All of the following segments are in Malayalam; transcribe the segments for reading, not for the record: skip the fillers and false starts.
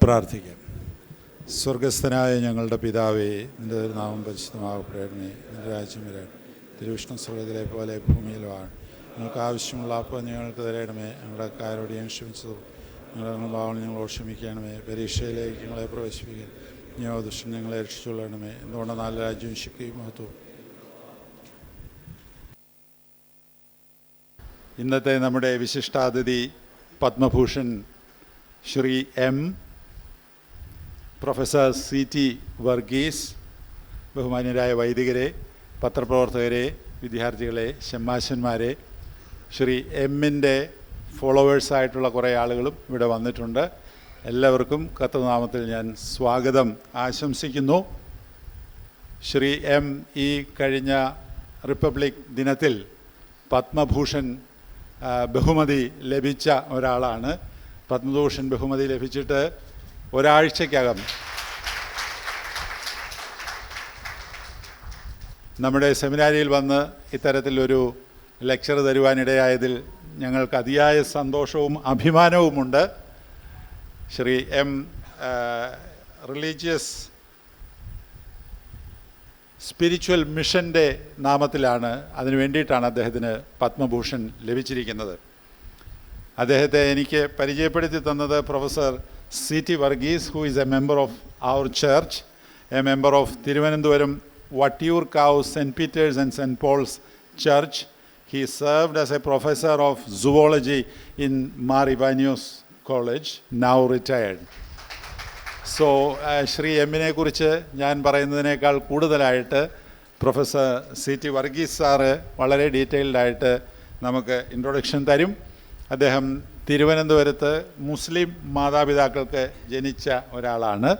പ്രാർത്ഥിക്കാം. സ്വർഗസ്ഥനായ ഞങ്ങളുടെ പിതാവേ, നിൻ്റെ നാമം പരിശുദ്ധമാകപ്പെടണമേ. നിൻ്റെ രാജ്യം വരണമേ. തിരുവിഷ്ണു സ്വർഗത്തിലെ പോലെ ഭൂമിയിലുമാണ്. ഞങ്ങൾക്ക് ആവശ്യമുള്ള അപ്പം ഞങ്ങൾക്ക് തരണമേ. ഞങ്ങളുടെ കാരോട് ഞാൻ ക്ഷമിച്ചതും ഞങ്ങളുടെ ഭാവന ഞങ്ങളോട് ക്ഷമിക്കണമേ. പരീക്ഷയിലേക്ക് ഞങ്ങളെ പ്രവേശിപ്പിക്കുക. ഞോ ദുഷ്ടൻ ഞങ്ങളെ രക്ഷിച്ചുകൊള്ളണമേ. എന്തുകൊണ്ട് നല്ല രാജ്യവും ശക്തിയും മഹത്വവും. ഇന്നത്തെ നമ്മുടെ വിശിഷ്ടാതിഥി Padma Bhushan Shri am professor CT Varghese, ബഹുമാന്യരായ വൈദികരെ, പത്രപ്രവർത്തകരെ, വിദ്യാർത്ഥികളെ, ഷമ്മാശന്മാരെ, ശ്രീ എമ്മിൻ്റെ ഫോളോവേഴ്സായിട്ടുള്ള കുറേ ആളുകളും ഇവിടെ വന്നിട്ടുണ്ട്. എല്ലാവർക്കും കർത്തൃനാമത്തിൽ ഞാൻ സ്വാഗതം ആശംസിക്കുന്നു. ശ്രീ എം ഈ കഴിഞ്ഞ റിപ്പബ്ലിക് ദിനത്തിൽ പത്മഭൂഷൺ ബഹുമതി ലഭിച്ച ഒരാളാണ്. പത്മഭൂഷൺ ബഹുമതി ലഭിച്ചിട്ട് ഒരാഴ്ചക്കകം നമ്മുടെ സെമിനാരിയിൽ വന്ന് ഇത്തരത്തിലൊരു ലെക്ചർ തരുവാനിടയായതിൽ ഞങ്ങൾക്ക് അതിയായ സന്തോഷവും അഭിമാനവുമുണ്ട്. ശ്രീ എം റിലീജിയസ് സ്പിരിച്വൽ മിഷൻ്റെ നാമത്തിലാണ്, അതിനു വേണ്ടിയിട്ടാണ് അദ്ദേഹത്തിന് പത്മഭൂഷൺ ലഭിച്ചിരിക്കുന്നത്. അദ്ദേഹത്തെ എനിക്ക് പരിചയപ്പെടുത്തി തന്നത് professor CT Varghese, who is a member of our church, a member of Thiruvananthapuram Vattiyoorkavu St. Peter's and St. Paul's Church. He served as a professor of zoology in Mar Ivanios College, now retired. So Shri എമ്മിനെ കുറിച്ച് ഞാൻ പറയുന്നതിനേക്കാൾ കൂടുതലായിട്ട് പ്രൊഫസർ CT വർഗീസ് സാറ് വളരെ ഡീറ്റെയിൽഡായിട്ട് നമുക്ക് ഇൻട്രൊഡക്ഷൻ തരും. അദ്ദേഹം തിരുവനന്തപുരത്ത് മുസ്ലിം മാതാപിതാക്കൾക്ക് ജനിച്ച ഒരാളാണ്.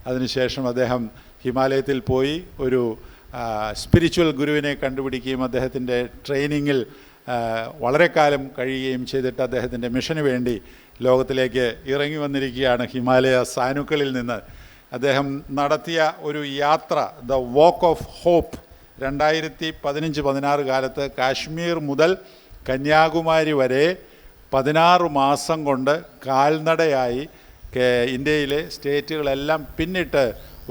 അതിനുശേഷം അദ്ദേഹം ഹിമാലയത്തിൽ പോയി ഒരു സ്പിരിച്വൽ ഗുരുവിനെ കണ്ടുപിടിക്കുകയും അദ്ദേഹത്തിൻ്റെ ട്രെയിനിങ്ങിൽ വളരെ കാലം കഴിയുകയും ചെയ്തിട്ട് അദ്ദേഹത്തിൻ്റെ മിഷന് വേണ്ടി ലോകത്തിലേക്ക് ഇറങ്ങി വന്നിരിക്കുകയാണ്. ഹിമാലയ സാനുക്കളിൽ നിന്ന് അദ്ദേഹം നടത്തിയ ഒരു യാത്ര, ദ വാക്ക് ഓഫ് ഹോപ്പ്, 2015-16 കാലത്ത് കാശ്മീർ മുതൽ കന്യാകുമാരി വരെ 16 മാസം കൊണ്ട് കാൽനടയായി ഇന്ത്യയിലെ സ്റ്റേറ്റുകളെല്ലാം പിന്നിട്ട്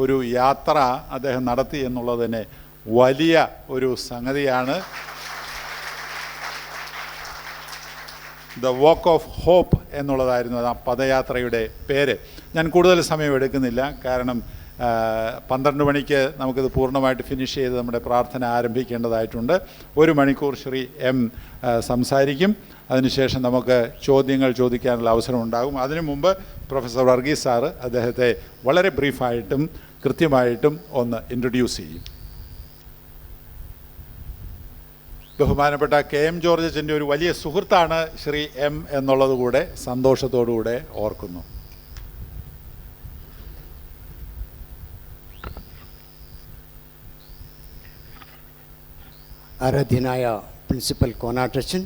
ഒരു യാത്ര അദ്ദേഹം നടത്തി എന്നുള്ളത് തന്നെ വലിയ ഒരു സംഗതിയാണ്. ദ വാക്ക് ഓഫ് ഹോപ്പ് എന്നുള്ളതായിരുന്നു ആ പദയാത്രയുടെ പേര്. ഞാൻ കൂടുതൽ സമയം എടുക്കുന്നില്ല, കാരണം 12 മണിക്ക് നമുക്കിത് പൂർണ്ണമായിട്ട് ഫിനിഷ് ചെയ്ത് നമ്മുടെ പ്രാർത്ഥന ആരംഭിക്കേണ്ടതായിട്ടുണ്ട്. 1 മണിക്കൂർ ശ്രീ എം സംസാരിക്കും. അതിനുശേഷം നമുക്ക് ചോദ്യങ്ങൾ ചോദിക്കാനുള്ള അവസരം ഉണ്ടാകും. അതിനു മുമ്പ് പ്രൊഫസർ വർഗീസ് സാറ് അദ്ദേഹത്തെ വളരെ ബ്രീഫായിട്ടും കൃത്യമായിട്ടും ഒന്ന് ഇൻട്രൊഡ്യൂസ് ചെയ്യും. ബഹുമാനപ്പെട്ട KM ജോർജ് അച്ഛൻ്റെ ഒരു വലിയ സുഹൃത്താണ് ശ്രീ എം എന്നുള്ളത് കൂടെ സന്തോഷത്തോടുകൂടെ ഓർക്കുന്നു. ആരാധ്യനായ പ്രിൻസിപ്പൽ കോനാട്ടച്ചൻ,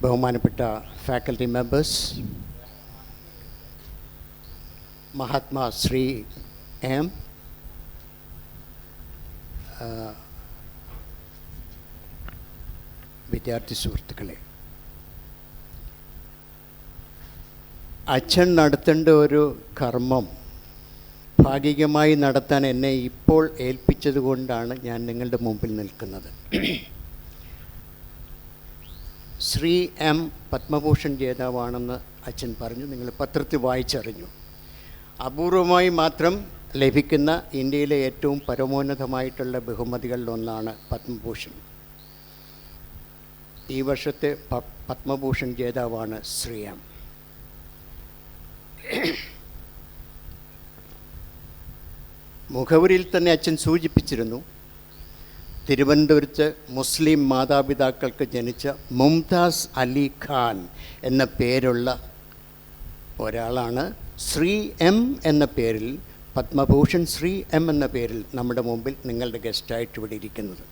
ബഹുമാനപ്പെട്ട faculty members, Mahatma Shri M, വിദ്യാർത്ഥി സുഹൃത്തുക്കളെ, അച്ഛൻ നടത്തേണ്ട ഒരു കർമ്മം ഭാഗികമായി നടത്താൻ എന്നെ ഇപ്പോൾ ഏൽപ്പിച്ചത് കൊണ്ടാണ് ഞാൻ നിങ്ങളുടെ മുമ്പിൽ നിൽക്കുന്നത്. ശ്രീ എം പത്മഭൂഷൺ ജേതാവാണെന്ന് അച്ഛൻ പറഞ്ഞു, നിങ്ങൾ പത്രത്തിൽ വായിച്ചറിഞ്ഞു. അപൂർവമായി മാത്രം ലഭിക്കുന്ന ഇന്ത്യയിലെ ഏറ്റവും പരമോന്നതമായിട്ടുള്ള ബഹുമതികളിലൊന്നാണ് പത്മഭൂഷൺ. ഈ വർഷത്തെ പത്മഭൂഷൺ ജേതാവാണ് ശ്രീ എം. മുഖവുരിയിൽ തന്നെ അച്ഛൻ സൂചിപ്പിച്ചിരുന്നു, തിരുവനന്തപുരത്ത് മുസ്ലിം മാതാപിതാക്കൾക്ക് ജനിച്ച മുംതാസ് അലി ഖാൻ എന്ന പേരുള്ള ഒരാളാണ് ശ്രീ എം എന്ന പേരിൽ, പത്മഭൂഷൺ ശ്രീ എം എന്ന പേരിൽ നമ്മുടെ മുമ്പിൽ നിങ്ങളുടെ ഗസ്റ്റായിട്ട് ഇവിടെ ഇരിക്കുന്നത്.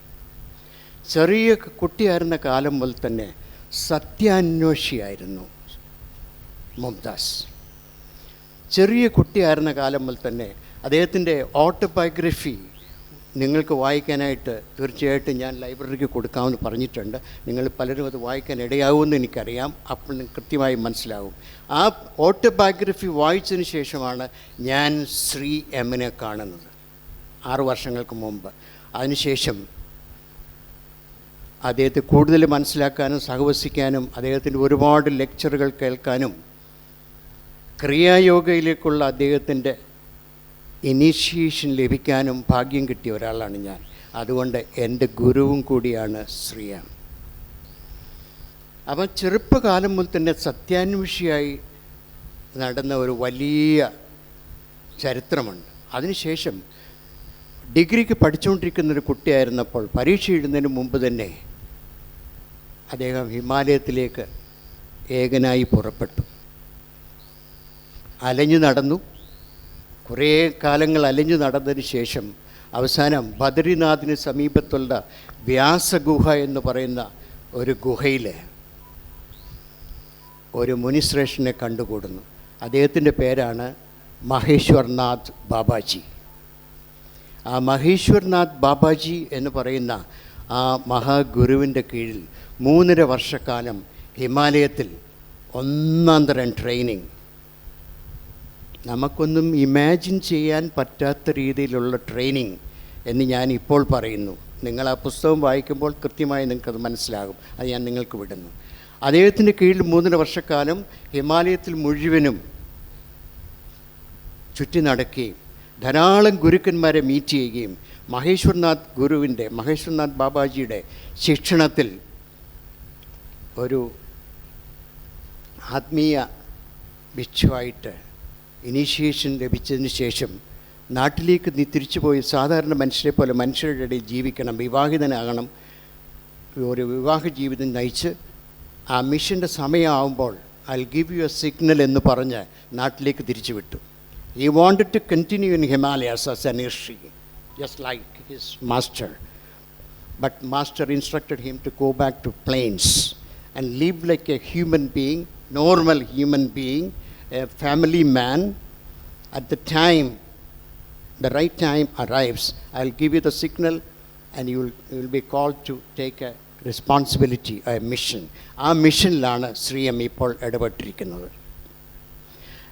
ചെറിയ കുട്ടിയായിരുന്ന കാലം മുതൽ തന്നെ സത്യാന്വേഷിയായിരുന്നു മുംതാസ്. ചെറിയ കുട്ടിയായിരുന്ന കാലം മുതൽ തന്നെ അദ്ദേഹത്തിൻ്റെ ഓട്ടോബയോഗ്രഫി നിങ്ങൾക്ക് വായിക്കാനായിട്ട് തീർച്ചയായിട്ടും ഞാൻ ലൈബ്രറിക്ക് കൊടുക്കാമെന്ന് പറഞ്ഞിട്ടുണ്ട്. നിങ്ങൾ പലരും അത് വായിക്കാൻ ഇടയാവുമെന്ന് എനിക്കറിയാം. അപ്പോൾ നിങ്ങൾക്ക് കൃത്യമായി മനസ്സിലാവും. ആ ഓട്ടോബയോഗ്രഫി വായിച്ചതിന് ശേഷമാണ് ഞാൻ ശ്രീ എമ്മിനെ കാണുന്നത് 6 വർഷങ്ങൾക്ക് മുമ്പ്. അതിനുശേഷം അദ്ദേഹത്തെ കൂടുതൽ മനസ്സിലാക്കാനും സഹവസിക്കാനും അദ്ദേഹത്തിൻ്റെ ഒരുപാട് ലെക്ചറുകൾ കേൾക്കാനും ക്രിയായോഗയിലേക്കുള്ള അദ്ദേഹത്തിൻ്റെ ഇനീഷ്യേഷൻ ലഭിക്കാനും ഭാഗ്യം കിട്ടിയ ഒരാളാണ് ഞാൻ. അതുകൊണ്ട് എൻ്റെ ഗുരുവും കൂടിയാണ് ശ്രീ എം. അപ്പം ചെറുപ്പകാലം മുതൽ തന്നെ സത്യാന്വേഷിയായി നടന്ന ഒരു വലിയ ചരിത്രമുണ്ട്. അതിനുശേഷം ഡിഗ്രിക്ക് പഠിച്ചുകൊണ്ടിരിക്കുന്നൊരു കുട്ടിയായിരുന്നപ്പോൾ പരീക്ഷ എഴുതുന്നതിന് മുമ്പ് തന്നെ അദ്ദേഹം ഹിമാലയത്തിലേക്ക് ഏകനായി പുറപ്പെട്ടു. അലഞ്ഞു നടന്നു. കുറേ കാലങ്ങൾ അലഞ്ഞു നടന്നതിന് ശേഷം അവസാനം ബദ്രിനാഥിന് സമീപത്തുള്ള വ്യാസഗുഹ എന്ന് പറയുന്ന ഒരു ഗുഹയിൽ ഒരു മുനിശ്രേഷ്ഠനെ കണ്ടുകൂടുന്നു. അദ്ദേഹത്തിൻ്റെ പേരാണ് മഹേശ്വർനാഥ് ബാബാജി. ആ മഹേശ്വർനാഥ് ബാബാജി എന്ന് പറയുന്ന ആ മഹാഗുരുവിൻ്റെ കീഴിൽ 3.5 വർഷക്കാലം ഹിമാലയത്തിൽ ഒന്നാം തരം ട്രെയിനിങ്. നമുക്കൊന്നും ഇമാജിൻ ചെയ്യാൻ പറ്റാത്ത രീതിയിലുള്ള ട്രെയിനിങ് എന്ന് ഞാൻ ഇപ്പോൾ പറയുന്നു. നിങ്ങൾ ആ പുസ്തകം വായിക്കുമ്പോൾ കൃത്യമായി നിങ്ങൾക്കത് മനസ്സിലാകും. അത് ഞാൻ നിങ്ങൾക്ക് വിടുന്നു. അദ്ദേഹത്തിൻ്റെ കീഴിൽ 3.5 വർഷക്കാലം ഹിമാലയത്തിൽ മുഴുവനും ചുറ്റി നടക്കുകയും ധാരാളം ഗുരുക്കന്മാരെ മീറ്റ് ചെയ്യുകയും മഹേശ്വർനാഥ് ബാബാജിയുടെ ശിക്ഷണത്തിൽ ഒരു ആത്മീയ ഭിക്ഷുവായിട്ട് ഇനീഷ്യേഷൻ ലഭിച്ചതിന് ശേഷം നാട്ടിലേക്ക് നീ തിരിച്ചുപോയി സാധാരണ മനുഷ്യരെ പോലെ മനുഷ്യരുടെ ഇടയിൽ ജീവിക്കണം, വിവാഹിതനാകണം, ഒരു വിവാഹ ജീവിതം നയിച്ച് ആ മിഷൻ്റെ സമയമാകുമ്പോൾ I give you A signal എന്ന് പറഞ്ഞ് നാട്ടിലേക്ക് തിരിച്ചു വിട്ടു. He wanted to continue in Himalayas as an Rishi, just like his master. But master instructed him to go back to plains and live like a human being, normal human being, a family man. At the time, the right time arrives, I'll give you the signal and you will be called to take a responsibility, a mission. ആ മിഷനിലാണ് ശ്രീ എം ഇപ്പോൾ ഇടപെട്ടിരിക്കുന്നത്.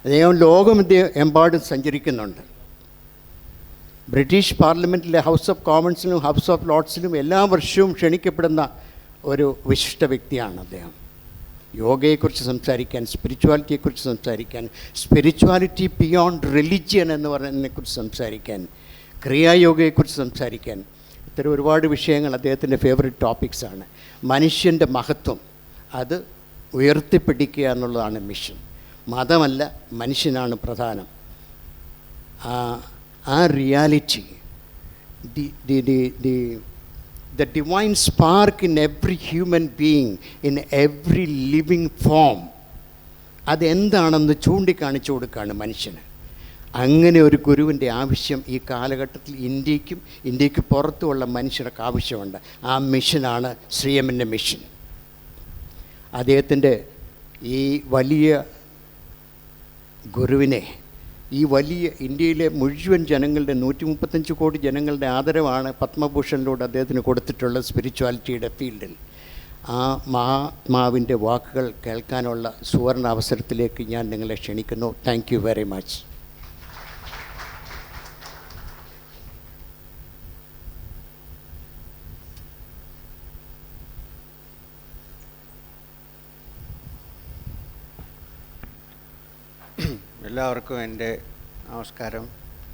അദ്ദേഹം ലോകമെമ്പാടും സഞ്ചരിക്കുന്നുണ്ട്. ബ്രിട്ടീഷ് പാർലമെൻറ്റിലെ ഹൗസ് ഓഫ് കോമൺസിലും ഹൗസ് ഓഫ് ലോർഡ്സിലും എല്ലാ വർഷവും ക്ഷണിക്കപ്പെടുന്ന ഒരു വിശിഷ്ട വ്യക്തിയാണ് അദ്ദേഹം. യോഗയെക്കുറിച്ച് സംസാരിക്കാൻ, സ്പിരിച്വാലിറ്റിയെക്കുറിച്ച് സംസാരിക്കാൻ, സ്പിരിച്വാലിറ്റി ബിയോണ്ട് റിലിജിയൻ എന്ന് പറയുന്നതിനെക്കുറിച്ച് സംസാരിക്കാൻ, ക്രിയായോഗയെക്കുറിച്ച് സംസാരിക്കാൻ, ഇത്തരം ഒരുപാട് വിഷയങ്ങൾ അദ്ദേഹത്തിൻ്റെ ഫേവറേറ്റ് ടോപ്പിക്സാണ്. മനുഷ്യൻ്റെ മഹത്വം അത് ഉയർത്തിപ്പിടിക്കുക എന്നുള്ളതാണ് മിഷൻ. മതമല്ല, മനുഷ്യനാണ് പ്രധാനം. ആ reality, the divine spark in every human being, in every living form, അതെന്താണെന്ന് ചൂണ്ടിക്കാണിച്ചു കൊടുക്കുകയാണ് മനുഷ്യന്. അങ്ങനെ ഒരു ഗുരുവിൻ്റെ ആവശ്യം ഈ കാലഘട്ടത്തിൽ ഇന്ത്യക്ക് പുറത്തുമുള്ള മനുഷ്യർക്ക് ആവശ്യമുണ്ട്. ആ മിഷനാണ് ശ്രീ എമ്മിൻ്റെ മിഷൻ. അദ്ദേഹത്തിൻ്റെ ഈ വലിയ ഗുരുവിനെ, ഈ വലിയ ഇന്ത്യയിലെ മുഴുവൻ ജനങ്ങളുടെ 135 കോടി ജനങ്ങളുടെ ആദരവാണ് പത്മഭൂഷണിലൂടെ അദ്ദേഹത്തിന് കൊടുത്തിട്ടുള്ള സ്പിരിച്വാലിറ്റിയുടെ ഫീൽഡിൽ. ആ മഹാത്മാവിൻ്റെ വാക്കുകൾ കേൾക്കാനുള്ള സുവർണ അവസരത്തിലേക്ക് ഞാൻ നിങ്ങളെ ക്ഷണിക്കുന്നു. Thank you very much. എല്ലാവർക്കും എൻ്റെ നമസ്കാരം,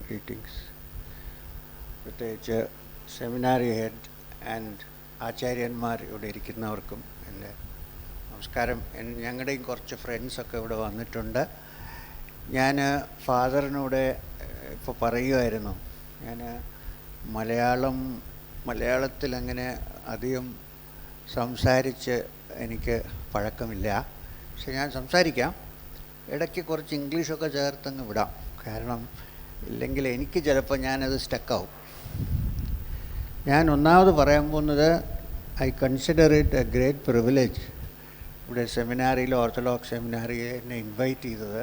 ഗ്രീറ്റിംഗ്സ്. പ്രത്യേകിച്ച് സെമിനാരി ഹെഡ് ആൻഡ് ആചാര്യന്മാർ ഇവിടെ ഇരിക്കുന്നവർക്കും എൻ്റെ നമസ്കാരം. ഞങ്ങളുടെയും കുറച്ച് ഫ്രണ്ട്സൊക്കെ ഇവിടെ വന്നിട്ടുണ്ട്. ഞാൻ ഫാദറിനൂടെ ഇപ്പോൾ പറയുമായിരുന്നു, ഞാൻ മലയാളത്തിൽ അങ്ങനെ അധികം സംസാരിച്ച് എനിക്ക് പഴക്കമില്ല. പക്ഷെ ഞാൻ സംസാരിക്കാം. ഇടയ്ക്ക് കുറച്ച് ഇംഗ്ലീഷൊക്കെ ചേർത്തങ്ങ് വിടാം. കാരണം ഇല്ലെങ്കിൽ എനിക്ക് ചിലപ്പോൾ ഞാനത് സ്റ്റക്കാവും. ഞാൻ ഒന്നാമത് പറയാൻ പോകുന്നത്, I consider it A great privilege ഇവിടെ സെമിനാരിയിൽ, ഓർത്തഡോക്സ് സെമിനാരിയെ എന്നെ ഇൻവൈറ്റ് ചെയ്തത്.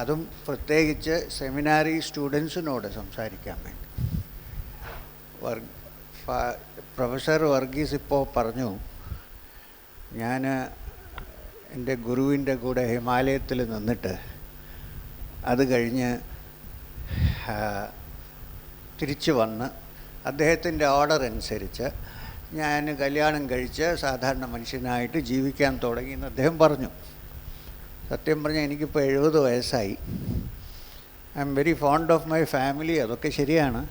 അതും പ്രത്യേകിച്ച് സെമിനാരി സ്റ്റുഡൻസിനോട് സംസാരിക്കാൻ വേണ്ടി. പ്രൊഫസർ വർഗീസ് ഇപ്പോൾ പറഞ്ഞു, ഞാൻ എൻ്റെ ഗുരുവിൻ്റെ കൂടെ ഹിമാലയത്തിൽ നിന്നിട്ട് അത് കഴിഞ്ഞ് തിരിച്ചു വന്ന് അദ്ദേഹത്തിൻ്റെ ഓർഡർ അനുസരിച്ച് ഞാൻ കല്യാണം കഴിച്ച് സാധാരണ മനുഷ്യനായിട്ട് ജീവിക്കാൻ തുടങ്ങിയെന്ന് അദ്ദേഹം പറഞ്ഞു. സത്യം പറഞ്ഞാൽ എനിക്കിപ്പോൾ 70 വയസ്സായി. I am very fond of my family, അതൊക്കെ ശരിയാണ്.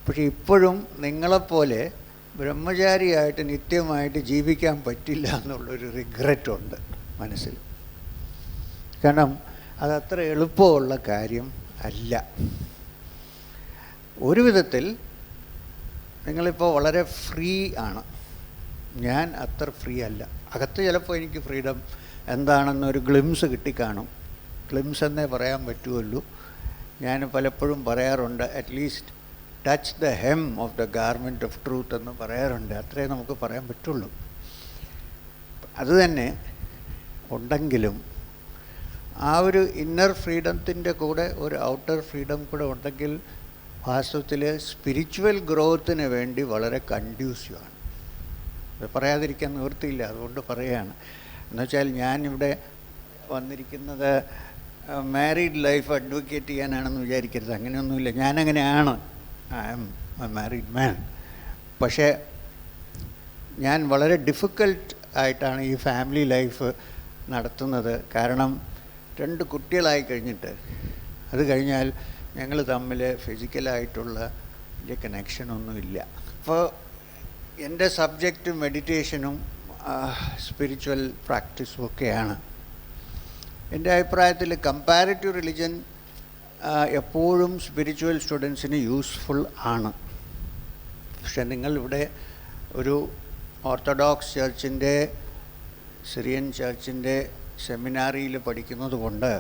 പക്ഷെ ഇപ്പോഴും നിങ്ങളെപ്പോലെ ബ്രഹ്മചാരിയായിട്ട് നിത്യമായിട്ട് ജീവിക്കാൻ പറ്റില്ല എന്നുള്ളൊരു റിഗ്രറ്റുണ്ട് മനസ്സിൽ. കാരണം അതത്ര എളുപ്പമുള്ള കാര്യം അല്ല. ഒരു വിധത്തിൽ നിങ്ങളിപ്പോൾ വളരെ ഫ്രീ ആണ്, ഞാൻ അത്ര ഫ്രീ അല്ല. അകത്ത് ചിലപ്പോൾ എനിക്ക് ഫ്രീഡം എന്താണെന്നൊരു ഗ്ലിംസ് കിട്ടിക്കാണും. ഗ്ലിംസ് എന്നേ പറയാൻ പറ്റുമല്ലോ. ഞാൻ പലപ്പോഴും പറയാറുണ്ട്, at least touch the hem of the garment of truth എന്ന് പറയാറുണ്ട്. അത്രേ നമുക്ക് പറയാൻ പറ്റുള്ളൂ. അതുതന്നെ ഉണ്ടെങ്കിലും ആ ഒരു ഇന്നർ ഫ്രീഡത്തിൻ്റെ കൂടെ ഒരു ഔട്ടർ ഫ്രീഡം കൂടെ ഉണ്ടെങ്കിൽ വാസ്തവത്തിൽ സ്പിരിച്വൽ ഗ്രോത്തിന് വേണ്ടി വളരെ കൺഡ്യൂസീവാണ്. അത് പറയാതിരിക്കാൻ നിവൃത്തിയില്ല, അതുകൊണ്ട് പറയുകയാണ്. എന്നുവെച്ചാൽ ഞാനിവിടെ വന്നിരിക്കുന്നത് മാരീഡ് ലൈഫ് അഡ്വക്കേറ്റ് ചെയ്യാനാണെന്ന് വിചാരിക്കരുത്, അങ്ങനെയൊന്നുമില്ല. ഞാനങ്ങനെയാണ്, ഐ ആം എ മാരീഡ് മാൻ. പക്ഷേ ഞാൻ വളരെ ഡിഫിക്കൽട്ട് ആയിട്ടാണ് ഈ ഫാമിലി ലൈഫ് നടത്തുന്നത്. കാരണം 2 കുട്ടികളായി കഴിഞ്ഞിട്ട് അത് കഴിഞ്ഞാൽ ഞങ്ങൾ തമ്മിൽ ഫിസിക്കലായിട്ടുള്ള വലിയ കണക്ഷനൊന്നുമില്ല. അപ്പോൾ എൻ്റെ സബ്ജക്റ്റ് മെഡിറ്റേഷനും സ്പിരിച്വൽ പ്രാക്ടീസും ഒക്കെയാണ്. എൻ്റെ അഭിപ്രായത്തിൽ കമ്പാരിറ്റീവ് റിലിജൻ എപ്പോഴും സ്പിരിച്വൽ സ്റ്റുഡൻസിന് യൂസ്ഫുൾ ആണ്. പക്ഷെ നിങ്ങളിവിടെ ഒരു ഓർത്തഡോക്സ് ചർച്ചിൻ്റെ, സിറിയൻ ചർച്ചിൻ്റെ സെമിനാറിയിൽ പഠിക്കുന്നത് കൊണ്ട്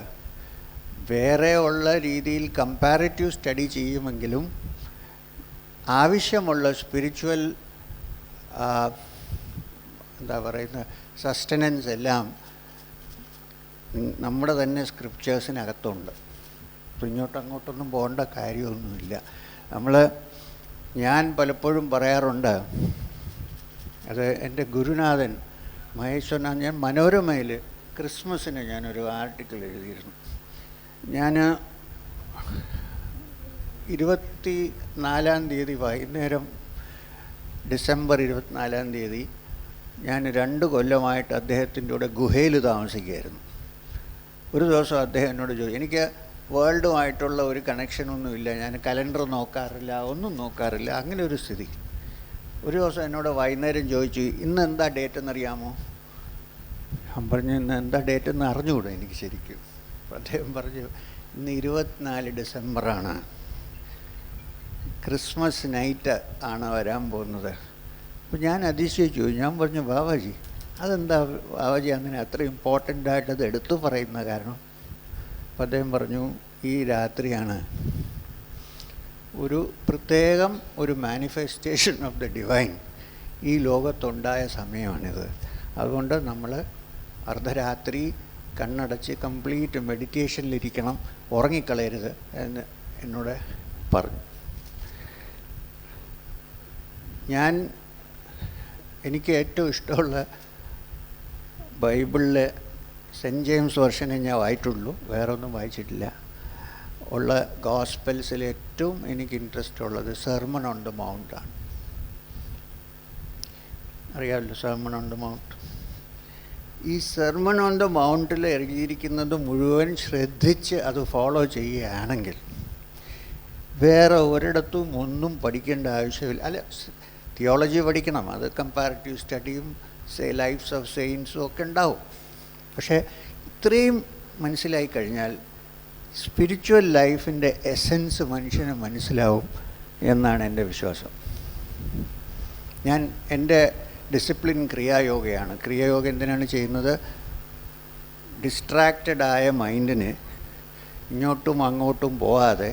വേറെ ഉള്ള രീതിയിൽ കമ്പാരിറ്റീവ് സ്റ്റഡി ചെയ്യുമെങ്കിലും ആവശ്യമുള്ള സ്പിരിച്വൽ എന്താ പറയുന്ന സസ്റ്റനൻസ് എല്ലാം നമ്മുടെ തന്നെ സ്ക്രിപ്റ്റേഴ്സിനകത്തുണ്ട്. അപ്പോൾ ഇങ്ങോട്ടങ്ങോട്ടൊന്നും പോകേണ്ട കാര്യമൊന്നുമില്ല. ഞാൻ പലപ്പോഴും പറയാറുണ്ട്, അത് എൻ്റെ ഗുരുനാഥൻ മഹേശ്വരനാഥ്, ഞാൻ മനോരമയിൽ ക്രിസ്മസിന് ഞാനൊരു ആർട്ടിക്കിൾ എഴുതിയിരുന്നു. ഞാൻ 24-ാം തീയതി വൈകുന്നേരം, ഡിസംബർ 24-ാം തീയതി ഞാൻ 2 കൊല്ലമായിട്ട് അദ്ദേഹത്തിൻ്റെ കൂടെ ഗുഹയിൽ താമസിക്കുകയായിരുന്നു. ഒരു ദിവസം അദ്ദേഹം എന്നോട് ചോദിച്ചു, എനിക്ക് വേൾഡുമായിട്ടുള്ള ഒരു കണക്ഷനൊന്നുമില്ല, ഞാൻ കലണ്ടർ നോക്കാറില്ല, ഒന്നും നോക്കാറില്ല, അങ്ങനെ ഒരു സ്ഥിതി. ഒരു ദിവസം എന്നോട് വൈകുന്നേരം ചോദിച്ചു, ഇന്ന് എന്താ ഡേറ്റ് എന്നറിയാമോ? ഞാൻ പറഞ്ഞു, ഇന്ന് എന്താ ഡേറ്റ് എന്ന് അറിഞ്ഞുകൂടെ എനിക്ക് ശരിക്കും. അപ്പോൾ അദ്ദേഹം പറഞ്ഞു, ഇന്ന് 24 ഡിസംബറാണ്, ക്രിസ്മസ് നൈറ്റ് ആണ് വരാൻ പോകുന്നത്. അപ്പോൾ ഞാൻ അതിശയിച്ചു. ഞാൻ പറഞ്ഞു, ബാബാജി അതെന്താ ബാബാജി അങ്ങനെ അത്ര ഇമ്പോർട്ടൻ്റായിട്ട് അത് എടുത്തു പറയുന്ന കാരണം? അപ്പോൾ അദ്ദേഹം പറഞ്ഞു, ഈ രാത്രിയാണ് ഒരു പ്രത്യേകം ഒരു മാനിഫെസ്റ്റേഷൻ ഓഫ് ദ ഡിവൈൻ ഈ ലോകത്തുണ്ടായ സമയമാണിത്. അതുകൊണ്ട് നമ്മൾ അർദ്ധരാത്രി കണ്ണടച്ച് കംപ്ലീറ്റ് മെഡിറ്റേഷനിലിരിക്കണം, ഉറങ്ങിക്കളയരുത് എന്ന് എന്നോട് പറഞ്ഞു. എനിക്ക് ഏറ്റവും ഇഷ്ടമുള്ള ബൈബിളിലെ സെൻറ്റ് ജെയിംസ് വെർഷനെ ഞാൻ വായിച്ചുള്ളൂ, വേറെ ഒന്നും വായിച്ചിട്ടില്ല. ഉള്ള ഗോസ്പെൽസിൽ ഏറ്റവും എനിക്ക് ഇൻട്രസ്റ്റ് ഉള്ളത് സെർമൺ ഓൺ ദ മൗണ്ട് ആണ്. അറിയാമല്ലോ സെർമൺ ഓൺ ദ മൗണ്ട്. ഈ സെർമൺ ഓൺ ദ മൗണ്ടിൽ എഴുതിയിരിക്കുന്നത് മുഴുവൻ ശ്രദ്ധിച്ച് അത് ഫോളോ ചെയ്യുകയാണെങ്കിൽ വേറെ ഒരിടത്തും ഒന്നും പഠിക്കേണ്ട ആവശ്യമില്ല. അല്ല, തിയോളജി പഠിക്കണം, അത് കമ്പാരിറ്റീവ് സ്റ്റഡിയും ലൈഫ്സ് ഓഫ് സെയിൻസും ഒക്കെ ഉണ്ടാവും. പക്ഷേ ഇത്രയും മനസ്സിലായി കഴിഞ്ഞാൽ സ്പിരിച്വൽ ലൈഫിൻ്റെ എസൻസ് മനുഷ്യന് മനസ്സിലാവും എന്നാണ് എൻ്റെ വിശ്വാസം. എൻ്റെ ഡിസിപ്ലിൻ ക്രിയായോഗയാണ്. ക്രിയായോഗ എന്തിനാണ് ചെയ്യുന്നത്? ഡിസ്ട്രാക്റ്റഡായ മൈൻഡിന് ഇങ്ങോട്ടും അങ്ങോട്ടും പോകാതെ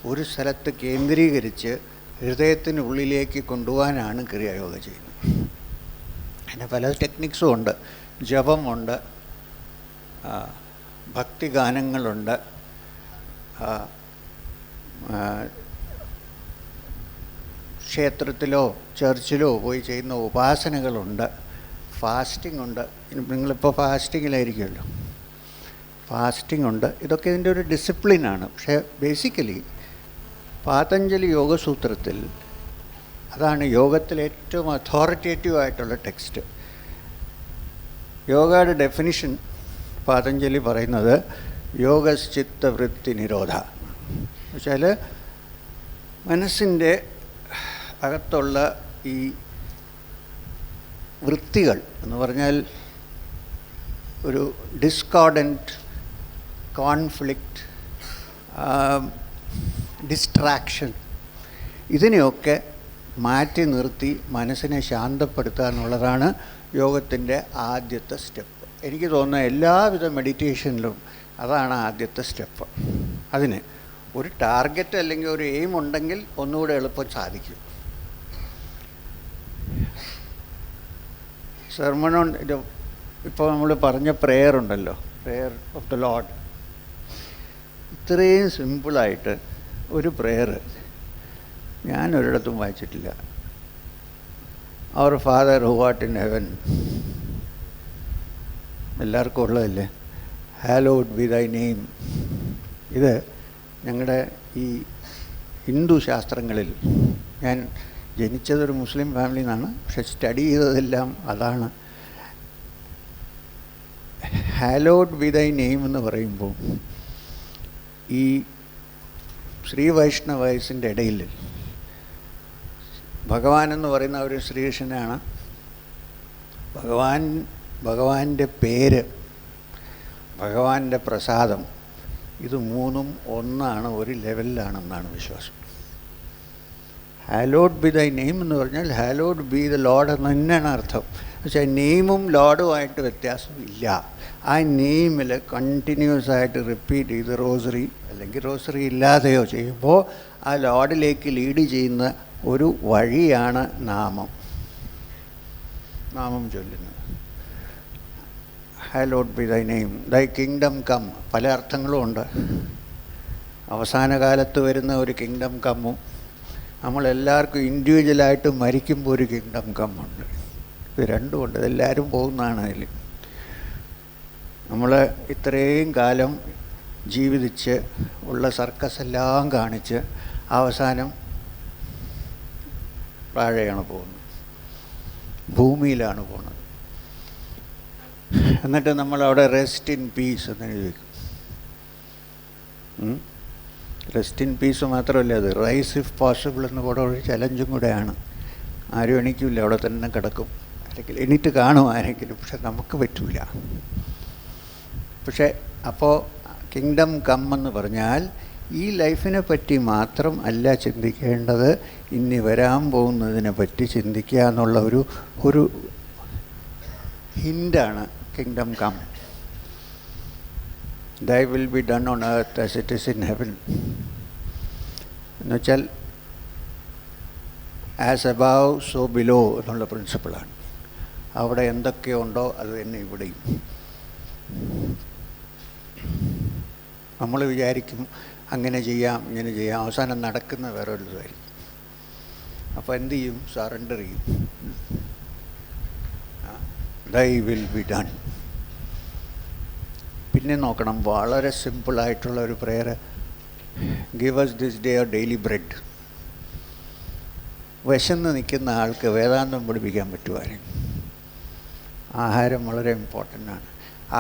ഒരു സ്ഥലത്ത് കേന്ദ്രീകരിച്ച് ഹൃദയത്തിനുള്ളിലേക്ക് കൊണ്ടുപോകാനാണ് ക്രിയായോഗ ചെയ്യുന്നത്. അതിന് പല ടെക്നിക്സും ഉണ്ട്. ജപമുണ്ട്, ഭക്തിഗാനങ്ങളുണ്ട്, ക്ഷേത്രത്തിലോ ചർച്ചിലോ പോയി ചെയ്യുന്ന ഉപാസനകളുണ്ട്, ഫാസ്റ്റിംഗ് ഉണ്ട്. നിങ്ങളിപ്പോൾ ഫാസ്റ്റിങ്ങിലായിരിക്കുമല്ലോ, ഫാസ്റ്റിംഗ് ഉണ്ട്. ഇതൊക്കെ ഇതിൻ്റെ ഒരു ഡിസിപ്ലിനാണ്. പക്ഷേ ബേസിക്കലി പാതഞ്ജലി യോഗസൂത്രത്തിൽ അതാണ് യോഗത്തിലെ ഏറ്റവും അതോറിറ്റേറ്റീവ് ആയിട്ടുള്ള ടെക്സ്റ്റ്. യോഗയുടെ ഡെഫിനിഷൻ പാതഞ്ജലി പറയുന്നത് യോഗശ്ചിത്ത വൃത്തി നിരോധ. എന്നുവെച്ചാൽ മനസ്സിൻ്റെ അകത്തുള്ള ഈ വൃത്തികൾ എന്ന് പറഞ്ഞാൽ ഒരു ഡിസ്കോർഡൻറ്റ്, കോൺഫ്ലിക്റ്റ്, ഡിസ്ട്രാക്ഷൻ, ഇതിനെയൊക്കെ മാറ്റി നിർത്തി മനസ്സിനെ ശാന്തപ്പെടുത്തുക എന്നുള്ളതാണ് യോഗത്തിൻ്റെ ആദ്യത്തെ സ്റ്റെപ്പ്. എനിക്ക് തോന്നുന്ന എല്ലാവിധ മെഡിറ്റേഷനിലും അതാണ് ആദ്യത്തെ സ്റ്റെപ്പ്. അതിന് ഒരു ടാർഗറ്റ് അല്ലെങ്കിൽ ഒരു എയിം ഉണ്ടെങ്കിൽ ഒന്നുകൂടെ എളുപ്പം സാധിക്കും. സെർമൺ ഇത് ഇപ്പോൾ നമ്മൾ പറഞ്ഞ പ്രെയർ ഉണ്ടല്ലോ, പ്രെയർ ഓഫ് ദ ലോർഡ്, ഇത്രയും സിമ്പിളായിട്ട് ഒരു പ്രെയർ ഞാൻ ഒരിടത്തും വായിച്ചിട്ടില്ല. അവർ Father who art in heaven, എല്ലാവർക്കും ഉള്ളതല്ലേ, ഹാലോഡ് ബി ദൈ നെയിം. ഇത് ഞങ്ങളുടെ ഈ ഹിന്ദു ശാസ്ത്രങ്ങളിൽ, ഞാൻ ജനിച്ചതൊരു മുസ്ലിം ഫാമിലിയിൽ നിന്നാണ്, പക്ഷെ സ്റ്റഡി ചെയ്തതെല്ലാം അതാണ്. ഹാലോഡ് ബി ദൈ നെയിം എന്ന് പറയുമ്പോൾ ഈ ശ്രീ വൈഷ്ണവൈസിൻ്റെ ഇടയിൽ ഭഗവാൻ എന്ന് പറയുന്ന ഒരു ശ്രീകൃഷ്ണനാണ്. ഭഗവാന്റെ പേര്, ഭഗവാന്റെ പ്രസാദം, ഇത് മൂന്നും ഒന്നാണ്, ഒരു ലെവലിലാണെന്നാണ് വിശ്വാസം. ഹാലോഡ് ബി ദൈ നെയിം എന്ന് പറഞ്ഞാൽ ഹാലോഡ് ബി ദ ലോഡ് എന്ന് തന്നെയാണ് അർത്ഥം. പക്ഷേ നെയിമും ലോഡുമായിട്ട് വ്യത്യാസമില്ല. ആ നെയിമിൽ കണ്ടിന്യൂസ് ആയിട്ട് റിപ്പീറ്റ് ചെയ്ത് റോസറി അല്ലെങ്കിൽ റോസറി ഇല്ലാതെയോ ചെയ്യുമ്പോൾ ആ ലോഡിലേക്ക് ലീഡ് ചെയ്യുന്ന ഒരു വഴിയാണ് നാമം ചൊല്ലുന്നത്. Hallowed be thy name, thy kingdom come, പല അർത്ഥങ്ങളും ഉണ്ട്. അവസാന കാലത്ത് വരുന്ന ഒരു കിങ്ഡം കമ്മും നമ്മളെല്ലാവർക്കും ഇൻഡിവിജ്വലായിട്ട് മരിക്കുമ്പോൾ ഒരു കിങ്ഡം കമ്മുണ്ട്. ഇത് രണ്ടുമുണ്ട്, ഇതെല്ലാവരും പോകുന്നതാണ്. അതിൽ നമ്മൾ ഇത്രയും കാലം ജീവിച്ച് ഉള്ള സർക്കസ് എല്ലാം കാണിച്ച് അവസാനം താഴെയാണ് പോകുന്നത്, ഭൂമിയിലാണ് പോകുന്നത്. എന്നിട്ട് നമ്മളവിടെ റെസ്റ്റ് ഇൻ പീസ് എന്ന് എഴുതി വയ്ക്കും. റെസ്റ്റ് ഇൻ പീസ് മാത്രമല്ല, അത് റൈസ് ഇഫ് പോസിബിൾ എന്ന് കൂടെ ഒരു ചലഞ്ചും കൂടെയാണ്. ആരും എണീക്കില്ല, അവിടെ തന്നെ കിടക്കും, അല്ലെങ്കിൽ എണീറ്റ് കാണും ആരെങ്കിലും, പക്ഷെ നമുക്ക് പറ്റില്ല. പക്ഷേ അപ്പോൾ കിങ്ഡം കം എന്ന് പറഞ്ഞാൽ ഈ ലൈഫിനെ പറ്റി മാത്രം അല്ല ചിന്തിക്കേണ്ടത്, ഇനി വരാൻ പോകുന്നതിനെ പറ്റി ചിന്തിക്കുക എന്നുള്ള ഒരു ഹിൻ്റാണ് kingdom come. Thy will be done on earth as it is in heaven. എന്നുവെച്ചാൽ ആസ് above so below എന്നുള്ള പ്രിൻസിപ്പിളാണ്. അവിടെ എന്തൊക്കെയുണ്ടോ അത് തന്നെ ഇവിടെയും. നമ്മൾ വിചാരിക്കും അങ്ങനെ ചെയ്യാം ഇങ്ങനെ ചെയ്യാം, അവസാനം നടക്കുന്ന വേറൊരു ഇതായിരിക്കും. അപ്പോൾ എന്ത് ചെയ്യും? സറണ്ടർ ചെയ്യും. Thy will be done. പിന്നെ നോക്കണം, വളരെ സിമ്പിളായിട്ടുള്ള ഒരു prayer, give us this day our daily bread. വിശന്ന് നിൽക്കുന്ന ആൾക്ക് വേദാന്തം പഠിപ്പിക്കാൻ പറ്റുമായിരുന്നു. ആഹാരം വളരെ ഇമ്പോർട്ടൻ്റ് ആണ്.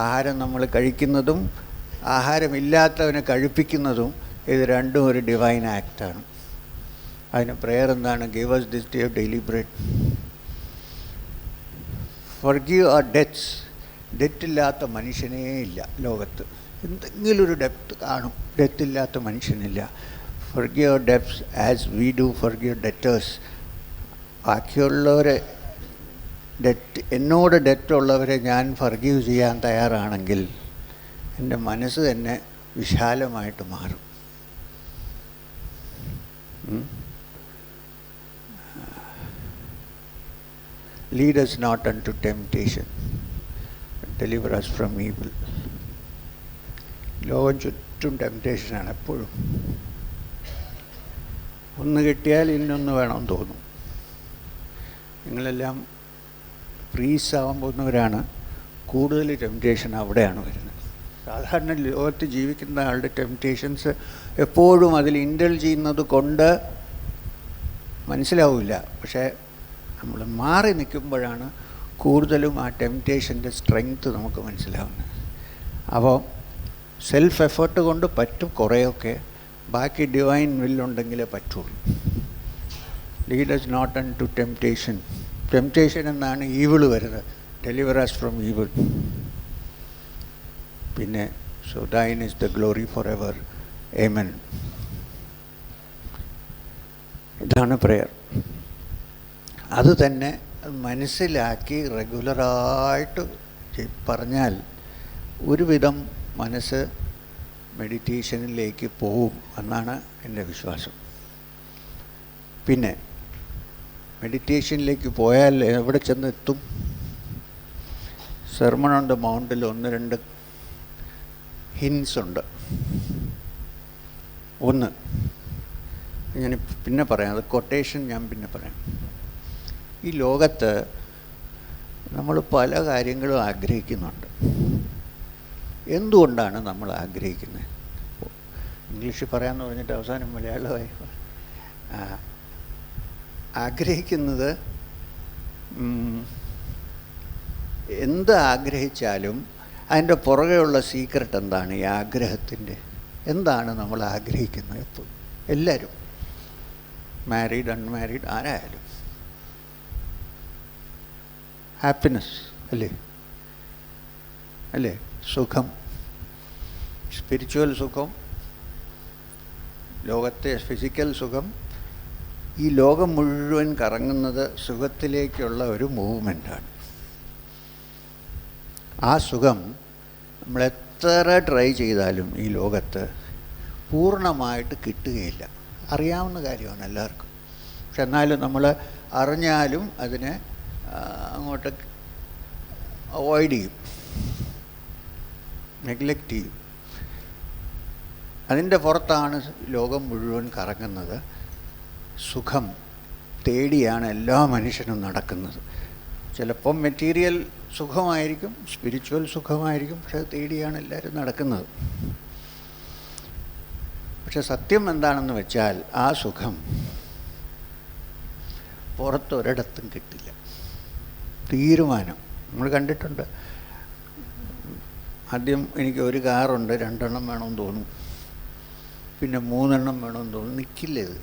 ആഹാരം നമ്മൾ കഴിക്കുന്നതും ആഹാരമില്ലാത്തവനെ കഴിപ്പിക്കുന്നതും ഇത് രണ്ടും ഒരു ഡിവൈൻ ആക്റ്റാണ്. അതിന് പ്രെയർ എന്താണ്? Give us this day our daily bread. forgive our debts. ഡെറ്റില്ലാത്ത മനുഷ്യനേ ഇല്ല ലോകത്ത്. എന്തെങ്കിലും ഒരു ഡെപ്റ്റ് കാണും, ഡെറ്റില്ലാത്ത മനുഷ്യനില്ല. forgive our debts as we do forgive debtors. ബാക്കിയുള്ളവരെ എന്നോട് ഡെറ്റുള്ളവരെ ഞാൻ ഫർഗീവ് ചെയ്യാൻ തയ്യാറാണെങ്കിൽ എൻ്റെ മനസ്സ് തന്നെ വിശാലമായിട്ട് മാറും. Lead us not unto temptation, deliver us from evil. ലോകം ചുറ്റും ടെംപ്റ്റേഷനാണ് എപ്പോഴും. ഒന്ന് കിട്ടിയാൽ ഇന്നൊന്ന് വേണമെന്ന് തോന്നും. നിങ്ങളെല്ലാം പ്രീസ് ആവാൻ പോകുന്നവരാണ്. കൂടുതൽ ടെംപ്റ്റേഷൻ അവിടെയാണ് വരുന്നത്. സാധാരണ ലോകത്ത് ജീവിക്കുന്ന ആളുടെ ടെംപ്റ്റേഷൻസ് എപ്പോഴും അതിൽ ഇൻഡൽജ് ചെയ്യുന്നത് കൊണ്ട് മനസ്സിലാവില്ല. പക്ഷേ നമ്മൾ മാറി നിൽക്കുമ്പോഴാണ് കൂടുതലും ആ ടെംപ്റ്റേഷൻ്റെ സ്ട്രെങ്ത്ത് നമുക്ക് മനസ്സിലാവുന്നത്. അപ്പോൾ സെൽഫ് എഫേർട്ട് കൊണ്ട് പറ്റും കുറേയൊക്കെ, ബാക്കി ഡിവൈൻ വില്ലുണ്ടെങ്കിലേ പറ്റുള്ളൂ. Lead us not unto temptation. Temptation എന്നാണ് ഈവിൾ വരുന്നത്. Deliver us from evil. പിന്നെ so thine is the glory forever. Amen. ഇതാണ് പ്രെയർ. അത് തന്നെ മനസ്സിലാക്കി റെഗുലറായിട്ട് പറഞ്ഞാൽ ഒരുവിധം മനസ്സ് മെഡിറ്റേഷനിലേക്ക് പോവും എന്നാണ് എൻ്റെ വിശ്വാസം. പിന്നെ മെഡിറ്റേഷനിലേക്ക് പോയാൽ എവിടെ ചെന്നെത്തും? സെർമൺ ഓൺ ദ മൗണ്ടിൽ 1-2 ഹിൻസ് ഉണ്ട്. ഒന്ന് ഞാൻ പിന്നെ പറയാം, അത് കൊട്ടേഷൻ ഞാൻ പിന്നെ പറയാം. ഈ ലോകത്ത് നമ്മൾ പല കാര്യങ്ങളും ആഗ്രഹിക്കുന്നുണ്ട്. എന്തുകൊണ്ടാണ് നമ്മൾ ആഗ്രഹിക്കുന്നത്? ഇംഗ്ലീഷിൽ പറയാമെന്ന് പറഞ്ഞിട്ട് അവസാനം മലയാളമായി. ആഗ്രഹിക്കുന്നത് എന്ത് ആഗ്രഹിച്ചാലും അതിൻ്റെ പുറകെയുള്ള സീക്രട്ട് എന്താണ്? ഈ ആഗ്രഹത്തിൻ്റെ എന്താണ് നമ്മൾ ആഗ്രഹിക്കുന്നത്? എപ്പോഴും എല്ലാവരും, മാരീഡ് അൺമാരീഡ് ആരായാലും, ഹാപ്പിനെസ് അല്ലേ? അല്ലേ? സുഖം, സ്പിരിച്വൽ സുഖം, ലോകത്തെ ഫിസിക്കൽ സുഖം. ഈ ലോകം മുഴുവൻ കറങ്ങുന്നത് സുഖത്തിലേക്കുള്ള ഒരു മൂവ്മെൻറ്റാണ്. ആ സുഖം നമ്മളെത്ര ട്രൈ ചെയ്താലും ഈ ലോകത്ത് പൂർണ്ണമായിട്ട് കിട്ടുകയില്ല. അറിയാവുന്ന കാര്യമാണ് എല്ലാവർക്കും. പക്ഷെ എന്നാലും നമ്മൾ അറിഞ്ഞാലും അതിനെ അങ്ങോട്ട് അവോയ്ഡ് ചെയ്യും, നെഗ്ലക്റ്റ് ചെയ്യും. അതിൻ്റെ പുറത്താണ് ലോകം മുഴുവൻ കറങ്ങുന്നത്. സുഖം തേടിയാണ് എല്ലാ മനുഷ്യനും നടക്കുന്നത്. ചിലപ്പം മെറ്റീരിയൽ സുഖമായിരിക്കും, സ്പിരിച്വൽ സുഖമായിരിക്കും, പക്ഷെ അത് തേടിയാണ് എല്ലാവരും നടക്കുന്നത്. പക്ഷെ സത്യം എന്താണെന്ന് വെച്ചാൽ ആ സുഖം പുറത്തൊരിടത്തും കിട്ടില്ല. തീരുമാനം നമ്മൾ കണ്ടിട്ടുണ്ട്. ആദ്യം എനിക്ക് ഒരു കാറുണ്ട്, 2 എണ്ണം വേണമെന്ന് തോന്നും, പിന്നെ 3 എണ്ണം വേണമെന്ന് തോന്നും. നിൽക്കില്ല ഇത്.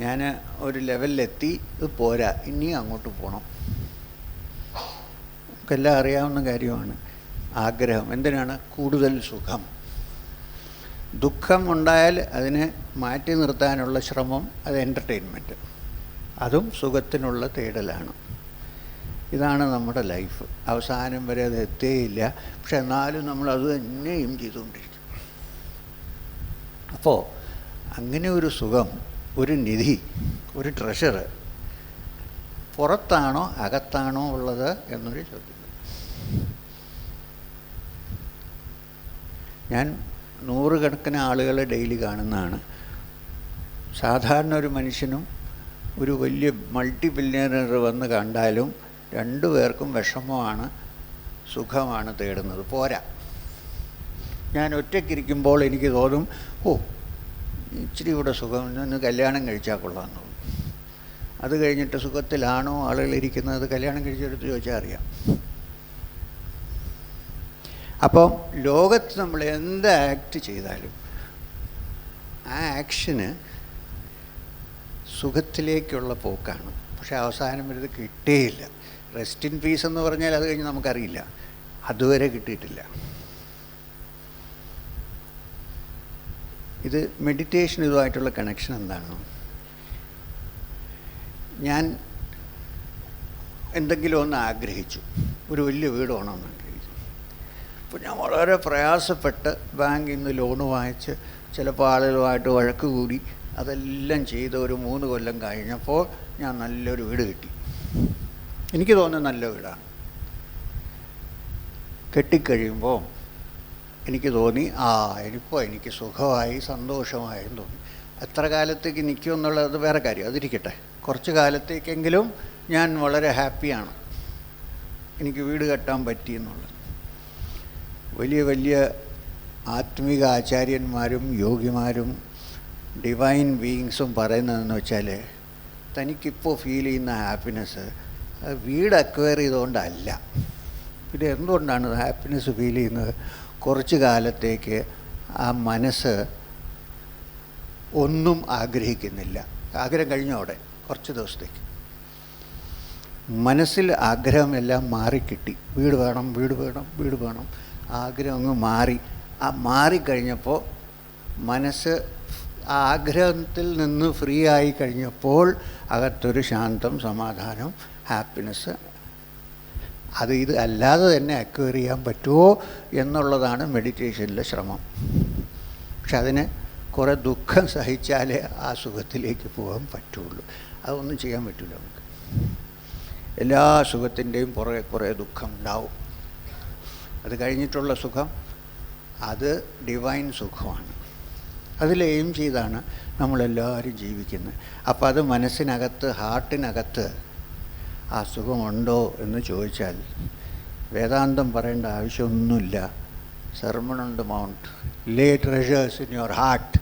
ഞാൻ ഒരു ലെവലിലെത്തി, ഇത് പോരാ, ഇനിയും അങ്ങോട്ട് പോകണം. നമുക്കെല്ലാം അറിയാവുന്ന കാര്യമാണ്. ആഗ്രഹം എന്തിനാണ്? കൂടുതൽ സുഖം. ദുഃഖം ഉണ്ടായാൽ അതിനെ മാറ്റി നിർത്താനുള്ള ശ്രമം, അത് എൻ്റർടൈൻമെൻറ്റ്, അതും സുഖത്തിനുള്ള തേടലാണ്. ഇതാണ് നമ്മുടെ ലൈഫ്. അവസാനം വരെ അത് എത്തേയില്ല. പക്ഷെ എന്നാലും നമ്മളത് തന്നെയും ചെയ്തുകൊണ്ടിരിക്കും. അപ്പോൾ അങ്ങനെ ഒരു സുഖം, ഒരു നിധി, ഒരു ട്രഷർ പുറത്താണോ അകത്താണോ ഉള്ളത് എന്നൊരു ചോദ്യം. ഞാൻ 100 കണക്കിന് ആളുകളെ ഡെയിലി കാണുന്നതാണ്. സാധാരണ ഒരു മനുഷ്യനും ഒരു വലിയ മൾട്ടി ബില്യണർ വന്ന് കണ്ടാലും 2 പേർക്കും വിഷമമാണ്, സുഖമാണ് തേടുന്നത്. പോരാ. ഞാൻ ഒറ്റയ്ക്കിരിക്കുമ്പോൾ എനിക്ക് തോന്നും, ഇച്ചിരി കൂടെ സുഖം, ഒന്ന് കല്യാണം കഴിച്ചാൽ കൊള്ളാമെന്ന് തോന്നും. അത് കഴിഞ്ഞിട്ട് സുഖത്തിലാണോ ആളുകളിരിക്കുന്നത്? കല്യാണം കഴിച്ചെടുത്ത് ചോദിച്ചാൽ അറിയാം. അപ്പം ലോകത്ത് നമ്മൾ എന്ത് ആക്ട് ചെയ്താലും ആ ആക്ഷന് സുഖത്തിലേക്കുള്ള പോക്കാണ്. പക്ഷെ അവസാനം ഇത് കിട്ടേയില്ല. റെസ്റ്റ് ഇൻ പീസ് എന്ന് പറഞ്ഞാൽ അത് കഴിഞ്ഞ് നമുക്കറിയില്ല, അതുവരെ കിട്ടിയിട്ടില്ല. ഇത് മെഡിറ്റേഷൻ ഇതുമായിട്ടുള്ള കണക്ഷൻ എന്താണ്? ഞാൻ എന്തെങ്കിലും ഒന്ന് ആഗ്രഹിച്ചു, ഒരു വലിയ വീട് വേണമെന്ന് ആഗ്രഹിച്ചു. അപ്പോൾ ഞാൻ വളരെ പ്രയാസപ്പെട്ട് ബാങ്കിൽ നിന്ന് ലോണ് വാങ്ങിച്ച് ചിലപ്പോൾ ആളുകളുമായിട്ട് വഴക്ക് കൂടി അതെല്ലാം ചെയ്ത് ഒരു 3 കൊല്ലം കഴിഞ്ഞപ്പോൾ ഞാൻ നല്ലൊരു വീട് കിട്ടി. എനിക്ക് തോന്നുന്നത് നല്ല വീടാണ്. കെട്ടിക്കഴിയുമ്പോൾ എനിക്ക് തോന്നി, ഇനിയിപ്പോൾ എനിക്ക് സുഖമായി സന്തോഷമായെന്ന് തോന്നി. എത്ര കാലത്തേക്ക് നിൽക്കുമെന്നുള്ളത് വേറെ കാര്യം, അതിരിക്കട്ടെ. കുറച്ച് കാലത്തേക്കെങ്കിലും ഞാൻ വളരെ ഹാപ്പിയാണ്, എനിക്ക് വീട് കെട്ടാൻ പറ്റിയെന്നുള്ളത്. വലിയ വലിയ ആത്മിക ആചാര്യന്മാരും യോഗിമാരും ഡിവൈൻ ബീയിങ്സും പറയുന്നതെന്ന് വെച്ചാൽ തനിക്കിപ്പോൾ ഫീൽ ചെയ്യുന്ന ഹാപ്പിനെസ് വീട് അക്വയർ ചെയ്തുകൊണ്ടല്ല. പിന്നെ എന്തുകൊണ്ടാണ് ഹാപ്പിനെസ് ഫീൽ ചെയ്യുന്നത്? കുറച്ച് കാലത്തേക്ക് ആ മനസ്സ് ഒന്നും ആഗ്രഹിക്കുന്നില്ല. ആഗ്രഹം കഴിഞ്ഞോടെ കുറച്ച് ദിവസത്തേക്ക് മനസ്സിൽ ആഗ്രഹമെല്ലാം മാറിക്കിട്ടി. വീട് വേണം, വീട് വേണം, വീട് വേണം, ആഗ്രഹം അങ്ങ് മാറി. ആ മാറിക്കഴിഞ്ഞപ്പോൾ മനസ്സ് ആ ആഗ്രഹത്തിൽ നിന്ന് ഫ്രീ ആയി കഴിഞ്ഞപ്പോൾ അകത്തൊരു ശാന്തം, സമാധാനം, ഹാപ്പിനെസ്. ഇത് അല്ലാതെ തന്നെ അക്വയർ ചെയ്യാൻ പറ്റുമോ എന്നുള്ളതാണ് മെഡിറ്റേഷനിലെ ശ്രമം. പക്ഷെ അതിന് കുറേ ദുഃഖം സഹിച്ചാലേ ആ സുഖത്തിലേക്ക് പോകാൻ പറ്റുള്ളൂ. അതൊന്നും ചെയ്യാൻ പറ്റില്ല നമുക്ക്. എല്ലാ സുഖത്തിൻ്റെയും പുറകെ കുറേ ദുഃഖം ഉണ്ടാവും. അത് കഴിഞ്ഞിട്ടുള്ള സുഖം അത് ഡിവൈൻ സുഖമാണ്. അതിൽ എയിം ചെയ്താണ് നമ്മളെല്ലാവരും ജീവിക്കുന്നത്. അപ്പോൾ അത് മനസ്സിനകത്ത്, ഹാർട്ടിനകത്ത് ആ സുഖമുണ്ടോ എന്ന് ചോദിച്ചാൽ വേദാന്തം പറയേണ്ട ആവശ്യമൊന്നുമില്ല. Sermon on the mount, lay treasures in your heart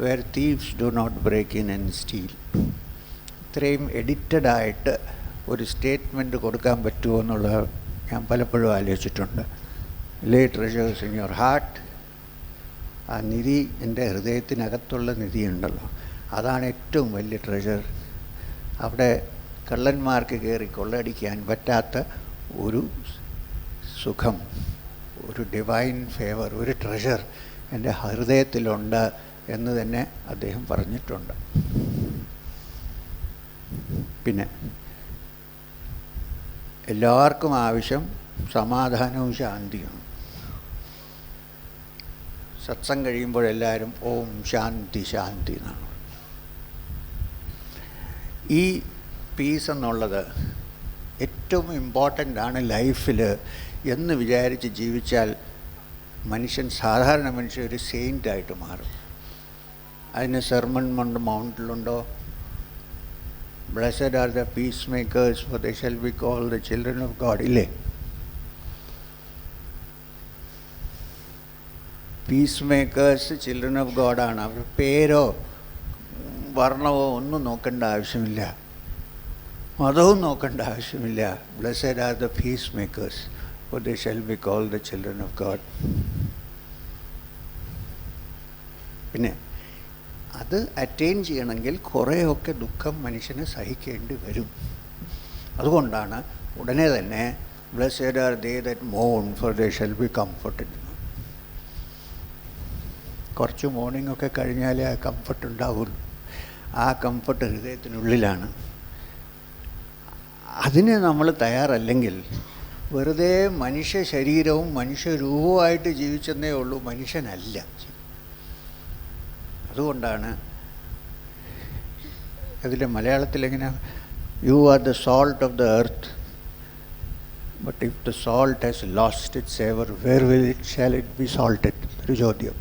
where thieves do not break in and steal. ഇത്രയും എഡിറ്റഡായിട്ട് ഒരു സ്റ്റേറ്റ്മെൻറ്റ് കൊടുക്കാൻ പറ്റുമോ എന്നുള്ളത് ഞാൻ പലപ്പോഴും ആലോചിച്ചിട്ടുണ്ട്. Lay treasures in your heart. ആ നിധി, എൻ്റെ ഹൃദയത്തിനകത്തുള്ള നിധിയുണ്ടല്ലോ, അതാണ് ഏറ്റവും വലിയ ട്രഷർ. അവിടെ കള്ളന്മാർക്ക് കയറി കൊള്ളയടിക്കാൻ പറ്റാത്ത ഒരു സുഖം, ഒരു ഡിവൈൻ ഫേവർ, ഒരു ട്രഷർ എൻ്റെ ഹൃദയത്തിലുണ്ട് എന്ന് തന്നെ അദ്ദേഹം പറഞ്ഞിട്ടുണ്ട്. പിന്നെ എല്ലാവർക്കും ആവശ്യം സമാധാനവും ശാന്തിയാണ്. സത്സംഗം കഴിയുമ്പോഴെല്ലാവരും ഓം ശാന്തി ശാന്തി എന്നാണ്. ഈ പീസ് എന്നുള്ളത് ഏറ്റവും ഇമ്പോർട്ടൻ്റ് ആണ് ലൈഫിൽ എന്ന് വിചാരിച്ച് ജീവിച്ചാൽ മനുഷ്യൻ, സാധാരണ മനുഷ്യൻ ഒരു സെയിൻ്റായിട്ട് മാറും. അതിന് സെർമൺ ഓൺ ദ മൗണ്ടിലുണ്ടോ, blessed are the peacemakers for they shall be called the children of God, ഇല്ലേ? പീസ് മേക്കേഴ്സ് ചിൽഡ്രൻ ഓഫ് ഗോഡാണ്. അവർ പേരോ വർണ്ണമോ ഒന്നും നോക്കേണ്ട ആവശ്യമില്ല, മതവും നോക്കേണ്ട ആവശ്യമില്ല. Blessed are the peacemakers for they shall be called the children of God. പിന്നെ അത് അറ്റൈൻ ചെയ്യണമെങ്കിൽ കുറേയൊക്കെ ദുഃഖം മനുഷ്യന് സഹിക്കേണ്ടി വരും. അതുകൊണ്ടാണ് ഉടനെ തന്നെ ബ്ലെസ്സഡ് ആർ ദേ ദാറ്റ് മോൺ for they shall be comforted. കുറച്ച് മോർണിംഗ് ഒക്കെ കഴിഞ്ഞാലേ ആ കംഫർട്ട് ഉണ്ടാവുള്ളൂ. ആ കംഫർട്ട് ഹൃദയത്തിനുള്ളിലാണ്. അതിന് നമ്മൾ തയ്യാറല്ലെങ്കിൽ വെറുതെ മനുഷ്യ ശരീരവും മനുഷ്യരൂപമായിട്ട് ജീവിച്ചെന്നേ ഉള്ളൂ, മനുഷ്യനല്ല. അതുകൊണ്ടാണ് അതിൽ മലയാളത്തിലെങ്ങനെ, you are the salt of the earth, but if the salt has lost it savour where will it shall it be salted? ഒരു ചോദ്യം.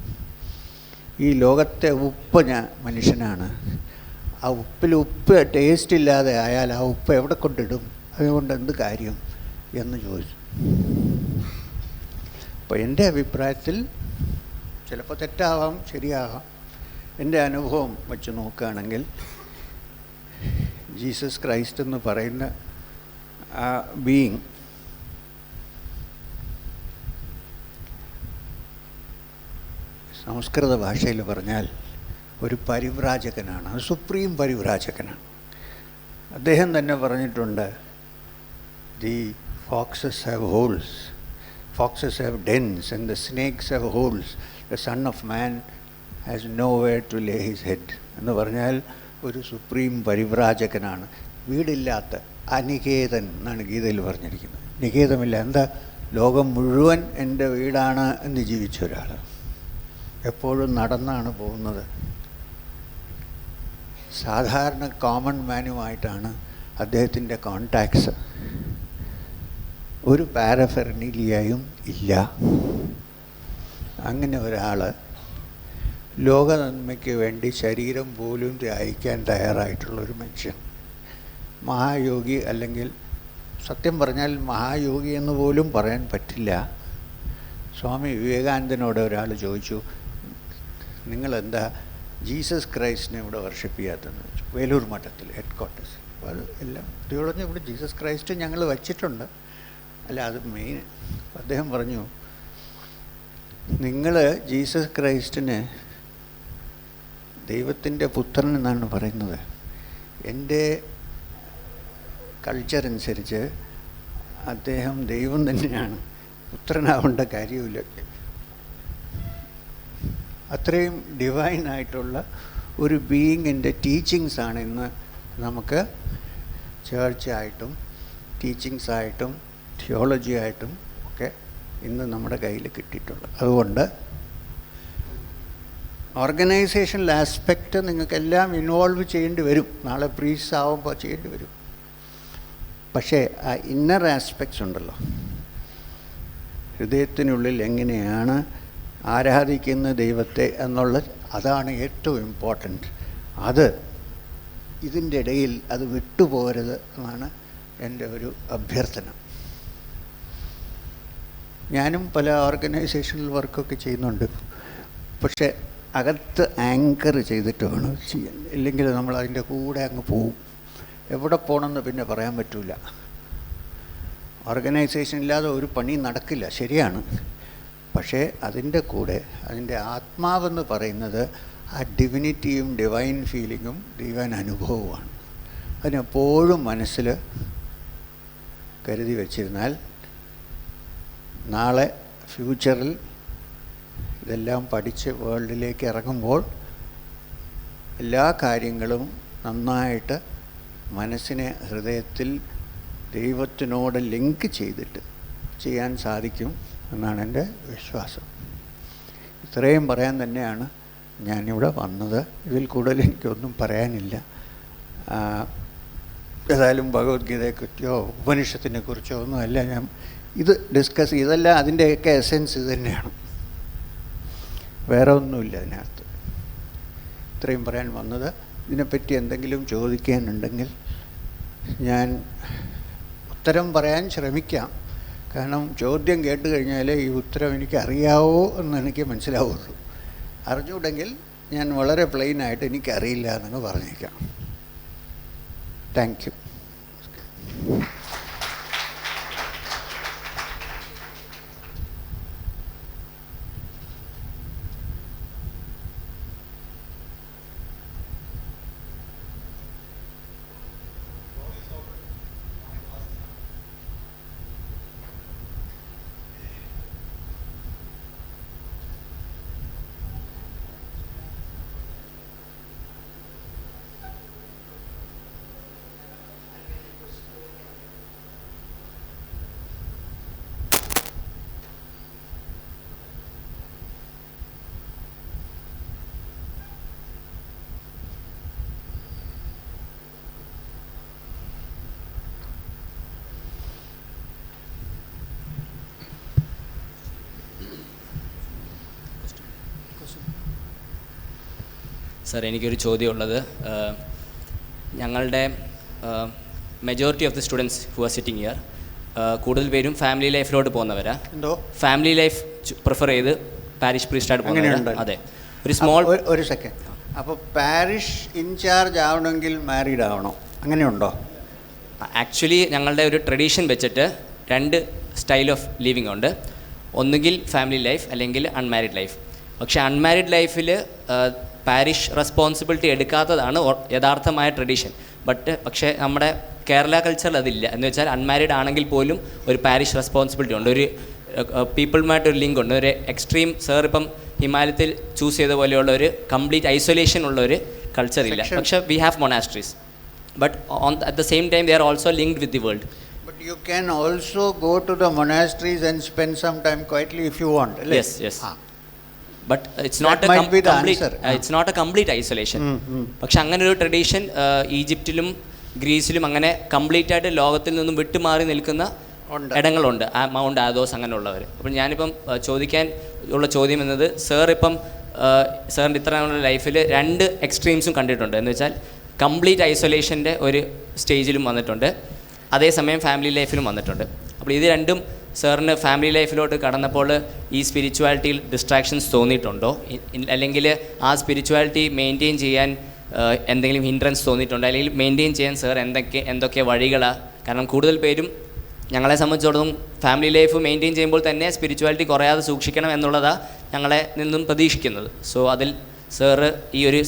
ഈ ലോകത്തെ ഉപ്പ് മനുഷ്യനാണ്. ആ ഉപ്പിൽ ഉപ്പ് ടേസ്റ്റ് ഇല്ലാതെ ആയാൽ ആ ഉപ്പ് എവിടെ കൊണ്ടിടും? അതുകൊണ്ട് എന്ത് കാര്യം എന്ന് ചോദിച്ചു. അപ്പോൾ എൻ്റെ അഭിപ്രായത്തിൽ ചിലപ്പോൾ തെറ്റാവാം, ശരിയാകാം. എൻ്റെ അനുഭവം വെച്ച് നോക്കുകയാണെങ്കിൽ ജീസസ് ക്രൈസ്റ്റ് എന്ന് പറയുന്ന ആ ബീയിങ് സംസ്കൃത ഭാഷയിൽ പറഞ്ഞാൽ ഒരു പരിവ്രാജകനാണ്, സുപ്രീം പരിവ്രാജകനാണ്. അദ്ദേഹം തന്നെ പറഞ്ഞിട്ടുണ്ട്, the foxes have holes, foxes have dens and the snakes have holes, the son of man has nowhere to lay his head എന്ന് പറഞ്ഞാൽ ഒരു സുപ്രീം പരിവ്രാജകനാണ്. വീടില്ലാത്ത അനികേതൻ എന്നാണ് ഗീതയിൽ പറഞ്ഞിരിക്കുന്നത്. നികേതമില്ല, എന്താ? ലോകം മുഴുവൻ എൻ്റെ വീടാണ് എന്ന് ജീവിച്ച ഒരാൾ. എപ്പോഴും നടന്നാണ് പോകുന്നത്. സാധാരണ കോമൺ മാനുമായിട്ടാണ് അദ്ദേഹത്തിൻ്റെ കോണ്ടാക്ട്സ്. ഒരു പാരഫെർണീലിയയും ഇല്ല. അങ്ങനെ ഒരാൾ ലോക നന്മയ്ക്ക് വേണ്ടി ശരീരം പോലും ത്യാഗിക്കാൻ തയ്യാറായിട്ടുള്ളൊരു മനുഷ്യൻ. മഹായോഗി, അല്ലെങ്കിൽ സത്യം പറഞ്ഞാൽ മഹായോഗി എന്ന് പോലും പറയാൻ പറ്റില്ല. സ്വാമി വിവേകാനന്ദനോട് ഒരാൾ ചോദിച്ചു, നിങ്ങളെന്താ ജീസസ് ക്രൈസ്റ്റിനെ ഇവിടെ വർഷിപ്പ് ചെയ്യാത്തതെന്ന് ചോദിച്ചു. വേലൂർ മഠത്തിൽ ഹെഡ് ക്വാർട്ടേഴ്സ്. അപ്പോൾ അത് എല്ലാം തിയോളജി ഇവിടെ ജീസസ് ക്രൈസ്റ്റ് ഞങ്ങൾ വച്ചിട്ടുണ്ട്, അല്ല അത് മെയിൻ. അദ്ദേഹം പറഞ്ഞു, നിങ്ങൾ ജീസസ് ക്രൈസ്റ്റിന് ദൈവത്തിൻ്റെ പുത്രൻ എന്നാണ് പറയുന്നത്. എൻ്റെ കൾച്ചർ അനുസരിച്ച് അദ്ദേഹം ദൈവം തന്നെയാണ്, പുത്രനാവേണ്ട കാര്യമില്ല. അത്രയും ഡിവൈനായിട്ടുള്ള ഒരു ബീയിങ്ങിൻ്റെ ടീച്ചിങ്സാണ് ഇന്ന് നമുക്ക് ചേർച്ചായിട്ടും ടീച്ചിങ്സായിട്ടും തിയോളജി ആയിട്ടും ഒക്കെ ഇന്ന് നമ്മുടെ കയ്യിൽ കിട്ടിയിട്ടുള്ളത്. അതുകൊണ്ട് ഓർഗനൈസേഷണൽ ആസ്പെക്റ്റ് നിങ്ങൾക്കെല്ലാം ഇൻവോൾവ് ചെയ്യേണ്ടി വരും. നാളെ പ്രീസ് ആവുമ്പോൾ ചെയ്യേണ്ടി വരും. പക്ഷേ ആ ഇന്നർ ആസ്പെക്ട്സ് ഉണ്ടല്ലോ, ഹൃദയത്തിനുള്ളിൽ എങ്ങനെയാണ് ആരാധിക്കുന്ന ദൈവത്തെ എന്നുള്ളത്, അതാണ് ഏറ്റവും ഇമ്പോർട്ടൻറ്റ്. അത് ഇതിൻ്റെ ഇടയിൽ അത് വിട്ടുപോകരുത് എന്നാണ് എൻ്റെ ഒരു അഭ്യർത്ഥന. ഞാനും പല ഓർഗനൈസേഷണൽ വർക്കൊക്കെ ചെയ്യുന്നുണ്ട്. പക്ഷേ അകത്ത് ആങ്കർ ചെയ്തിട്ട് വേണം ചെയ്യാൻ, ഇല്ലെങ്കിൽ നമ്മൾ അതിൻ്റെ കൂടെ അങ്ങ് പോവും. എവിടെ പോകണമെന്ന് പിന്നെ പറയാൻ പറ്റില്ല. ഓർഗനൈസേഷൻ ഇല്ലാതെ ഒരു പണി നടക്കില്ല, ശരിയാണ്. പക്ഷേ അതിൻ്റെ കൂടെ അതിൻ്റെ ആത്മാവെന്ന് പറയുന്നത് ആ ഡിവിനിറ്റിയും ഡിവൈൻ ഫീലിങ്ങും ഡിവൈൻ അനുഭവവുമാണ്. അതിനെപ്പോഴും മനസ്സിൽ കരുതി വച്ചിരുന്നാൽ നാളെ ഫ്യൂച്ചറിൽ ഇതെല്ലാം പഠിച്ച് വേൾഡിലേക്ക് ഇറങ്ങുമ്പോൾ എല്ലാ കാര്യങ്ങളും നന്നായിട്ട് മനസ്സിനെ ഹൃദയത്തിൽ ദൈവത്തിനോട് ലിങ്ക് ചെയ്തിട്ട് ചെയ്യാൻ സാധിക്കും എന്നാണ് എൻ്റെ വിശ്വാസം. ഇത്രയും പറയാൻ തന്നെയാണ് ഞാനിവിടെ വന്നത്. ഇതിൽ കൂടുതൽ എനിക്കൊന്നും പറയാനില്ല. ഏതായാലും ഭഗവത്ഗീതയെക്കുറിച്ചോ ഉപനിഷത്തിനെ കുറിച്ചോ ഒന്നുമല്ല ഞാൻ ഇത് ഡിസ്കസ് ചെയ്തല്ല. അതിൻ്റെയൊക്കെ എസെൻസ് ഇത് തന്നെയാണ്, വേറെ ഒന്നുമില്ല അതിനകത്ത്. ഇത്രയും പറയാൻ വന്നത്. ഇതിനെപ്പറ്റി എന്തെങ്കിലും ചോദിക്കാനുണ്ടെങ്കിൽ ഞാൻ ഉത്തരം പറയാൻ ശ്രമിക്കാം. കാരണം ചോദ്യം കേട്ട് കഴിഞ്ഞാൽ ഈ ഉത്തരം എനിക്ക് അറിയാവോ എന്ന് എനിക്ക് മനസ്സിലാവുള്ളൂ. അറിഞ്ഞുകൂടെങ്കിൽ ഞാൻ വളരെ പ്ലെയിനായിട്ട് എനിക്കറിയില്ല എന്നങ്ങ് പറഞ്ഞേക്കാം. Thank you. സാർ, എനിക്കൊരു ചോദ്യമുള്ളത്, ഞങ്ങളുടെ majority of the students who are sitting here കൂടുതൽ പേരും ഫാമിലി ലൈഫിലോട്ട് പോകുന്നവരാ. എന്തോ ഫാമിലി ലൈഫ് പ്രിഫർ ചെയ്ത് പാരിഷ് പ്രീസ്റ്റായിട്ട് പോകുന്നവരാ. അതെ, ഒരു സ്മോൾ ഒരു സെക്കൻഡ്. അപ്പോൾ പാരിഷ് ഇൻചാർജ് ആവണമെങ്കിൽ മാരീഡ് ആവണോ? അങ്ങനെയുണ്ടോ? ആക്ച്വലി ഞങ്ങളുടെ ഒരു ട്രഡീഷൻ വെച്ചിട്ട് രണ്ട് സ്റ്റൈൽ ഓഫ് ലിവിങ് ഉണ്ട്. ഒന്നുകിൽ ഫാമിലി ലൈഫ് അല്ലെങ്കിൽ അൺമാരിഡ് ലൈഫ്. പക്ഷേ അൺമാരിഡ് ലൈഫിൽ പാരിഷ് റെസ്പോൺസിബിലിറ്റി എടുക്കാത്തതാണ് യഥാർത്ഥമായ ട്രഡീഷൻ. പക്ഷേ നമ്മുടെ കേരള കൾച്ചറിൽ അതില്ല. എന്ന് വെച്ചാൽ അൺമാരിഡ് ആണെങ്കിൽ പോലും ഒരു പാരിഷ് റെസ്പോൺസിബിലിറ്റി ഉണ്ട്. ഒരു പീപ്പിളുമായിട്ടൊരു ലിങ്ക് ഉണ്ട്. ഒരു എക്സ്ട്രീം സാർ ഇപ്പം ഹിമാലയത്തിൽ ചൂസ് ചെയ്ത പോലെയുള്ള ഒരു കംപ്ലീറ്റ് ഐസൊലേഷൻ ഉള്ള ഒരു കൾച്ചർ ഇല്ല. പക്ഷേ we have monasteries, but at the same time they are also linked with the world. But you can also go to the monasteries and spend some time quietly if you want. Yes, yes. But it's not a complete. It's not a complete isolation. പക്ഷെ അങ്ങനെ ഒരു ട്രഡീഷൻ ഈജിപ്തിലും ഗ്രീസിലും അങ്ങനെ കംപ്ലീറ്റ് ആയിട്ട് ലോകത്തിൽ നിന്നും വിട്ടുമാറി നിൽക്കുന്ന ഇടങ്ങളുണ്ട്. മൗണ്ട് ആദോസ് അങ്ങനെയുള്ളവർ. അപ്പോൾ ഞാനിപ്പം ചോദിക്കാൻ ഉള്ള ചോദ്യം എന്നത്, സാർ ഇപ്പം സാറിൻ്റെ ഇത്ര ലൈഫിൽ 2 എക്സ്ട്രീംസും കണ്ടിട്ടുണ്ട്. എന്ന് വെച്ചാൽ കംപ്ലീറ്റ് ഐസൊലേഷൻ്റെ ഒരു സ്റ്റേജിലും വന്നിട്ടുണ്ട്, അതേസമയം ഫാമിലി ലൈഫിലും വന്നിട്ടുണ്ട്. അപ്പോൾ ഇത് രണ്ടും സാറിന് ഫാമിലി ലൈഫിലോട്ട് കടന്നപ്പോൾ ഈ സ്പിരിച്വാലിറ്റിയിൽ ഡിസ്ട്രാക്ഷൻസ് തോന്നിയിട്ടുണ്ടോ, അല്ലെങ്കിൽ ആ സ്പിരിച്വാലിറ്റി മെയിൻറ്റെയിൻ ചെയ്യാൻ എന്തെങ്കിലും ഹിൻഡ്രൻസ് തോന്നിയിട്ടുണ്ടോ, അല്ലെങ്കിൽ മെയിൻറ്റെയിൻ ചെയ്യാൻ സാർ എന്തൊക്കെ വഴികളാണ്? കാരണം കൂടുതൽ പേരും ഞങ്ങളെ സംബന്ധിച്ചിടത്തോളം ഫാമിലി ലൈഫ് മെയിൻറ്റെയിൻ ചെയ്യുമ്പോൾ തന്നെ സ്പിരിച്വാലിറ്റി കുറയാതെ സൂക്ഷിക്കണം എന്നുള്ളതാണ് ഞങ്ങളെ നിന്നും പ്രതീക്ഷിക്കുന്നത്. സോ അതിൽ സാറ് ഈ ഒരു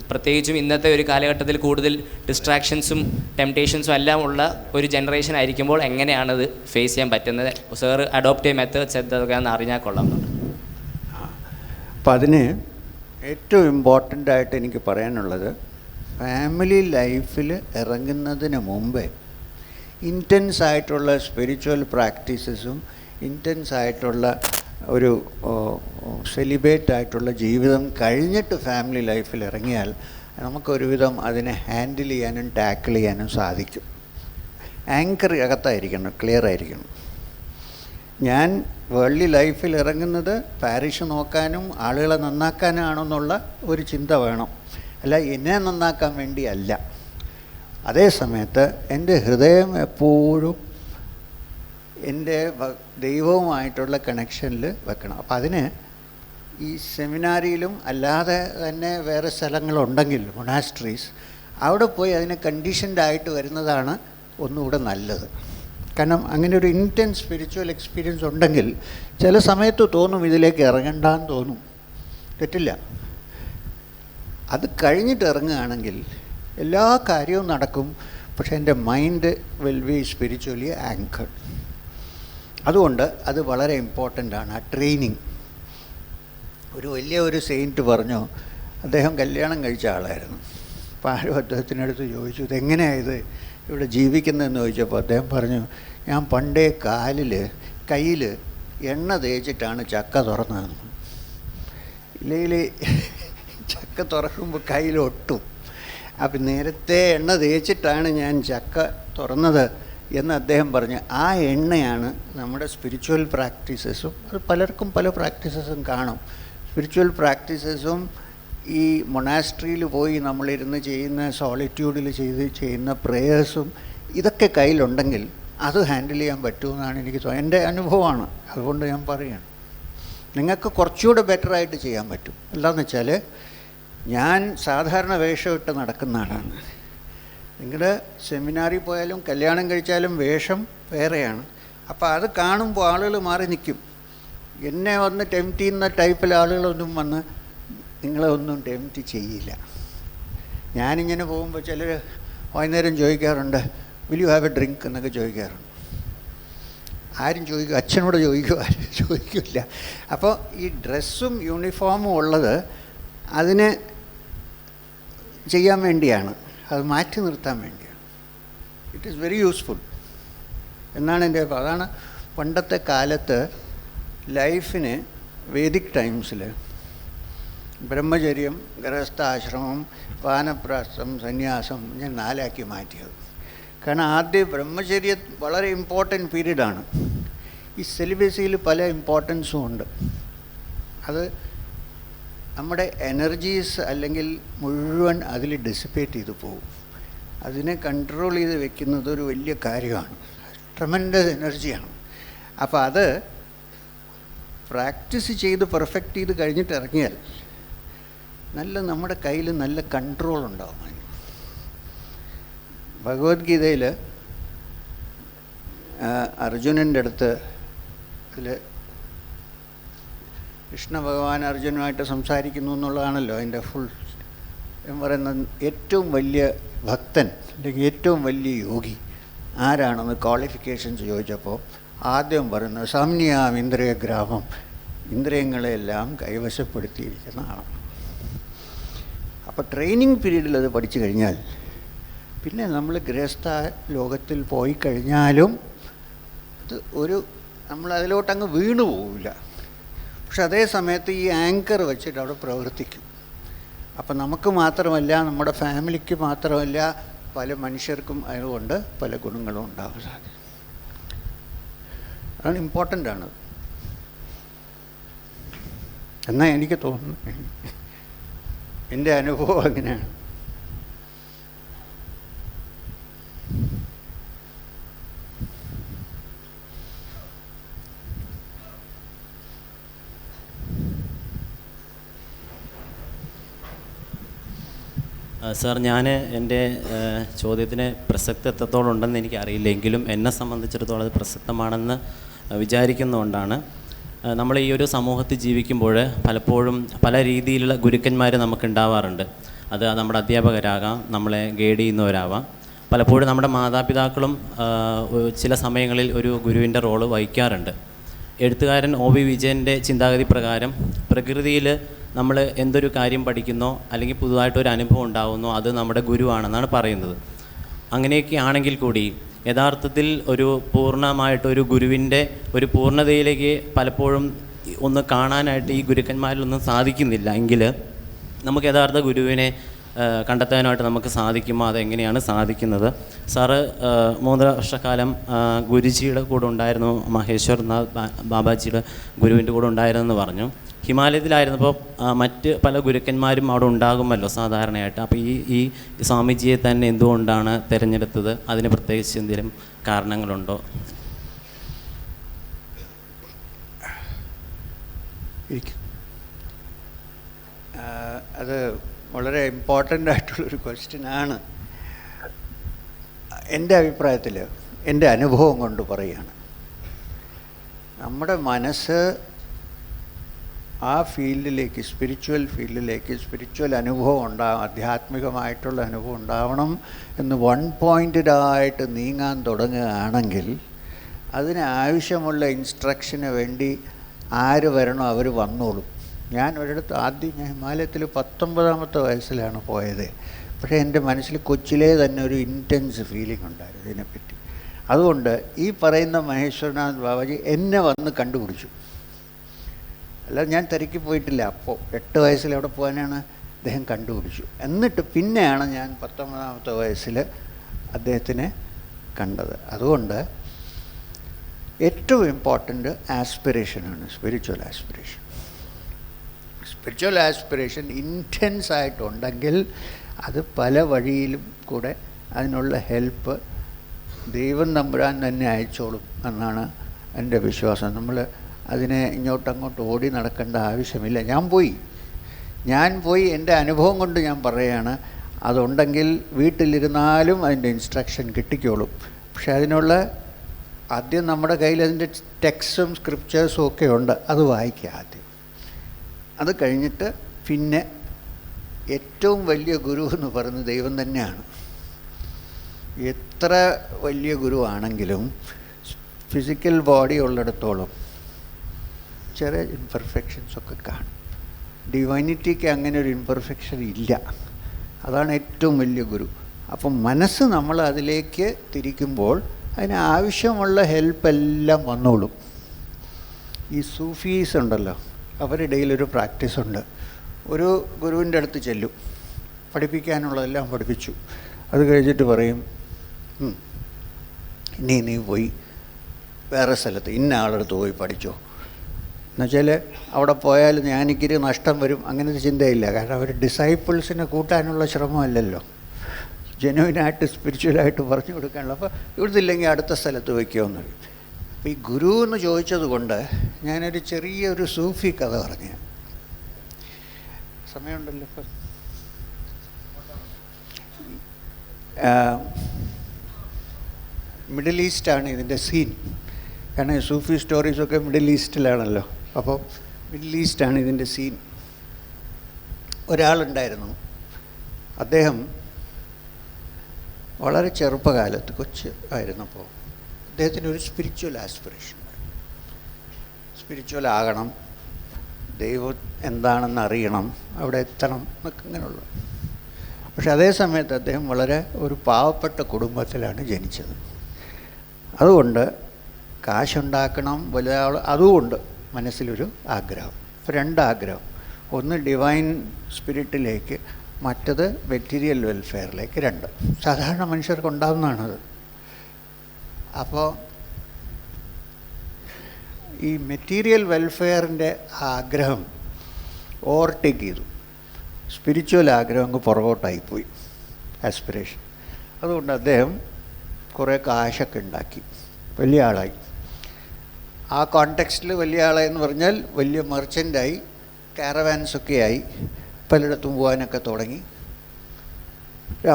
പ്രത്യേകിച്ചും ഇന്നത്തെ ഒരു കാലഘട്ടത്തിൽ കൂടുതൽ ഡിസ്ട്രാക്ഷൻസും ടെംപ്റ്റേഷൻസും എല്ലാം ഉള്ള ഒരു ജനറേഷൻ ആയിരിക്കുമ്പോൾ എങ്ങനെയാണത് ഫേസ് ചെയ്യാൻ പറ്റുന്നത്? സാറ് അഡോപ്റ്റ് ചെയ്യ മെത്തേഡ്സ് എന്തൊക്കെയാണെന്ന് അറിഞ്ഞാൽ കൊള്ളാമെന്നുണ്ട്. അപ്പം അതിന് ഏറ്റവും ഇമ്പോർട്ടൻ്റ് ആയിട്ട് എനിക്ക് പറയാനുള്ളത്, ഫാമിലി ലൈഫിൽ ഇറങ്ങുന്നതിന് മുമ്പേ ഇൻറ്റൻസ് ആയിട്ടുള്ള സ്പിരിച്വൽ പ്രാക്ടീസസും ഇൻറ്റൻസ് ആയിട്ടുള്ള ഒരു സെലിബ്രേറ്റ് ആയിട്ടുള്ള ജീവിതം കഴിഞ്ഞിട്ട് ഫാമിലി ലൈഫിൽ ഇറങ്ങിയാൽ നമുക്കൊരുവിധം അതിനെ ഹാൻഡിൽ ചെയ്യാനും ടാക്കിൾ ചെയ്യാനും സാധിക്കും. ആങ്കർ അകത്തായിരിക്കണം, ക്ലിയർ ആയിരിക്കണം. ഞാൻ വേൾഡ്ലി ലൈഫിൽ ഇറങ്ങുന്നത് പാരിഷ് നോക്കാനും ആളുകളെ നന്നാക്കാനാണെന്നുള്ള ഒരു ചിന്ത വേണം, അല്ല എന്നെ നന്നാക്കാൻ വേണ്ടിയല്ല. അതേ സമയത്ത് എൻ്റെ ഹൃദയം എപ്പോഴും എൻ്റെ ദൈവവുമായിട്ടുള്ള കണക്ഷനിൽ വെക്കണം. അപ്പം അതിന് ഈ സെമിനാരിയിലും അല്ലാതെ തന്നെ വേറെ സ്ഥലങ്ങളുണ്ടെങ്കിൽ മൊണാസ്ട്രീസ്, അവിടെ പോയി അതിനെ കണ്ടീഷൻഡായിട്ട് വരുന്നതാണ് ഒന്നുകൂടെ നല്ലത്. കാരണം അങ്ങനെ ഒരു ഇൻറ്റൻസ് സ്പിരിച്വൽ എക്സ്പീരിയൻസ് ഉണ്ടെങ്കിൽ ചില സമയത്ത് തോന്നും ഇതിലേക്ക് ഇറങ്ങണ്ടെന്ന് തോന്നും, തെറ്റില്ല. അത് കഴിഞ്ഞിട്ട് ഇറങ്ങുകയാണെങ്കിൽ എല്ലാ കാര്യവും നടക്കും, പക്ഷേ എൻ്റെ മൈൻഡ് വിൽ ബി സ്പിരിച്വലി ആങ്കർഡ്. അതുകൊണ്ട് അത് വളരെ ഇമ്പോർട്ടൻ്റ് ആണ്, ആ ട്രെയിനിങ്. ഒരു സെയിൻറ്റ് പറഞ്ഞു, അദ്ദേഹം കല്യാണം കഴിച്ച ആളായിരുന്നു. അപ്പോൾ ആരും അദ്ദേഹത്തിനടുത്ത് ചോദിച്ചു, ഇതെങ്ങനെയാണ് ഇവിടെ ജീവിക്കുന്നതെന്ന് ചോദിച്ചപ്പോൾ അദ്ദേഹം പറഞ്ഞു, ഞാൻ പണ്ടേ കയ്യിൽ എണ്ണ തേച്ചിട്ടാണ് ചക്ക തുറന്നതെന്ന്. ഇല്ലെങ്കിൽ ചക്ക തുറക്കുമ്പോൾ കയ്യിലൊട്ടും. അപ്പം നേരത്തെ എണ്ണ തേച്ചിട്ടാണ് ഞാൻ ചക്ക തുറന്നത് എന്ന് അദ്ദേഹം പറഞ്ഞു. ആ എണ്ണയാണ് നമ്മുടെ സ്പിരിച്വൽ പ്രാക്ടീസസും. അത് പലർക്കും പല പ്രാക്ടീസസും കാണും. സ്പിരിച്വൽ പ്രാക്ടീസസും ഈ മൊണാസ്ട്രിയിൽ പോയി നമ്മളിരുന്ന് ചെയ്യുന്ന സോളിറ്റ്യൂഡിൽ ചെയ്യുന്ന പ്രേയേഴ്സും ഇതൊക്കെ കയ്യിലുണ്ടെങ്കിൽ അത് ഹാൻഡിൽ ചെയ്യാൻ പറ്റുമെന്നാണ് എനിക്ക് തോന്നുന്നത്. എൻ്റെ അനുഭവമാണ്, അതുകൊണ്ട് ഞാൻ പറയുകയാണ്. നിങ്ങൾക്ക് കുറച്ചുകൂടെ ബെറ്ററായിട്ട് ചെയ്യാൻ പറ്റും. എന്താണെന്ന് വെച്ചാൽ, ഞാൻ സാധാരണ വേഷമിട്ട് നടക്കുന്ന ആളാണ്. നിങ്ങളുടെ സെമിനാറിൽ പോയാലും കല്യാണം കഴിച്ചാലും വേഷം വേറെയാണ്. അപ്പോൾ അത് കാണുമ്പോൾ ആളുകൾ മാറി നിൽക്കും. എന്നെ വന്ന് ടെംപ്റ്റ് ചെയ്യുന്ന ടൈപ്പിൽ ആളുകളൊന്നും വന്ന് നിങ്ങളെ ഒന്നും ടെംപ്റ്റ് ചെയ്യില്ല. ഞാനിങ്ങനെ പോകുമ്പോൾ ചിലർ വൈകുന്നേരം ചോദിക്കാറുണ്ട്, will you have A drink എന്നൊക്കെ ചോദിക്കാറുണ്ട്. ആരും ചോദിക്കും, അച്ഛനോട് ചോദിക്കും, ആരും ചോദിക്കില്ല. അപ്പോൾ ഈ ഡ്രസ്സും യൂണിഫോമും ഉള്ളത് അതിന് ചെയ്യാൻ വേണ്ടിയാണ്, അത് മാറ്റി നിർത്താൻ വേണ്ടിയാണ്. ഇറ്റ് ഈസ് വെരി യൂസ്ഫുൾ എന്നാണ് എൻ്റെ. അതാണ് പണ്ടത്തെ കാലത്ത് ലൈഫിന് വേദിക് ടൈംസിൽ ബ്രഹ്മചര്യം, ഗൃഹസ്ഥാശ്രമം, വാനപ്രസ്ഥം, സന്യാസം ഞാൻ 4 മാറ്റിയത്. കാരണം ആദ്യം ബ്രഹ്മചര്യം വളരെ ഇമ്പോർട്ടൻറ്റ് പീരീഡാണ്. ഈ സെലിബസിയിൽ പല ഇമ്പോർട്ടൻസും ഉണ്ട്. അത് നമ്മുടെ എനർജീസ് അല്ലെങ്കിൽ മുഴുവൻ അതിൽ ഡിസിപ്പേറ്റ് ചെയ്ത് പോകും. അതിനെ കൺട്രോൾ ചെയ്ത് വെക്കുന്നത് ഒരു വലിയ കാര്യമാണ്, ട്രെമൻഡസ് എനർജിയാണ്. അപ്പോൾ അത് പ്രാക്ടീസ് ചെയ്ത് പെർഫെക്റ്റ് ചെയ്ത് കഴിഞ്ഞിട്ട് ഇറങ്ങിയാൽ നമ്മുടെ കയ്യിൽ നല്ല കൺട്രോൾ ഉണ്ടാവും. ഭഗവത്ഗീതയിൽ അർജുനൻ്റെ അടുത്ത് അതിൽ കൃഷ്ണ ഭഗവാൻ അർജുനുമായിട്ട് സംസാരിക്കുന്നു എന്നുള്ളതാണല്ലോ അതിൻ്റെ ഫുൾ. ഞാൻ പറയുന്നത് ഏറ്റവും വലിയ ഭക്തൻ അല്ലെങ്കിൽ ഏറ്റവും വലിയ യോഗി ആരാണെന്ന് ക്വാളിഫിക്കേഷൻസ് ചോദിച്ചപ്പോൾ ആദ്യം പറയുന്നത് സംന്യാം ഇന്ദ്രിയഗ്രാമം, ഇന്ദ്രിയങ്ങളെല്ലാം കൈവശപ്പെടുത്തിയിരിക്കുന്ന ആളാണ്. അപ്പോൾ ട്രെയിനിങ് പീരീഡിൽ അത് പഠിച്ചു കഴിഞ്ഞാൽ പിന്നെ നമ്മൾ ഗൃഹസ്ഥ ലോകത്തിൽ പോയി കഴിഞ്ഞാലും അത് നമ്മൾ അതിലോട്ടങ്ങ് വീണു പോവില്ല. പക്ഷെ അതേ സമയത്ത് ഈ ആങ്കർ വെച്ചിട്ട് അവിടെ പ്രവർത്തിക്കും. അപ്പം നമുക്ക് മാത്രമല്ല, നമ്മുടെ ഫാമിലിക്ക് മാത്രമല്ല, പല മനുഷ്യർക്കും അതുകൊണ്ട് പല ഗുണങ്ങളും ഉണ്ടാവാൻ സാധിക്കും. അതാണ് ഇമ്പോർട്ടൻ്റ് ആണ്. എന്നാൽ എനിക്ക് തോന്നുന്നു, എൻ്റെ അനുഭവം അങ്ങനെയാണ്. സാർ, ഞാൻ എൻ്റെ ചോദ്യത്തിന് പ്രസക്തി എത്രത്തോളം ഉണ്ടെന്ന് എനിക്കറിയില്ല, എങ്കിലും എന്നെ സംബന്ധിച്ചിടത്തോളം അത് പ്രസക്തമാണെന്ന് വിചാരിക്കുന്നതുകൊണ്ടാണ്. നമ്മൾ ഈ ഒരു സമൂഹത്തിൽ ജീവിക്കുമ്പോൾ പലപ്പോഴും പല രീതിയിലുള്ള ഗുരുക്കന്മാർ നമുക്കുണ്ടാവാറുണ്ട്. അത് നമ്മുടെ അധ്യാപകരാകാം, നമ്മളെ ഗൈഡ് ചെയ്യുന്നവരാവാം. പലപ്പോഴും നമ്മുടെ മാതാപിതാക്കളും ചില സമയങ്ങളിൽ ഒരു ഗുരുവിൻ്റെ റോള് വഹിക്കാറുണ്ട്. എഴുത്തുകാരൻ OV വിജയൻ്റെ ചിന്താഗതി പ്രകാരം പ്രകൃതിയിൽ നമ്മൾ എന്തൊരു കാര്യം പഠിക്കുന്നോ അല്ലെങ്കിൽ പുതുതായിട്ടൊരു അനുഭവം ഉണ്ടാകുന്നോ അത് നമ്മുടെ ഗുരുവാണെന്നാണ് പറയുന്നത്. അങ്ങനെയൊക്കെ ആണെങ്കിൽ കൂടി യഥാർത്ഥത്തിൽ ഒരു പൂർണ്ണമായിട്ടൊരു ഗുരുവിൻ്റെ ഒരു പൂർണ്ണതയിലേക്ക് പലപ്പോഴും ഒന്ന് കാണാനായിട്ട് ഈ ഗുരുക്കന്മാരിലൊന്നും സാധിക്കുന്നില്ല. എങ്കിൽ നമുക്ക് യഥാർത്ഥ ഗുരുവിനെ കണ്ടെത്താനായിട്ട് നമുക്ക് സാധിക്കുമോ? അതെങ്ങനെയാണ് സാധിക്കുന്നത്? സാറ് 3 വർഷക്കാലം ഗുരുജിയുടെ കൂടെ ഉണ്ടായിരുന്നു, മഹേശ്വർനാഥ് ബാബാജിയുടെ ഗുരുവിൻ്റെ കൂടെ ഉണ്ടായിരുന്നെന്ന് പറഞ്ഞു. ഹിമാലയത്തിലായിരുന്നപ്പോൾ മറ്റ് പല ഗുരുക്കന്മാരും അവിടെ ഉണ്ടാകുമല്ലോ സാധാരണയായിട്ട്. അപ്പോൾ ഈ സ്വാമിജിയെ തന്നെ എന്തുകൊണ്ടാണ് തിരഞ്ഞെടുത്തത്? അതിന് പ്രത്യേകിച്ച് എന്തെങ്കിലും കാരണങ്ങളുണ്ടോ? അത് വളരെ ഇമ്പോർട്ടൻ്റ് ആയിട്ടുള്ളൊരു ക്വസ്റ്റ്യനാണ്. എൻ്റെ അഭിപ്രായത്തിൽ, എൻ്റെ അനുഭവം കൊണ്ട് പറയുകയാണ്, നമ്മുടെ മനസ്സ് ആ ഫീൽഡിലേക്ക്, സ്പിരിച്വൽ ഫീൽഡിലേക്ക്, സ്പിരിച്വൽ അനുഭവം ആധ്യാത്മികമായിട്ടുള്ള അനുഭവം ഉണ്ടാവണം എന്ന് പോയിൻറ്റഡായിട്ട് നീങ്ങാൻ തുടങ്ങുകയാണെങ്കിൽ അതിന് ആവശ്യമുള്ള ഇൻസ്ട്രക്ഷന് വേണ്ടി ആര് വരണോ അവർ വന്നോളും. ഞാൻ ഒരിടത്ത് ആദ്യം ഹിമാലയത്തിൽ 19ാമത്തെ വയസ്സിലാണ് പോയത്. പക്ഷേ എൻ്റെ മനസ്സിൽ കൊച്ചിലേ തന്നെ ഒരു ഇൻറ്റൻസ് ഫീലിംഗ് ഉണ്ടായിരുന്നു ഇതിനെപ്പറ്റി. അതുകൊണ്ട് ഈ പറയുന്ന മഹേശ്വർനാഥ് ബാബാജി എന്നെ വന്ന് കണ്ടുപിടിച്ചു. അല്ലാതെ ഞാൻ തിരക്കി പോയിട്ടില്ല. അപ്പോൾ 8 വയസ്സിൽ എവിടെ പോകാനാണ്, അദ്ദേഹം കണ്ടുപിടിച്ചു. എന്നിട്ട് പിന്നെയാണ് ഞാൻ 19ാമത്തെ വയസ്സിൽ അദ്ദേഹത്തിനെ കണ്ടത്. അതുകൊണ്ട് ഏറ്റവും ഇമ്പോർട്ടൻ്റ് ആസ്പിറേഷനാണ്, spiritual aspiration. Spiritual aspiration intense ആയിട്ടുണ്ടെങ്കിൽ അത് പല വഴിയിലും കൂടെ അതിനുള്ള ഹെൽപ്പ് ദൈവം തമ്പുരാൻ തന്നെ അയച്ചോളും എന്നാണ് എൻ്റെ വിശ്വാസം. നമ്മൾ അതിനെ ഇങ്ങോട്ടങ്ങോട്ട് ഓടി നടക്കേണ്ട ആവശ്യമില്ല. ഞാൻ പോയി എൻ്റെ അനുഭവം കൊണ്ട് ഞാൻ പറയുകയാണ്. അതുണ്ടെങ്കിൽ വീട്ടിലിരുന്നാലും അതിൻ്റെ ഇൻസ്ട്രക്ഷൻ കിട്ടിക്കോളും. പക്ഷെ അതിനുള്ള ആദ്യം നമ്മുടെ കയ്യിൽ അതിൻ്റെ ടെക്സ്റ്റും സ്ക്രിപ്റ്റേഴ്സും ഒക്കെ ഉണ്ട്, അത് വായിക്കുക ആദ്യം. അത് കഴിഞ്ഞിട്ട് പിന്നെ ഏറ്റവും വലിയ ഗുരു എന്ന് പറയുന്നത് ദൈവം തന്നെയാണ്. എത്ര വലിയ ഗുരുവാണെങ്കിലും ഫിസിക്കൽ ബോഡി ഉള്ളിടത്തോളം ചെറിയ ഇംപെർഫെക്ഷൻസൊക്കെ കാണും. ഡിവൈനിറ്റിക്ക് അങ്ങനെ ഒരു ഇംപെർഫെക്ഷൻ ഇല്ല. അതാണ് ഏറ്റവും വലിയ ഗുരു. അപ്പം മനസ്സ് നമ്മൾ അതിലേക്ക് തിരിക്കുമ്പോൾ അതിന് ആവശ്യമുള്ള ഹെൽപ്പെല്ലാം വന്നോളും. ഈ സൂഫീസ് ഉണ്ടല്ലോ, അവരുടെ ഇടയിലൊരു പ്രാക്ടീസ് ഉണ്ട്. ഒരു ഗുരുവിൻ്റെ അടുത്ത് ചെല്ലും, പഠിപ്പിക്കാനുള്ളതെല്ലാം പഠിപ്പിച്ചു. അത് കഴിഞ്ഞിട്ട് പറയും, നീ പോയി വേറെ സ്ഥലത്ത് ഇന്ന ആളടുത്ത് പോയി പഠിച്ചോ. എന്നുവെച്ചാൽ അവിടെ പോയാൽ എനിക്കൊരു നഷ്ടം വരും, അങ്ങനത്തെ ചിന്തയില്ല. കാരണം അവർ ഡിസൈപ്പിൾസിനെ കൂട്ടാനുള്ള ശ്രമമല്ലല്ലോ, ജെനുവിനായിട്ട് സ്പിരിച്വലായിട്ട് പറഞ്ഞു കൊടുക്കാനുള്ള. അപ്പോൾ ഇവിടുന്നില്ലെങ്കിൽ അടുത്ത സ്ഥലത്ത് വയ്ക്കുമെന്ന് പറയും. അപ്പോൾ ഈ ഗുരു എന്ന് ചോദിച്ചത് കൊണ്ട് ഞാനൊരു ചെറിയൊരു സൂഫി കഥ പറഞ്ഞു. സമയമുണ്ടല്ലോ ഇപ്പം. മിഡിൽ ഈസ്റ്റാണ് ഇതിൻ്റെ സീൻ. കാരണം സൂഫി സ്റ്റോറീസൊക്കെ മിഡിൽ ഈസ്റ്റിലാണല്ലോ. അപ്പോൾ മിഡിൽ ഈസ്റ്റാണ് ഇതിൻ്റെ സീൻ. ഒരാളുണ്ടായിരുന്നു, അദ്ദേഹം വളരെ ചെറുപ്പകാലത്ത് കൊച്ച് ആയിരുന്നപ്പോൾ അദ്ദേഹത്തിന് ഒരു സ്പിരിച്വൽ ആസ്പിറേഷൻ, സ്പിരിച്വൽ ആകണം, ദൈവം എന്താണെന്ന് അറിയണം, അവിടെ എത്തണം എന്നൊക്കെ ഇങ്ങനെയുള്ള. പക്ഷെ അതേ സമയത്ത് അദ്ദേഹം വളരെ ഒരു പാവപ്പെട്ട കുടുംബത്തിലാണ് ജനിച്ചത്. അതുകൊണ്ട് കാശുണ്ടാക്കണം, വലിയ ആൾ, അതുകൊണ്ട് മനസ്സിലൊരു ആഗ്രഹം. ഇപ്പോൾ 2 ആഗ്രഹം. ഒന്ന് ഡിവൈൻ സ്പിരിറ്റിലേക്ക്, മറ്റത് മെറ്റീരിയൽ വെൽഫെയറിലേക്ക്. 2 സാധാരണ മനുഷ്യർക്ക് ഉണ്ടാകുന്നതാണത്. അപ്പോൾ ഈ മെറ്റീരിയൽ വെൽഫെയറിൻ്റെ ആഗ്രഹം ഓവർടേക്ക് ചെയ്തു. സ്പിരിച്വൽ ആഗ്രഹം അങ്ങ് പുറകോട്ടായിപ്പോയി, ആസ്പിറേഷൻ. അതുകൊണ്ട് അദ്ദേഹം കുറേ കാശൊക്കെ ഉണ്ടാക്കി, വലിയ ആളായി. ആ കോണ്ടെക്സ്റ്റിൽ വലിയ ആളായെന്ന് പറഞ്ഞാൽ വലിയ മെർച്ചൻ്റായി, കാരവാൻസൊക്കെ ആയി, പലയിടത്തും പോകാനൊക്കെ തുടങ്ങി.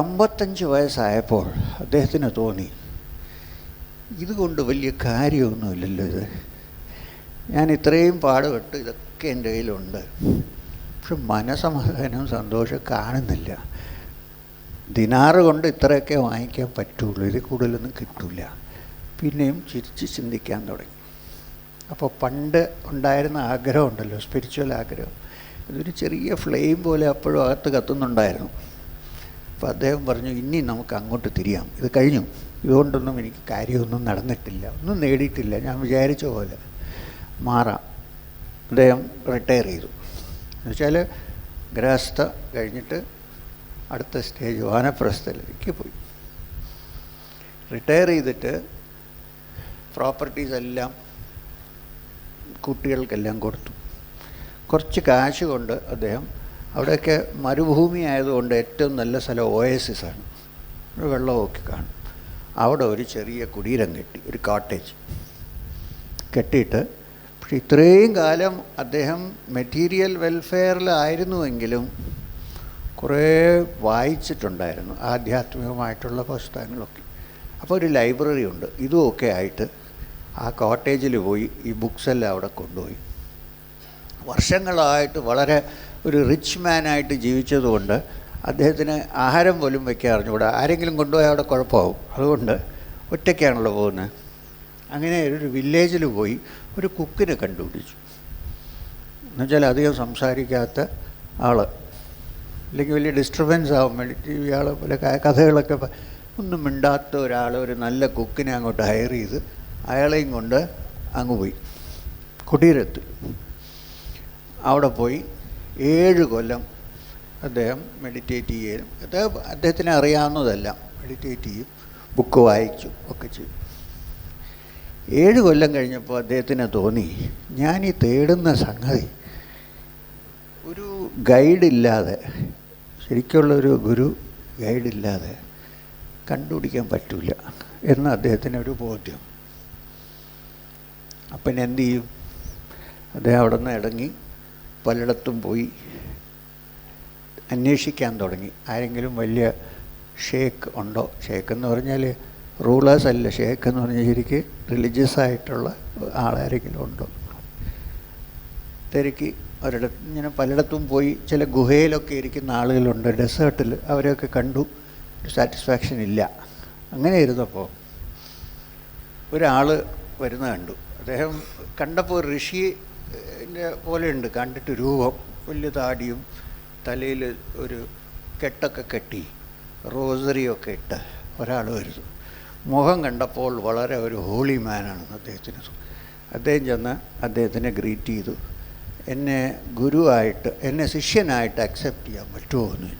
55 വയസ്സായപ്പോൾ അദ്ദേഹത്തിന് തോന്നി, ഇതുകൊണ്ട് വലിയ കാര്യമൊന്നുമില്ലല്ലോ ഇത്, ഞാൻ ഇത്രയും പാടുപെട്ട് ഇതൊക്കെ എൻ്റെ കയ്യിലുണ്ട്, പക്ഷെ മനസമാധാനവും സന്തോഷം കാണുന്നില്ല. ദിനാറ് കൊണ്ട് ഇത്രയൊക്കെ വാങ്ങിക്കാൻ പറ്റുള്ളൂ, ഇതിൽ കൂടുതലൊന്നും കിട്ടില്ല. പിന്നെയും ചിന്തിക്കാൻ തുടങ്ങി. അപ്പോൾ പണ്ട് ഉണ്ടായിരുന്ന ആഗ്രഹമുണ്ടല്ലോ, സ്പിരിച്വൽ ആഗ്രഹം, ഇതൊരു ചെറിയ ഫ്ലെയിം പോലെ അപ്പോഴും അകത്ത് കത്തുന്നുണ്ടായിരുന്നു. അപ്പോൾ അദ്ദേഹം പറഞ്ഞു, ഇനി നമുക്ക് അങ്ങോട്ട് തിരിയാം, ഇത് കഴിഞ്ഞു, ഇതുകൊണ്ടൊന്നും എനിക്ക് കാര്യമൊന്നും നടന്നിട്ടില്ല, ഒന്നും നേടിയിട്ടില്ല, ഞാൻ വിചാരിച്ച പോലെ മാറാം. അദ്ദേഹം റിട്ടയർ ചെയ്തു. എന്നുവെച്ചാൽ ഗൃഹസ്ഥ കഴിഞ്ഞിട്ട് അടുത്ത സ്റ്റേജ് വാനപ്രസ്ഥയിലേക്ക് പോയി. റിട്ടയർ ചെയ്തിട്ട് പ്രോപ്പർട്ടീസ് എല്ലാം കുട്ടികൾക്കെല്ലാം കൊടുത്തു. കുറച്ച് കാശ് കൊണ്ട് അദ്ദേഹം, അവിടെയൊക്കെ മരുഭൂമി ആയതുകൊണ്ട് ഏറ്റവും നല്ല സ്ഥലം ഓയസിസാണ്, വെള്ളമൊക്കെ കാണും. അവിടെ ഒരു ചെറിയ കുടീരം കെട്ടി, ഒരു കോട്ടേജ് കെട്ടിയിട്ട്, പക്ഷെ ഇത്രയും കാലം അദ്ദേഹം മെറ്റീരിയൽ വെൽഫെയറിലായിരുന്നുവെങ്കിലും കുറേ വായിച്ചിട്ടുണ്ടായിരുന്നു, ആധ്യാത്മികമായിട്ടുള്ള പുസ്തകങ്ങളൊക്കെ. അപ്പോൾ ഒരു ലൈബ്രറി ഉണ്ട്. ഇതുമൊക്കെ ആയിട്ട് ആ കോട്ടേജിൽ പോയി ഈ ബുക്സെല്ലാം അവിടെ കൊണ്ടുപോയി. വർഷങ്ങളായിട്ട് വളരെ ഒരു റിച്ച് മാനായിട്ട് ജീവിച്ചതുകൊണ്ട് അദ്ദേഹത്തിന് ആഹാരം പോലും വയ്ക്കാൻ അറിഞ്ഞുകൂടാ. ആരെങ്കിലും കൊണ്ടുപോയാൽ അവിടെ കുഴപ്പമാവും. അതുകൊണ്ട് ഒറ്റയ്ക്കാണല്ലോ പോകുന്നത്. അങ്ങനെ ഒരു വില്ലേജിൽ പോയി ഒരു കുക്കിനെ കണ്ടുപിടിച്ചു. എന്നുവെച്ചാൽ അധികം സംസാരിക്കാത്ത ആൾ, അല്ലെങ്കിൽ വലിയ ഡിസ്റ്റർബൻസ് ആവും, മെഡിറ്റീവ് ഇയാൾ പോലെ കഥകളൊക്കെ ഒന്നും മിണ്ടാത്ത ഒരാൾ, ഒരു നല്ല കുക്കിനെ അങ്ങോട്ട് ഹയർ ചെയ്ത് അയാളെയും കൊണ്ട് അങ്ങ് പോയി കുടീരത്തിൽ. അവിടെ പോയി 7 കൊല്ലം അദ്ദേഹം മെഡിറ്റേറ്റ് ചെയ്യും. അദ്ദേഹത്തിന് അറിയാവുന്നതെല്ലാം മെഡിറ്റേറ്റ് ചെയ്യും, ബുക്ക് വായിച്ചു ഒക്കെ ചെയ്യും. 7 കൊല്ലം കഴിഞ്ഞപ്പോൾ അദ്ദേഹത്തിന് തോന്നി, ഞാൻ ഈ തേടുന്ന സംഗതി ഒരു ഗൈഡില്ലാതെ, ശരിക്കുള്ളൊരു ഗുരു ഗൈഡില്ലാതെ കണ്ടുപിടിക്കാൻ പറ്റില്ല എന്ന് അദ്ദേഹത്തിനൊരു ബോധ്യം. അപ്പം എന്ത് ചെയ്യും? അദ്ദേഹം അവിടെ നിന്ന് ഇറങ്ങി പലയിടത്തും പോയി അന്വേഷിക്കാൻ തുടങ്ങി. ആരെങ്കിലും വലിയ ഷേക്ക് ഉണ്ടോ? ഷേക്ക് എന്ന് പറഞ്ഞാൽ റൂളേഴ്സ് അല്ല, ഷേക്ക് എന്ന് പറഞ്ഞാൽ ശരിക്ക് റിലീജിയസ് ആയിട്ടുള്ള ആളാരെങ്കിലും ഉണ്ടോ തിരക്കി ഒരിടത്ത്. ഇങ്ങനെ പലയിടത്തും പോയി, ചില ഗുഹയിലൊക്കെ ഇരിക്കുന്ന ആളുകളുണ്ട്, ഡെസേർട്ടിൽ, അവരെയൊക്കെ കണ്ടു. സാറ്റിസ്ഫാക്ഷൻ ഇല്ല. അങ്ങനെ ഇരുന്നപ്പോൾ ഒരാൾ വരുന്ന കണ്ടു. അദ്ദേഹം കണ്ടപ്പോൾ ഋഷിൻ്റെ പോലെയുണ്ട് കണ്ടിട്ട് രൂപം, വലിയ താടിയും തലയിൽ ഒരു കെട്ടൊക്കെ കെട്ടി റോസറിയൊക്കെ ഇട്ട് ഒരാൾ വരുന്നു. മുഖം കണ്ടപ്പോൾ വളരെ ഒരു ഹോളി മാനാണെന്ന് അദ്ദേഹത്തിന്. അദ്ദേഹം ചെന്ന് അദ്ദേഹത്തിനെ ഗ്രീറ്റ് ചെയ്തു. എന്നെ ഗുരുവായിട്ട്, എന്നെ ശിഷ്യനായിട്ട് അക്സെപ്റ്റ് ചെയ്യാൻ പറ്റുമോ എന്ന്.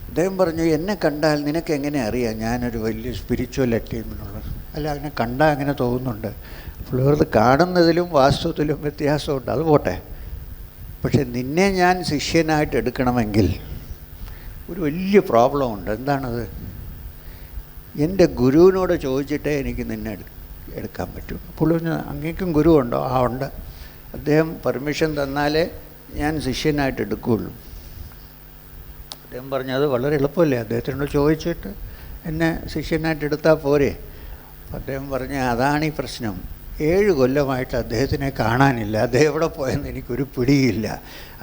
അദ്ദേഹം പറഞ്ഞു, എന്നെ കണ്ടാൽ നിനക്ക് എങ്ങനെ അറിയാം ഞാനൊരു വലിയ സ്പിരിച്വൽ അറ്റൈൻമെൻറ്റുള്ളത്? അല്ല, അങ്ങനെ കണ്ടാൽ അങ്ങനെ തോന്നുന്നുണ്ട്. പുള്ളിവർക്ക് കാണുന്നതിലും വാസ്തവത്തിലും വ്യത്യാസമുണ്ട്, അത് പോട്ടെ. പക്ഷെ നിന്നെ ഞാൻ ശിഷ്യനായിട്ട് എടുക്കണമെങ്കിൽ ഒരു വലിയ പ്രോബ്ലം ഉണ്ട്. എന്താണത്? എൻ്റെ ഗുരുവിനോട് ചോദിച്ചിട്ടേ എനിക്ക് നിന്നെ എടുക്കാൻ പറ്റൂ. പുള്ളി പറഞ്ഞു, അങ്ങേക്കും ഗുരു ഉണ്ടോ? ആ ഉണ്ട്. അദ്ദേഹം പെർമിഷൻ തന്നാലേ ഞാൻ ശിഷ്യനായിട്ട് എടുക്കുകയുള്ളൂ. അദ്ദേഹം പറഞ്ഞു, അത് വളരെ എളുപ്പമല്ലേ, അദ്ദേഹത്തിനോട് ചോദിച്ചിട്ട് എന്നെ ശിഷ്യനായിട്ട് എടുത്താൽ പോരെ? അദ്ദേഹം പറഞ്ഞു, അതാണ് ഈ പ്രശ്നം. 7 കൊല്ലമായിട്ട് അദ്ദേഹത്തിനെ കാണാനില്ല. അദ്ദേഹം എവിടെ പോയെന്ന് എനിക്കൊരു പിടിയില്ല.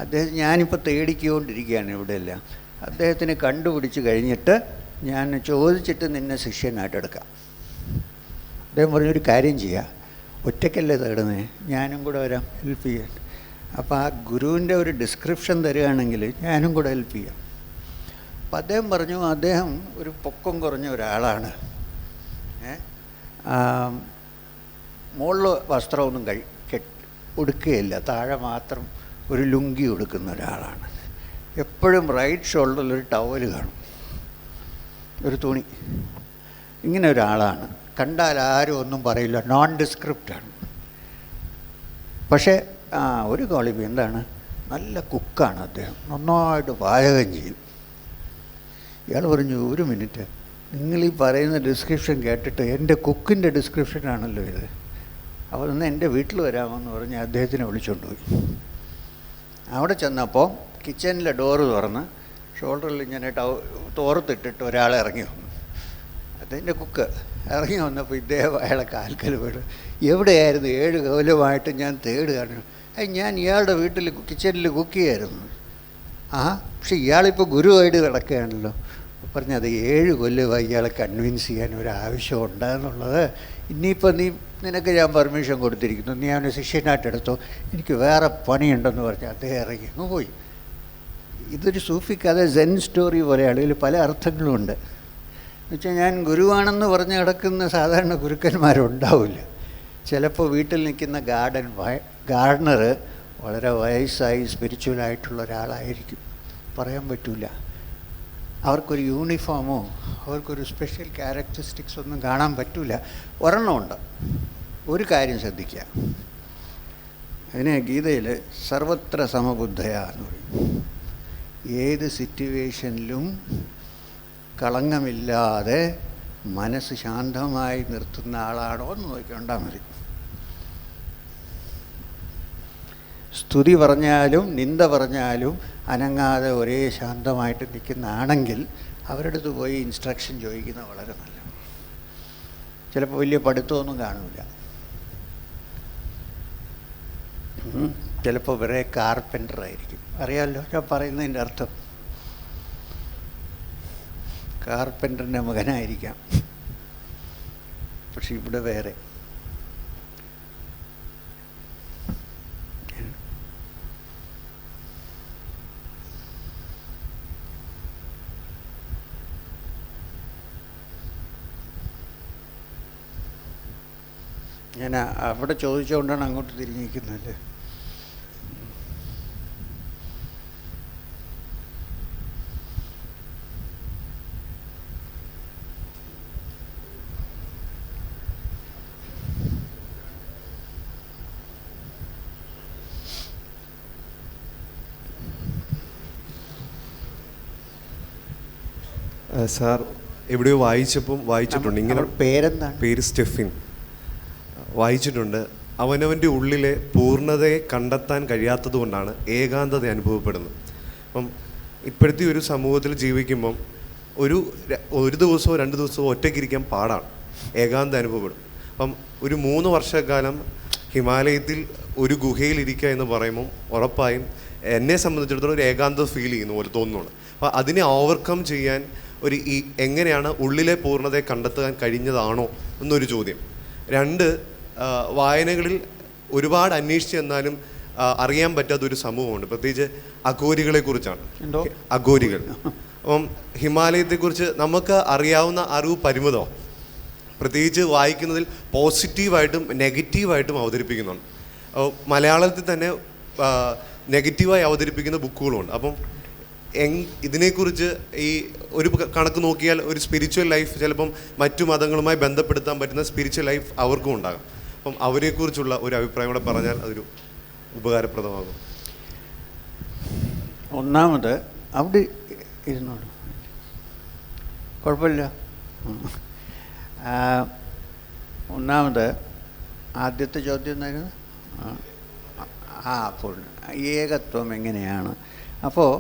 അദ്ദേഹം ഞാനിപ്പോൾ തേടിക്കൊണ്ടിരിക്കുകയാണ് ഇവിടെയെല്ലാം. അദ്ദേഹത്തിനെ കണ്ടുപിടിച്ച് കഴിഞ്ഞിട്ട് ഞാൻ ചോദിച്ചിട്ട് നിന്നെ ശിഷ്യനായിട്ട് എടുക്കാം. അദ്ദേഹം പറഞ്ഞൊരു കാര്യം ചെയ്യാം, ഒറ്റയ്ക്കല്ലേ തേടുന്നേ, ഞാനും കൂടെ വരാം ഹെൽപ്പ് ചെയ്യാൻ. അപ്പോൾ ആ ഗുരുവിൻ്റെ ഒരു ഡിസ്ക്രിപ്ഷൻ തരികയാണെങ്കിൽ ഞാനും കൂടെ ഹെൽപ്പ് ചെയ്യാം. അപ്പം അദ്ദേഹം പറഞ്ഞു, അദ്ദേഹം ഒരു പൊക്കം കുറഞ്ഞ ഒരാളാണ്, മുകളിൽ വസ്ത്രമൊന്നും ഉടുക്കുകയില്ല, താഴെ മാത്രം ഒരു ലുങ്കി ഉടുക്കുന്ന ഒരാളാണ്. എപ്പോഴും റൈറ്റ് ഷോൾഡറിൽ ഒരു ടവൽ കാണും, ഒരു തുണി. ഇങ്ങനെ ഒരാളാണ്. കണ്ടാൽ ആരും ഒന്നും പറയില്ല, നോൺ ഡിസ്ക്രിപ്റ്റാണ്. പക്ഷേ ഒരു ക്വാളിഫൈ എന്താണ്, നല്ല കുക്കാണ് അദ്ദേഹം, നന്നായിട്ട് പാചകം ചെയ്യും. ഇയാൾ പറഞ്ഞു, ഒരു മിനിറ്റ്, നിങ്ങളീ പറയുന്ന ഡിസ്ക്രിപ്ഷൻ കേട്ടിട്ട് എൻ്റെ കുക്കിൻ്റെ ഡിസ്ക്രിപ്ഷനാണല്ലോ ഇത്, അപ്പോൾ ഒന്ന് എൻ്റെ വീട്ടിൽ വരാമെന്ന് പറഞ്ഞ് അദ്ദേഹത്തിനെ വിളിച്ചുകൊണ്ട് പോയി. അവിടെ ചെന്നപ്പോൾ കിച്ചണിലെ ഡോറ് തുറന്ന് ഷോൾഡറിൽ ഇങ്ങനെ തോർത്തിട്ടിട്ട് ഒരാൾ ഇറങ്ങി വന്നു. അതിൻ്റെ കുക്ക് ഇറങ്ങി വന്നപ്പോൾ ഇദ്ദേഹം അയാളെ കാൽക്കൽ വീട്, എവിടെയായിരുന്നു 7 കൊല്ലമായിട്ട് ഞാൻ തേടുകയാണ്, ഞാൻ ഇയാളുടെ വീട്ടിൽ കിച്ചണിൽ കുക്ക് ചെയ്യായിരുന്നു. പക്ഷെ ഇയാളിപ്പോൾ ഗുരുവായിട്ട് കിടക്കുകയാണല്ലോ. പറഞ്ഞത് 7 കൊല്ലമായി ഇയാളെ കൺവിൻസ് ചെയ്യാൻ ഒരാവശ്യം ഉണ്ടെന്നുള്ളത്. ഇനിയിപ്പോൾ നിനക്ക് ഞാൻ പെർമിഷൻ കൊടുത്തിരിക്കുന്നു, നീ അവനെ ശിഷ്യനായിട്ടെടുത്തോ, എനിക്ക് വേറെ പണിയുണ്ടെന്ന് പറഞ്ഞ് അദ്ദേഹം ഇറങ്ങി അങ്ങ് പോയി. ഇതൊരു സൂഫി കഥ, സെൻ സ്റ്റോറി പോലെയാണ്. ഇതിൽ പല അർത്ഥങ്ങളുമുണ്ട്. എന്നുവെച്ചാൽ ഞാൻ ഗുരുവാണെന്ന് പറഞ്ഞ് കിടക്കുന്ന സാധാരണ ഗുരുക്കന്മാരുണ്ടാവില്ല. ചിലപ്പോൾ വീട്ടിൽ നിൽക്കുന്ന ഗാർഡനർ വളരെ വയസ്സായി സ്പിരിച്വലായിട്ടുള്ള ഒരാളായിരിക്കും, പറയാൻ പറ്റില്ല. അവർക്കൊരു യൂണിഫോമോ അവർക്കൊരു സ്പെഷ്യൽ ക്യാരക്ടറിസ്റ്റിക്സ് ഒന്നും കാണാൻ പറ്റില്ല. ഒരെണ്ണമുണ്ട്, ഒരു കാര്യം ശ്രദ്ധിക്കുക, അതിനെ ഗീതയിൽ സർവത്ര സമബുദ്ധയ എന്ന് പറയും. ഏത് സിറ്റുവേഷനിലും കളങ്കമില്ലാതെ മനസ്സ് ശാന്തമായി നിർത്തുന്ന ആളാണോ എന്ന് നോക്കിക്കൊണ്ടാൽ മതി. സ്തുതി പറഞ്ഞാലും നിന്ദ പറഞ്ഞാലും അനങ്ങാതെ ഒരേ ശാന്തമായിട്ട് നിൽക്കുന്നതാണെങ്കിൽ അവരുടെ അടുത്ത് പോയി ഇൻസ്ട്രക്ഷൻ ചോദിക്കുന്നത് വളരെ നല്ലത്. ചിലപ്പോൾ വലിയ പഠിത്തമൊന്നും കാണില്ല, ചിലപ്പോൾ വേറെ കാർപ്പൻ്ററായിരിക്കും. അറിയാമല്ലോ ഞാൻ പറയുന്നതിൻ്റെ അർത്ഥം, കാർപ്പൻ്ററിൻ്റെ മകനായിരിക്കാം, പക്ഷെ ഇവിടെ വേറെ. ഞാൻ അവിടെ ചോദിച്ചുകൊണ്ടാണ് അങ്ങോട്ട് തിരിഞ്ഞിരിക്കുന്നത്. സാർ എവിടെയോ വായിച്ചിട്ടുണ്ട് ഇങ്ങനെ. പേരെന്താണ്? പേര് സ്റ്റെഫിൻ. വായിച്ചിട്ടുണ്ട്, അവനവൻ്റെ ഉള്ളിലെ പൂർണ്ണതയെ കണ്ടെത്താൻ കഴിയാത്തത് കൊണ്ടാണ് ഏകാന്തത അനുഭവപ്പെടുന്നത്. അപ്പം ഇപ്പോഴത്തെ ഒരു സമൂഹത്തിൽ ജീവിക്കുമ്പം ഒരു ദിവസമോ 2 ദിവസമോ ഒറ്റയ്ക്കിരിക്കാൻ പാടാണ്, ഏകാന്തത അനുഭവപ്പെടും. അപ്പം ഒരു 3 വർഷക്കാലം ഹിമാലയത്തിൽ ഒരു ഗുഹയിലിരിക്കുക എന്ന് പറയുമ്പം ഉറപ്പായും എന്നെ സംബന്ധിച്ചിടത്തോളം ഒരു ഏകാന്തത ഫീൽ ചെയ്യുന്ന പോലെ തോന്നുന്നുണ്ട്. അപ്പോൾ അതിനെ ഓവർകം ചെയ്യാൻ എങ്ങനെയാണ് ഉള്ളിലെ പൂർണ്ണതയെ കണ്ടെത്താൻ കഴിഞ്ഞതാണോ എന്നൊരു ചോദ്യം. 2, വായനകളിൽ ഒരുപാട് അന്വേഷിച്ച് എന്നാലും അറിയാൻ പറ്റാത്തൊരു സമൂഹമുണ്ട്, പ്രത്യേകിച്ച് അഘോരികളെ കുറിച്ചാണ്. അഘോരികൾ. അപ്പം ഹിമാലയത്തെക്കുറിച്ച് നമുക്ക് അറിയാവുന്ന അറിവ് പരിമിതമാണ്. പ്രത്യേകിച്ച് വായിക്കുന്നതിൽ പോസിറ്റീവായിട്ടും നെഗറ്റീവായിട്ടും അവതരിപ്പിക്കുന്നുണ്ട്. മലയാളത്തിൽ തന്നെ നെഗറ്റീവായി അവതരിപ്പിക്കുന്ന ബുക്കുകളുണ്ട്. അപ്പം ഇതിനെക്കുറിച്ച് ഈ ഒരു കണക്ക് നോക്കിയാൽ ഒരു സ്പിരിച്വൽ ലൈഫ് ചിലപ്പം മറ്റു മതങ്ങളുമായി ബന്ധപ്പെടുത്താൻ പറ്റുന്ന സ്പിരിച്വൽ ലൈഫ് അവർക്കും ഉണ്ടാകും. അപ്പം അവരെക്കുറിച്ചുള്ള ഒരു അഭിപ്രായം കൂടെ പറഞ്ഞാൽ അതൊരു ഉപകാരപ്രദമാകും. ഒന്നാമത് അവിടെ ഇരുന്നോളൂ, കുഴപ്പമില്ല. ഒന്നാമത് ആദ്യത്തെ ചോദ്യം എന്തായിരുന്നു? അപ്പോൾ ഏകത്വം എങ്ങനെയാണ്? അപ്പോൾ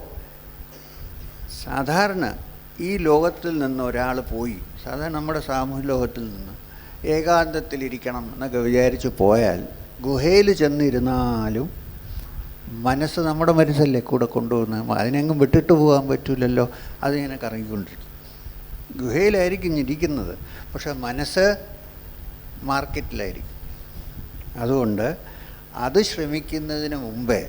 സാധാരണ ഈ ലോകത്തിൽ നിന്ന് ഒരാൾ പോയി, സാധാരണ നമ്മുടെ സാമൂഹ്യ ലോകത്തിൽ നിന്ന് ഏകാന്തത്തിലിരിക്കണം എന്നൊക്കെ വിചാരിച്ച് പോയാൽ ഗുഹയിൽ ചെന്നിരുന്നാലും മനസ്സ് നമ്മുടെ മനസ്സല്ലേ കൂടെ കൊണ്ടുപോകുന്നത്, അതിനെങ്ങും വിട്ടിട്ട് പോകാൻ പറ്റില്ലല്ലോ, അതിങ്ങനെ കറങ്ങിക്കൊണ്ടിരിക്കും. ഗുഹയിലായിരിക്കും ഇരിക്കുന്നത്, പക്ഷെ മനസ്സ് മാർക്കറ്റിലായിരിക്കും. അതുകൊണ്ട് അത് ശ്രമിക്കുന്നതിന് മുമ്പേ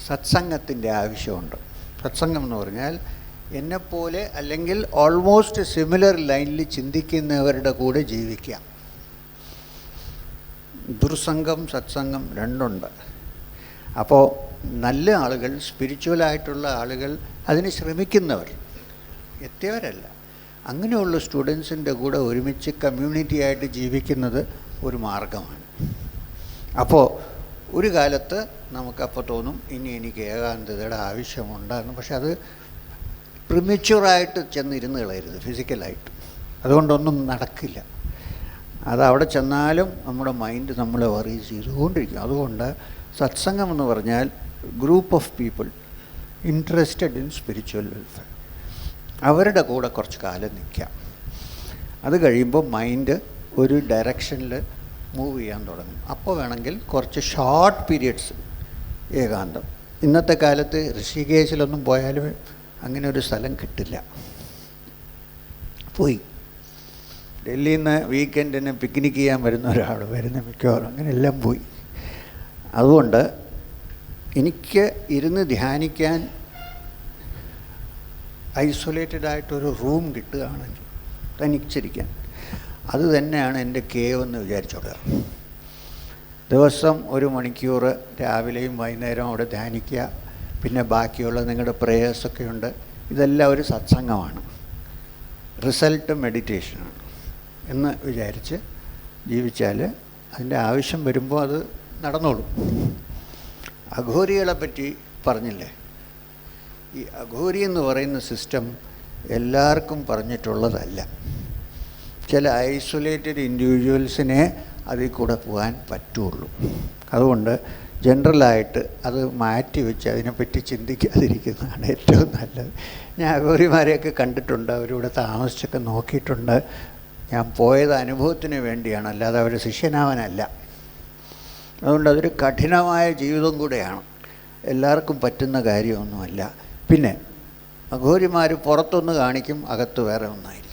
സത്സംഗത്തിൻ്റെ ആവശ്യമുണ്ട്. സത്സംഗം എന്ന് പറഞ്ഞാൽ എന്നെപ്പോലെ അല്ലെങ്കിൽ ഓൾമോസ്റ്റ് സിമിലർ ലൈനിൽ ചിന്തിക്കുന്നവരുടെ കൂടെ ജീവിക്കുക. ദുർസംഗം സത്സംഗം രണ്ടുണ്ട്. അപ്പോൾ നല്ല ആളുകൾ, സ്പിരിച്വലായിട്ടുള്ള ആളുകൾ, അതിന് ശ്രമിക്കുന്നവർ, എത്തിയവരല്ല, അങ്ങനെയുള്ള സ്റ്റുഡൻസിൻ്റെ കൂടെ ഒരുമിച്ച് കമ്മ്യൂണിറ്റി ആയിട്ട് ജീവിക്കുന്നത് ഒരു മാർഗമാണ്. അപ്പോൾ ഒരു കാലത്ത് നമുക്കപ്പോൾ തോന്നും ഇനി എനിക്ക് ഏകാന്തതയുടെ ആവശ്യമുണ്ടായിരുന്നു. പക്ഷെ അത് പ്രിമച്യൂറായിട്ട് ചെന്നിരുന്ന് കളയരുത് ഫിസിക്കലായിട്ട്. അതുകൊണ്ടൊന്നും നടക്കില്ല. അത് അവിടെ ചെന്നാലും നമ്മുടെ മൈൻഡ് നമ്മളെ വറി ചെയ്തുകൊണ്ടിരിക്കും. അതുകൊണ്ട് സത്സംഗം എന്ന് പറഞ്ഞാൽ group of people interested in spiritual welfare, അവരുടെ കൂടെ കുറച്ച് കാലം നിൽക്കാം. അത് കഴിയുമ്പോൾ മൈൻഡ് ഒരു ഡയറക്ഷനിൽ മൂവ് ചെയ്യാൻ തുടങ്ങും. അപ്പോൾ വേണമെങ്കിൽ കുറച്ച് ഷോർട്ട് പീരിയഡ്സ് ഏകാന്തം. ഇന്നത്തെ കാലത്ത് ഋഷികേശിലൊന്നും പോയാലും അങ്ങനെ ഒരു സ്ഥലം കിട്ടില്ല. പോയി ഡൽഹിയിൽ നിന്ന് വീക്കെൻഡിന് പിക്നിക്ക് ചെയ്യാൻ വരുന്ന ഒരാൾ വരുന്ന മിക്കവാറും അങ്ങനെ എല്ലാം പോയി. അതുകൊണ്ട് എനിക്ക് ഇരുന്ന് ധ്യാനിക്കാൻ ഐസൊലേറ്റഡായിട്ടൊരു റൂം കിട്ടുകയാണെങ്കിൽ തനിച്ചിരിക്കാൻ, അത് തന്നെയാണ് എൻ്റെ കേവ് എന്ന് വിചാരിച്ചോളുക. ദിവസം 1 മണിക്കൂർ രാവിലെയും വൈകുന്നേരവും അവിടെ ധ്യാനിക്കുക. പിന്നെ ബാക്കിയുള്ള നിങ്ങളുടെ പ്രേയേഴ്സൊക്കെ ഉണ്ട്. ഇതെല്ലാം ഒരു സത്സംഗമാണ്, റിസൾട്ട് മെഡിറ്റേഷനാണ് എന്ന് വിചാരിച്ച് ജീവിച്ചാൽ അതിൻ്റെ ആവശ്യം വരുമ്പോൾ അത് നടന്നോളും. അഘോരികളെ പറ്റി പറഞ്ഞില്ലേ, ഈ അഘോരി എന്ന് പറയുന്ന സിസ്റ്റം എല്ലാവർക്കും പറഞ്ഞിട്ടുള്ളതല്ല. ചില ഐസൊലേറ്റഡ് ഇൻഡിവിജ്വൽസിനെ അതിൽ കൂടെ പോകാൻ പറ്റുള്ളൂ. അതുകൊണ്ട് ജനറലായിട്ട് അത് മാറ്റി വെച്ച് അതിനെപ്പറ്റി ചിന്തിക്കാതിരിക്കുന്നതാണ് ഏറ്റവും നല്ലത്. ഞാൻ അഘോരിമാരെയൊക്കെ കണ്ടിട്ടുണ്ട്, അവരിവിടെ താമസിച്ചൊക്കെ നോക്കിയിട്ടുണ്ട്. ഞാൻ പോയത് അനുഭവത്തിന് വേണ്ടിയാണ്, അല്ലാതെ അവർ ശിഷ്യനാവാനല്ല. അതുകൊണ്ട് അതൊരു കഠിനമായ ജീവിതം കൂടെയാണ്, എല്ലാവർക്കും പറ്റുന്ന കാര്യമൊന്നുമല്ല. പിന്നെ അഘോരിമാർ പുറത്തൊന്ന് കാണിക്കും, അകത്ത് വേറെ ഒന്നായിരിക്കും.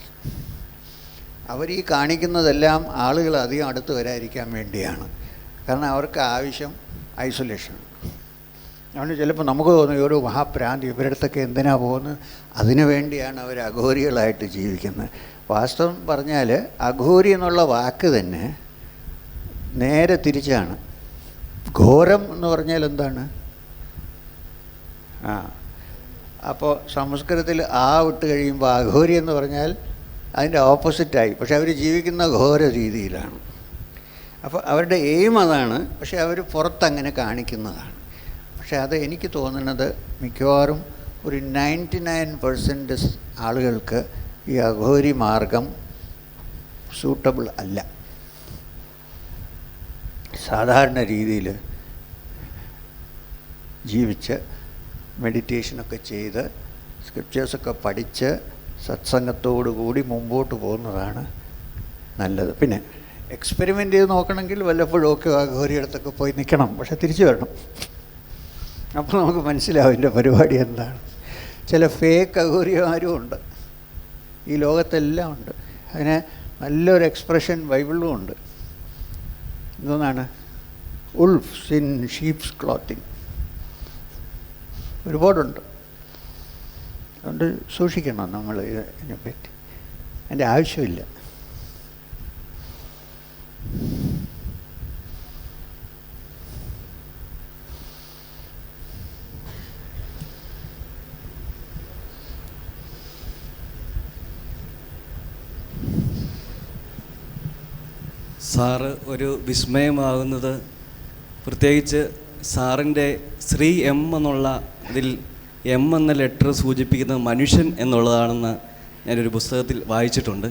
അവർ ഈ കാണിക്കുന്നതെല്ലാം ആളുകൾ അധികം അടുത്ത് വരാതിരിക്കാൻ വേണ്ടിയാണ്. കാരണം അവർക്ക് ആവശ്യം ഐസൊലേഷൻ. അതുകൊണ്ട് ചിലപ്പോൾ നമുക്ക് തോന്നും ഒരു മഹാപ്രാന്തി ഇവരുടെ അടുത്തൊക്കെ എന്തിനാണ് പോകുന്നത്, അതിനു വേണ്ടിയാണ് അവർ അഘോരികളായിട്ട് ജീവിക്കുന്നത്. വാസ്തവം പറഞ്ഞാൽ അഘോരി എന്നുള്ള വാക്ക് തന്നെ നേരെ തിരിച്ചാണ്. ഘോരം എന്ന് പറഞ്ഞാൽ എന്താണ്? അപ്പോൾ സംസ്കൃതത്തിൽ വിട്ട് കഴിയുമ്പോൾ അഘോരി എന്ന് പറഞ്ഞാൽ അതിൻ്റെ ഓപ്പോസിറ്റായി. പക്ഷെ അവർ ജീവിക്കുന്ന ഘോര രീതിയിലാണ്. അപ്പോൾ അവരുടെ എയിം അതാണ്, പക്ഷെ അവർ പുറത്തങ്ങനെ കാണിക്കുന്നതാണ്. പക്ഷെ അത് എനിക്ക് തോന്നുന്നത് മിക്കവാറും ഒരു 99% ആളുകൾക്ക് ഈ അഘോരി മാർഗം സൂട്ടബിൾ അല്ല. സാധാരണ രീതിയിൽ ജീവിച്ച് മെഡിറ്റേഷനൊക്കെ ചെയ്ത് സ്ക്രിപ്റ്റേഴ്സൊക്കെ പഠിച്ച് സത്സംഗത്തോടു കൂടി മുമ്പോട്ട് പോകുന്നതാണ് നല്ലത്. പിന്നെ എക്സ്പെരിമെൻ്റ് ചെയ്ത് നോക്കണമെങ്കിൽ വല്ലപ്പോഴും ഒക്കെ അഘോരിയിടത്തൊക്കെ പോയി നിൽക്കണം, പക്ഷെ തിരിച്ചു വരണം. അപ്പോൾ നമുക്ക് മനസ്സിലാവും ഇതിൻ്റെ പരിപാടി എന്താണ്. ചില ഫേക്ക് അഘോരിമാരും ഉണ്ട്, ഈ ലോകത്തെല്ലാം ഉണ്ട്. അതിന് നല്ലൊരു എക്സ്പ്രഷൻ ബൈബിളിലും ഉണ്ട്. എന്താണ്? ഉൾഫ്സ് ഇൻ ഷീപ്സ് ക്ലോത്തിങ്. ഒരുപാടുണ്ട്. അതുകൊണ്ട് സൂക്ഷിക്കണം നമ്മൾ ഇതിനെപ്പറ്റി. അതിൻ്റെ ആവശ്യമില്ല. സാറ് ഒരു വിസ്മയമാകുന്നത് പ്രത്യേകിച്ച് സാറിൻ്റെ ശ്രീ എം എന്നുള്ള ഇതിൽ എം എന്ന ലെറ്റർ സൂചിപ്പിക്കുന്നത് മനുഷ്യൻ എന്നുള്ളതാണെന്ന് ഞാനൊരു പുസ്തകത്തിൽ വായിച്ചിട്ടുണ്ട്.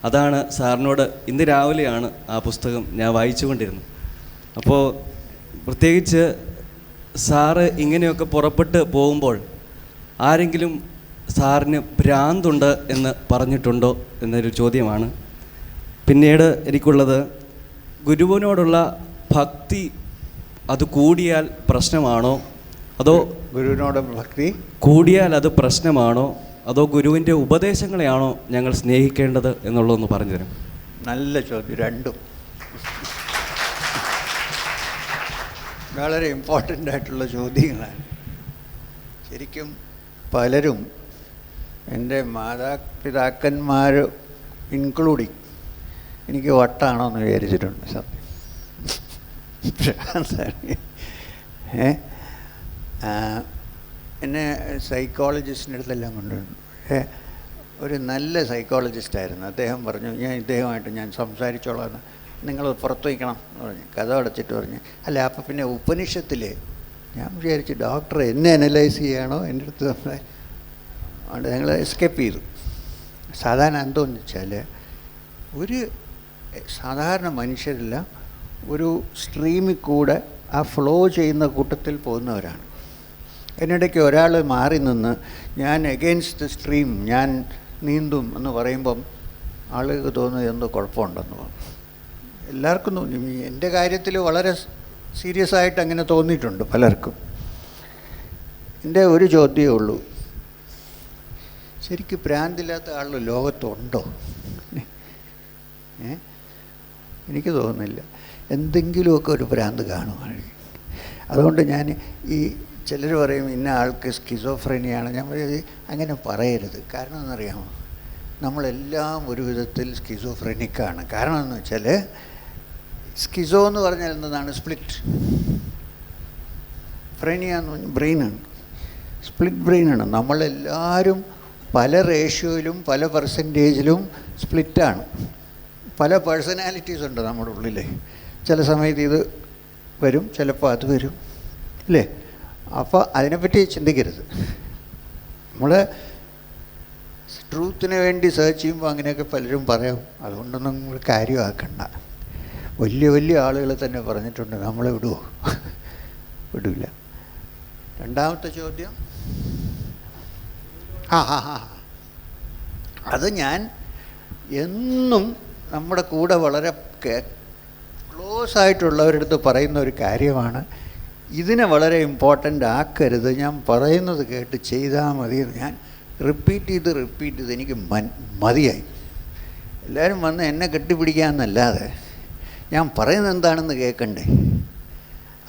അതാണ് സാറിനോട് ഇന്ന് രാവിലെയാണ് ആ പുസ്തകം ഞാൻ വായിച്ചുകൊണ്ടിരുന്നത്. അപ്പോൾ പ്രത്യേകിച്ച് സാറ് ഇങ്ങനെയൊക്കെ പുറപ്പെട്ട് പോകുമ്പോൾ ആരെങ്കിലും സാറിന് ഭ്രാന്തുണ്ട് എന്ന് പറഞ്ഞിട്ടുണ്ടോ എന്നൊരു ചോദ്യമാണ്. പിന്നീട് എനിക്കുള്ളത്, ഗുരുവിനോടുള്ള ഭക്തി അത് കൂടിയാൽ പ്രശ്നമാണോ, അതോ ഗുരുവിനോട് ഭക്തി കൂടിയാൽ അത് പ്രശ്നമാണോ, അതോ ഗുരുവിൻ്റെ ഉപദേശങ്ങളെയാണോ ഞങ്ങൾ സ്നേഹിക്കേണ്ടത് എന്നുള്ളതൊന്ന് പറഞ്ഞു തരും. നല്ല ചോദ്യം. രണ്ടും വളരെ ഇമ്പോർട്ടൻ്റ് ആയിട്ടുള്ള ചോദ്യങ്ങളാണ്. ശരിക്കും പലരും, എൻ്റെ മാതാപിതാക്കന്മാർ ഇൻക്ലൂഡിങ്, എനിക്ക് വട്ടാണോ എന്ന് വിചാരിച്ചിട്ടുണ്ട്. എന്നെ സൈക്കോളജിസ്റ്റിൻ്റെ അടുത്തെല്ലാം കൊണ്ടുവന്നു. ഒരു നല്ല സൈക്കോളജിസ്റ്റായിരുന്നു. അദ്ദേഹം പറഞ്ഞു, ഇദ്ദേഹമായിട്ട് ഞാൻ സംസാരിച്ചോളാം. നിങ്ങൾ പുറത്ത് വയ്ക്കണം എന്ന് പറഞ്ഞു. കഥ അടച്ചിട്ട് പറഞ്ഞു, അല്ല അപ്പം പിന്നെ ഉപനിഷത്തിൽ ഞാൻ വിചാരിച്ചു ഡോക്ടർ എന്നെ അനലൈസ് ചെയ്യണോ എൻ്റെ അടുത്ത് നമ്മളെ. അതുകൊണ്ട് ഞങ്ങൾ എസ്കേപ്പ് ചെയ്തു. സാധാരണ എന്തോന്ന് വെച്ചാൽ ഒരു സാധാരണ മനുഷ്യരെല്ലാം ഒരു സ്ട്രീമിൽ കൂടെ ആ ഫ്ലോ ചെയ്യുന്ന കൂട്ടത്തിൽ പോകുന്നവരാണ്. എന്നിടയ്ക്ക് ഒരാൾ മാറി നിന്ന് ഞാൻ എഗെയിൻസ്റ്റ് ദ സ്ട്രീം, ഞാൻ നീന്തും എന്ന് പറയുമ്പം ആളുകൾക്ക് തോന്നുന്നത് എന്തോ കുഴപ്പമുണ്ടെന്ന് തോന്നും. എല്ലാവർക്കും തോന്നി. എൻ്റെ കാര്യത്തിൽ വളരെ സീരിയസ് ആയിട്ട് അങ്ങനെ തോന്നിയിട്ടുണ്ട് പലർക്കും. എൻ്റെ ഒരു ചോദ്യമേ ഉള്ളൂ, ശരിക്കും ഭ്രാന്തില്ലാത്ത ആൾ ലോകത്തുണ്ടോ? എനിക്ക് തോന്നുന്നില്ല. എന്തെങ്കിലുമൊക്കെ ഒരു ഭ്രാന്ത് കാണുമാണ്. അതുകൊണ്ട് ഞാൻ ഈ ചിലർ പറയും ഇന്ന ആൾക്ക് സ്കിസോഫ്രീനിയാണ്. ഞാൻ അങ്ങനെ പറയരുത്. കാരണം എന്നറിയാമോ, നമ്മളെല്ലാം ഒരു വിധത്തിൽ സ്കിസോഫ്രെനിക്കാണ്. കാരണം എന്ന് വെച്ചാൽ സ്കിസോ എന്ന് പറഞ്ഞാൽ എന്താണ്? സ്പ്ലിറ്റ്. ഫ്രെനിയ എന്ന് പറഞ്ഞാൽ ബ്രെയിനാണ്, സ്പ്ലിറ്റ് ബ്രെയിനാണ്. നമ്മളെല്ലാവരും പല റേഷ്യോയിലും പല പെർസെൻറ്റേജിലും സ്പ്ലിറ്റാണ്. പല പേഴ്സണാലിറ്റീസ് ഉണ്ട് നമ്മുടെ ഉള്ളിൽ. ചില സമയത്ത് ഇത് വരും, ചിലപ്പോൾ അത് വരും, അല്ലേ? അപ്പോൾ അതിനെപ്പറ്റി ചിന്തിക്കരുത്. നമ്മൾ ട്രൂത്തിന് വേണ്ടി സെർച്ച് ചെയ്യുമ്പോൾ അങ്ങനെയൊക്കെ പലരും പറയും. അതുകൊണ്ടൊന്നും നമ്മൾ കാര്യമാക്കണ്ട. വലിയ വലിയ ആളുകൾ തന്നെ പറഞ്ഞിട്ടുണ്ട്, നമ്മളെ വിടുമോ? വിടില്ല. രണ്ടാമത്തെ ചോദ്യം, അത് ഞാൻ എന്നും നമ്മുടെ കൂടെ വളരെ ക്ലോസ് ആയിട്ടുള്ളവരുടെ അടുത്ത് പറയുന്ന ഒരു കാര്യമാണ്. ഇതിനെ വളരെ ഇമ്പോർട്ടൻ്റ് ആക്കരുത്, ഞാൻ പറയുന്നത് കേട്ട് ചെയ്താൽ മതി. ഞാൻ റിപ്പീറ്റ് ചെയ്ത് എനിക്ക് മതിയായി. എല്ലാവരും വന്ന് എന്നെ കെട്ടിപ്പിടിക്കാമെന്നല്ലാതെ ഞാൻ പറയുന്നത് എന്താണെന്ന് കേൾക്കണ്ടേ.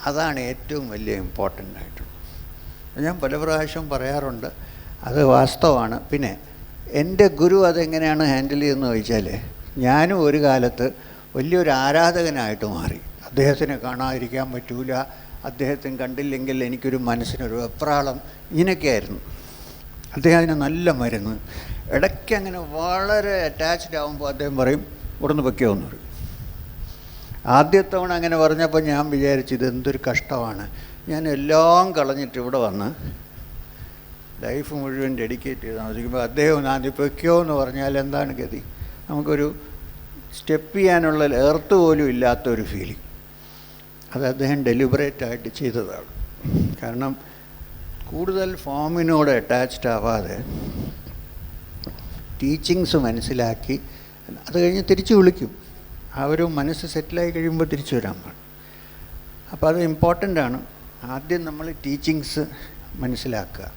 അതാണ് ഏറ്റവും വലിയ ഇമ്പോർട്ടൻ്റ് ആയിട്ടുള്ളത്. ഞാൻ പല പ്രാവശ്യം പറയാറുണ്ട്, അത് വാസ്തവമാണ്. പിന്നെ എൻ്റെ ഗുരു അതെങ്ങനെയാണ് ഹാൻഡിൽ ചെയ്യുന്നത് ചോദിച്ചാൽ, ഞാനും ഒരു കാലത്ത് വലിയൊരു ആരാധകനായിട്ട് മാറി. അദ്ദേഹത്തിനെ കാണാതിരിക്കാൻ പറ്റൂല, അദ്ദേഹത്തിന് കണ്ടില്ലെങ്കിൽ എനിക്കൊരു മനസ്സിനൊരു വെപ്രാളം, ഇങ്ങനെയൊക്കെയായിരുന്നു. അദ്ദേഹത്തിന് നല്ല മരുന്ന്. ഇടയ്ക്ക് അങ്ങനെ വളരെ അറ്റാച്ച്ഡ് ആകുമ്പോൾ അദ്ദേഹം പറയും ഇവിടുന്ന് പൊയ്ക്കോന്ന് പറയും. ആദ്യത്തവണ അങ്ങനെ പറഞ്ഞപ്പോൾ ഞാൻ വിചാരിച്ചു ഇതെന്തൊരു കഷ്ടമാണ്. ഞാൻ എല്ലാം കളഞ്ഞിട്ട് ഇവിടെ വന്ന് ലൈഫ് മുഴുവൻ ഡെഡിക്കേറ്റ് ചെയ്ത് താമസിക്കുമ്പോൾ അദ്ദേഹം നാന്തി പൊയ്ക്കോ എന്ന് പറഞ്ഞാൽ എന്താണ് ഗതി? നമുക്കൊരു സ്റ്റെപ്പ് ചെയ്യാനുള്ള എർത്ത് പോലും ഇല്ലാത്തൊരു ഫീലിംഗ്. അത് അദ്ദേഹം ഡെലിബറേറ്റായിട്ട് ചെയ്തതാണ്. കാരണം കൂടുതൽ ഫോമിനോട് അറ്റാച്ച്ഡ് ആവാതെ ടീച്ചിങ്സ് മനസ്സിലാക്കി അത് കഴിഞ്ഞ് തിരിച്ചു വിളിക്കും. ആ ഒരു മനസ്സ് സെറ്റിലായി കഴിയുമ്പോൾ തിരിച്ചു വരാൻ പാടും. അപ്പോൾ അത് ഇമ്പോർട്ടൻ്റ് ആണ്. ആദ്യം നമ്മൾ ടീച്ചിങ്സ് മനസ്സിലാക്കുക.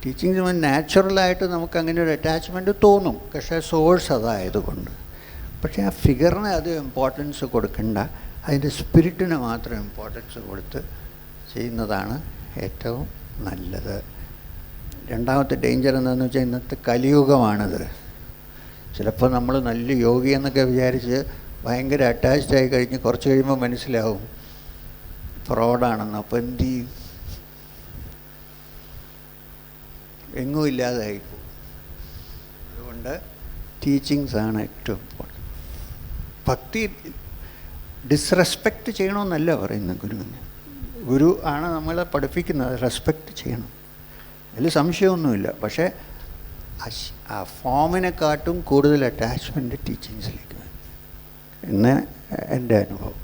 ടീച്ചിങ്സ് നാച്ചുറലായിട്ട് നമുക്ക് അങ്ങനെ ഒരു അറ്റാച്ച്മെൻറ്റ് തോന്നും, പക്ഷേ സോഴ്സ് അതായതുകൊണ്ട്. പക്ഷേ ആ ഫിഗറിന് അത് ഇമ്പോർട്ടൻസ് കൊടുക്കണ്ട, അതിൻ്റെ സ്പിരിറ്റിന് മാത്രം ഇമ്പോർട്ടൻസ് കൊടുത്ത് ചെയ്യുന്നതാണ് ഏറ്റവും നല്ലത്. രണ്ടാമത്തെ ഡേഞ്ചർ എന്താണെന്ന് വെച്ചാൽ ഇന്നത്തെ കലിയുഗമാണിത്. ചിലപ്പോൾ നമ്മൾ നല്ല യോഗി എന്നൊക്കെ വിചാരിച്ച് ഭയങ്കര അറ്റാച്ച്ഡ് ആയി കഴിഞ്ഞ് കുറച്ച് കഴിയുമ്പോൾ മനസ്സിലാവും ഫ്രോഡാണെന്ന്. അപ്പോൾ എന്ത് ചെയ്യും? എങ്ങും ഇല്ലാതായിപ്പോവും. അതുകൊണ്ട് ടീച്ചിങ്സാണ് ഏറ്റവും ഇമ്പോർട്ടൻറ്റ്. ഭക്തി ഡിസ്റെസ്പെക്റ്റ് ചെയ്യണമെന്നല്ല പറയുന്നത് ഗുരുവിന്. ഗുരു ആണ് നമ്മളെ പഠിപ്പിക്കുന്നത്, റെസ്പെക്റ്റ് ചെയ്യണം, അതിൽ സംശയമൊന്നുമില്ല. പക്ഷേ ആ ഫോമിനെക്കാട്ടും കൂടുതൽ അറ്റാച്ച്മെൻറ്റ് ടീച്ചിങ്സിലേക്ക് വരും എന്ന് എൻ്റെ അനുഭവം.